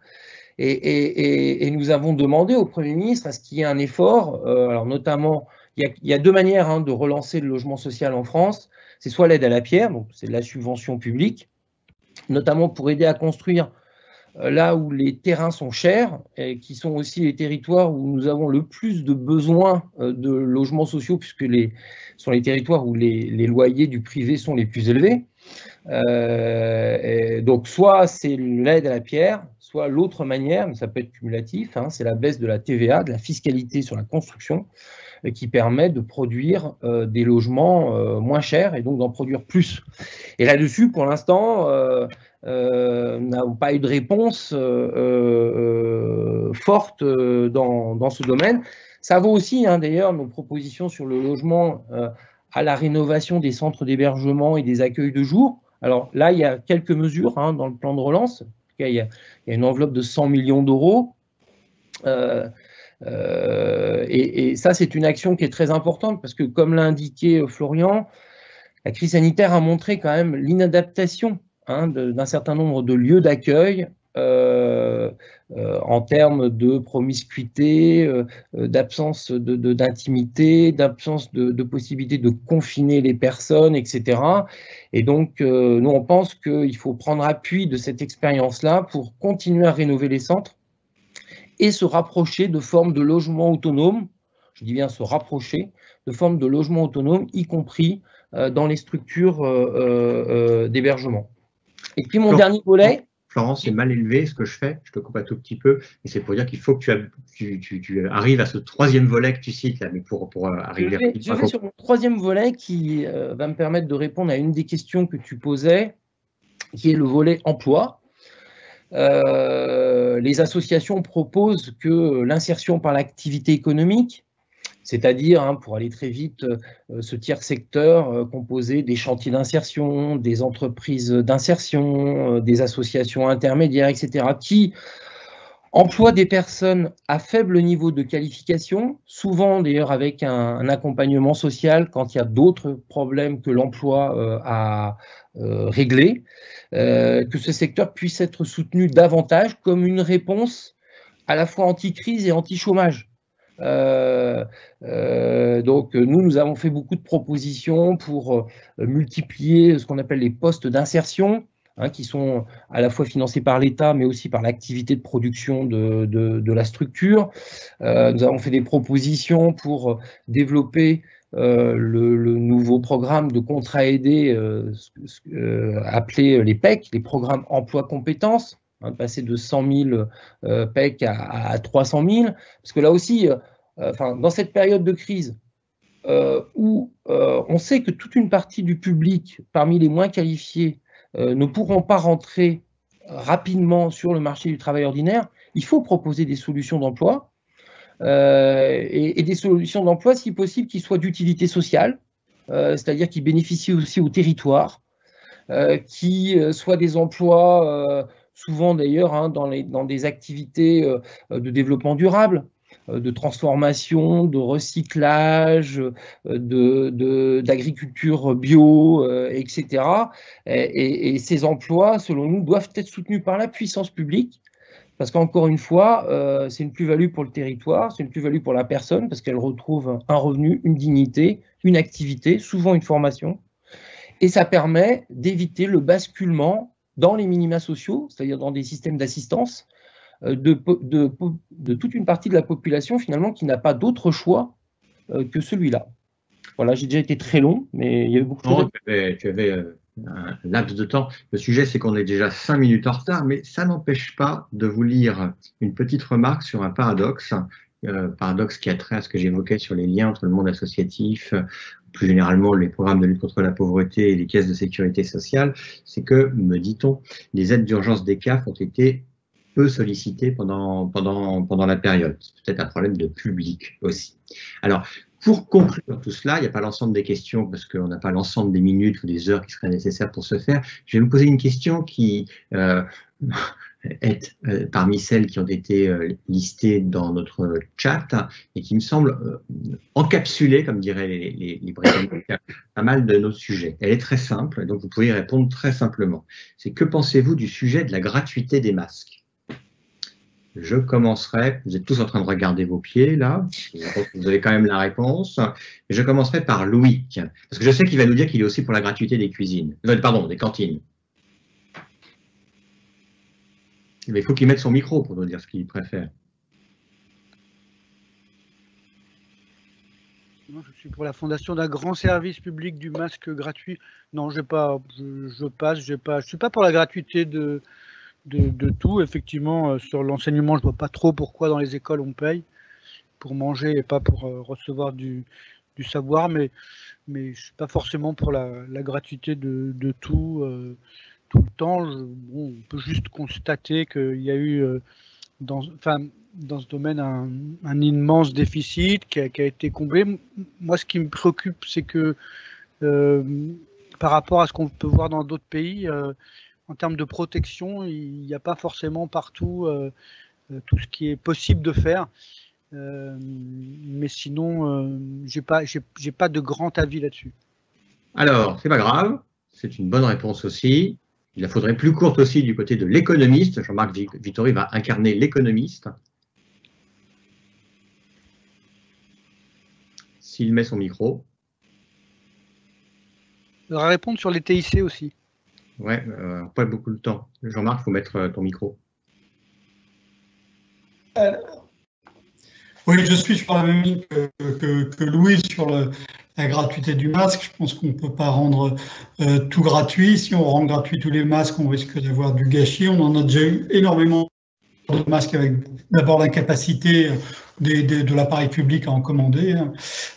Et nous avons demandé au Premier ministre à ce qu'il y ait un effort. Alors notamment, il y a deux manières de relancer le logement social en France. C'est soit l'aide à la pierre, donc c'est de la subvention publique, notamment pour aider à construire là où les terrains sont chers, et qui sont aussi les territoires où nous avons le plus de besoins de logements sociaux, puisque ce sont les territoires où les loyers du privé sont les plus élevés. Donc soit c'est l'aide à la pierre, soit l'autre manière, mais ça peut être cumulatif, c'est la baisse de la TVA, de la fiscalité sur la construction, qui permet de produire des logements moins chers et donc d'en produire plus. Et là-dessus, pour l'instant, nous n'avons pas eu de réponse forte dans ce domaine. Ça vaut aussi, d'ailleurs, nos propositions sur le logement à la rénovation des centres d'hébergement et des accueils de jour. Alors là, il y a quelques mesures dans le plan de relance. En tout cas, il y a une enveloppe de 100 millions d'euros. Et ça, c'est une action qui est très importante parce que, comme l'a indiqué Florian, la crise sanitaire a montré quand même l'inadaptation d'un certain nombre de lieux d'accueil en termes de promiscuité, d'absence d'intimité, d'absence de possibilité de confiner les personnes, etc. Et donc, nous, on pense qu'il faut prendre appui de cette expérience-là pour continuer à rénover les centres et se rapprocher de formes de logements autonomes, je dis bien se rapprocher de formes de logements autonomes, y compris dans les structures d'hébergement. Et puis mon dernier volet… Florence, c'est mal élevé ce que je fais, je te coupe un tout petit peu, et c'est pour dire qu'il faut que tu arrives à ce troisième volet que tu cites, là, mais pour arriver je vais sur mon troisième volet qui va me permettre de répondre à une des questions que tu posais, qui est le volet emploi. Les associations proposent que l'insertion par l'activité économique, c'est-à-dire, pour aller très vite, ce tiers secteur composé des chantiers d'insertion, des entreprises d'insertion, des associations intermédiaires, etc., qui emploient des personnes à faible niveau de qualification, souvent d'ailleurs avec un accompagnement social quand il y a d'autres problèmes que l'emploi à régler, que ce secteur puisse être soutenu davantage comme une réponse à la fois anti-crise et anti-chômage. Donc nous avons fait beaucoup de propositions pour multiplier ce qu'on appelle les postes d'insertion, qui sont à la fois financés par l'État mais aussi par l'activité de production de la structure. Nous avons fait des propositions pour développer le nouveau programme de contrats aidés appelé les PEC, les programmes emploi-compétences, passer de 100 000 PEC à 300 000, parce que là aussi, dans cette période de crise où on sait que toute une partie du public, parmi les moins qualifiés, ne pourront pas rentrer rapidement sur le marché du travail ordinaire, il faut proposer des solutions d'emploi et des solutions d'emploi, si possible, qui soient d'utilité sociale, c'est-à-dire qui bénéficient aussi au territoire, qui soient des emplois, souvent d'ailleurs, dans des activités de développement durable, de transformation, de recyclage, d'agriculture bio, etc. Et ces emplois, selon nous, doivent être soutenus par la puissance publique, parce qu'encore une fois, c'est une plus-value pour le territoire, c'est une plus-value pour la personne, parce qu'elle retrouve un revenu, une dignité, une activité, souvent une formation, et ça permet d'éviter le basculement dans les minima sociaux, c'est-à-dire dans des systèmes d'assistance, de toute une partie de la population finalement qui n'a pas d'autre choix que celui-là. Voilà, j'ai déjà été très long, mais il y avait beaucoup de choses. Tu avais un laps de temps. Le sujet, c'est qu'on est déjà 5 minutes en retard, mais ça n'empêche pas de vous lire une petite remarque sur un paradoxe, paradoxe qui a trait à ce que j'évoquais sur les liens entre le monde associatif, plus généralement les programmes de lutte contre la pauvreté et les caisses de sécurité sociale. C'est que, me dit-on, les aides d'urgence des CAF ont été peu sollicitées pendant la période. C'est peut-être un problème de public aussi. Alors, pour conclure tout cela, il n'y a pas l'ensemble des questions parce qu'on n'a pas l'ensemble des minutes ou des heures qui seraient nécessaires pour ce faire. Je vais vous poser une question qui est parmi celles qui ont été listées dans notre chat et qui me semble encapsuler, comme diraient les Britanniques, pas mal de nos sujets. Elle est très simple, donc vous pouvez y répondre très simplement. C'est que pensez-vous du sujet de la gratuité des masques ? Je commencerai, vous êtes tous en train de regarder vos pieds là, vous avez quand même la réponse, mais je commencerai par Louis, parce que je sais qu'il va nous dire qu'il est aussi pour la gratuité des cuisines, pardon, des cantines. Mais il faut qu'il mette son micro pour nous dire ce qu'il préfère. Non, je suis pour la fondation d'un grand service public du masque gratuit. Non, je suis pas pour la gratuité de tout. Effectivement, sur l'enseignement, je vois pas trop pourquoi dans les écoles on paye pour manger et pas pour recevoir du savoir, mais je suis pas forcément pour la gratuité de tout le temps. On peut juste constater qu'il y a eu dans ce domaine un immense déficit qui a été comblé. Moi, ce qui me préoccupe, c'est que par rapport à ce qu'on peut voir dans d'autres pays, en termes de protection, il n'y a pas forcément partout tout ce qui est possible de faire. Mais sinon, j'ai pas de grand avis là-dessus. Alors, c'est pas grave, c'est une bonne réponse aussi. Il la faudrait plus courte aussi du côté de l'économiste. Jean-Marc Vittori va incarner l'économiste. S'il met son micro. Il va répondre sur les TIC aussi. Ouais, pas beaucoup de temps. Jean-Marc, il faut mettre ton micro. Oui, je suis sur la même ligne que Louis sur la gratuité du masque. Je pense qu'on ne peut pas rendre tout gratuit. Si on rend gratuit tous les masques, on risque d'avoir du gâchis. On en a déjà eu énormément de masques avec d'abord l'incapacité de l'appareil public à en commander.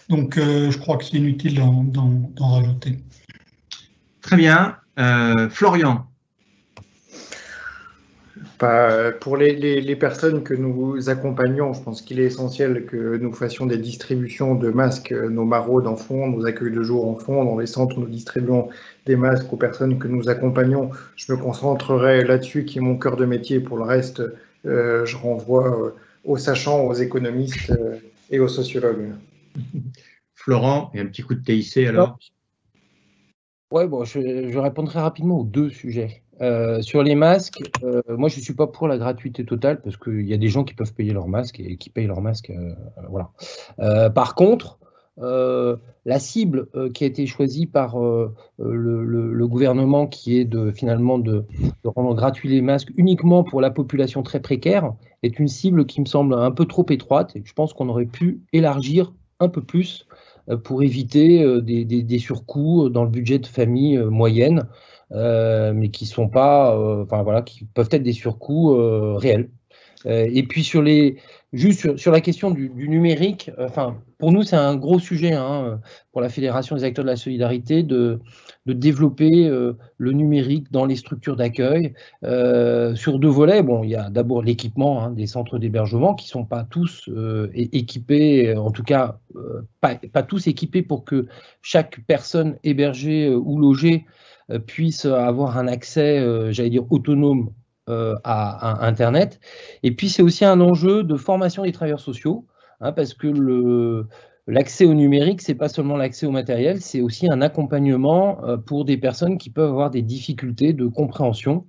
Donc, je crois que c'est inutile d'en rajouter. Très bien. Florian. Pour les personnes que nous accompagnons, je pense qu'il est essentiel que nous fassions des distributions de masques. Nos maraudes en font, nos accueils de jour en font. Dans les centres où nous distribuons des masques aux personnes que nous accompagnons, je me concentrerai là-dessus qui est mon cœur de métier. Pour le reste, je renvoie aux sachants, aux économistes et aux sociologues. Florent, et un petit coup de TIC alors. Ouais, bon, je répondrai rapidement aux deux sujets. Sur les masques, moi je ne suis pas pour la gratuité totale parce qu'il y a des gens qui peuvent payer leur masque et qui payent leur masque. Voilà. Par contre, la cible qui a été choisie par le gouvernement, qui est finalement de rendre gratuit les masques uniquement pour la population très précaire, est une cible qui me semble un peu trop étroite et je pense qu'on aurait pu élargir un peu plus pour éviter des surcoûts dans le budget de famille moyenne, mais qui sont pas, qui peuvent être des surcoûts réels. Et puis sur la question du numérique, pour nous c'est un gros sujet pour la Fédération des acteurs de la solidarité de développer le numérique dans les structures d'accueil sur deux volets. Bon, il y a d'abord l'équipement des centres d'hébergement qui sont pas tous équipés, en tout cas pas tous équipés pour que chaque personne hébergée ou logée puisse avoir un accès, j'allais dire autonome à Internet. Et puis, c'est aussi un enjeu de formation des travailleurs sociaux, parce que l'accès au numérique, c'est pas seulement l'accès au matériel, c'est aussi un accompagnement pour des personnes qui peuvent avoir des difficultés de compréhension.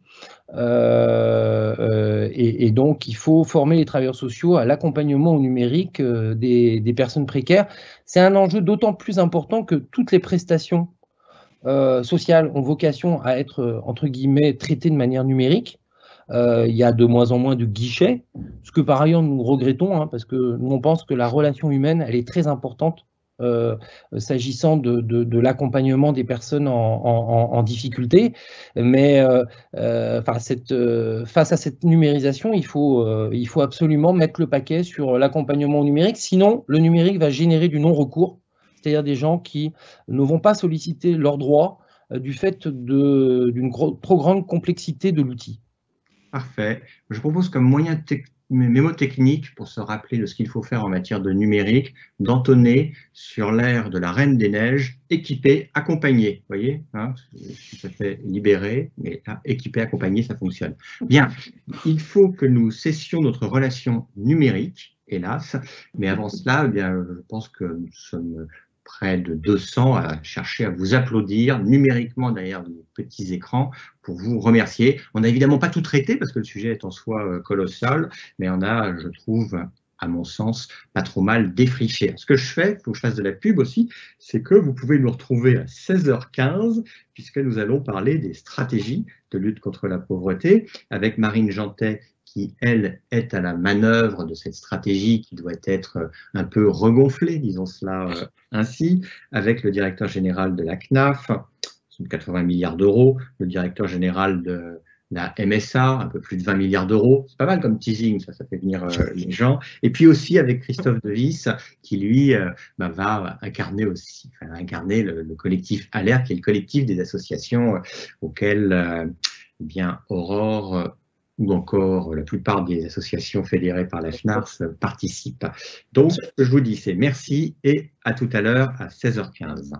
Et donc, il faut former les travailleurs sociaux à l'accompagnement au numérique des personnes précaires. C'est un enjeu d'autant plus important que toutes les prestations sociales ont vocation à être, entre guillemets, traitées de manière numérique. Il y a de moins en moins de guichets, ce que par ailleurs nous regrettons, parce que nous on pense que la relation humaine, elle est très importante s'agissant de l'accompagnement des personnes en difficulté. Mais face à cette numérisation, il faut absolument mettre le paquet sur l'accompagnement numérique. Sinon, le numérique va générer du non-recours, c'est-à-dire des gens qui ne vont pas solliciter leurs droits du fait d'une trop grande complexité de l'outil. Parfait. Je propose comme moyen mémotechnique pour se rappeler de ce qu'il faut faire en matière de numérique, d'entonner sur l'air de la Reine des Neiges, équipé, accompagné. Vous voyez, hein, tout à fait libéré, mais là, équipé, accompagné, ça fonctionne. Bien, il faut que nous cessions notre relation numérique, hélas, mais avant cela, eh bien, je pense que nous sommes près de 200 à chercher à vous applaudir numériquement derrière les petits écrans pour vous remercier. On n'a évidemment pas tout traité parce que le sujet est en soi colossal, mais on a, je trouve, à mon sens, pas trop mal défriché. Ce que je fais, il faut que je fasse de la pub aussi, c'est que vous pouvez nous retrouver à 16h15 puisque nous allons parler des stratégies de lutte contre la pauvreté avec Marine Jantet qui, elle, est à la manœuvre de cette stratégie qui doit être un peu regonflée, disons cela ainsi, avec le directeur général de la CNAF, 80 milliards d'euros, le directeur général de la MSA, un peu plus de 20 milliards d'euros. C'est pas mal comme teasing, ça fait venir les gens. Et puis aussi avec Christophe Devis, qui lui va incarner aussi, incarner le collectif Alerte, qui est le collectif des associations auxquelles bien Aurore ou encore la plupart des associations fédérées par la FNARS participent. Donc, ce que je vous dis, c'est merci et à tout à l'heure à 16h15.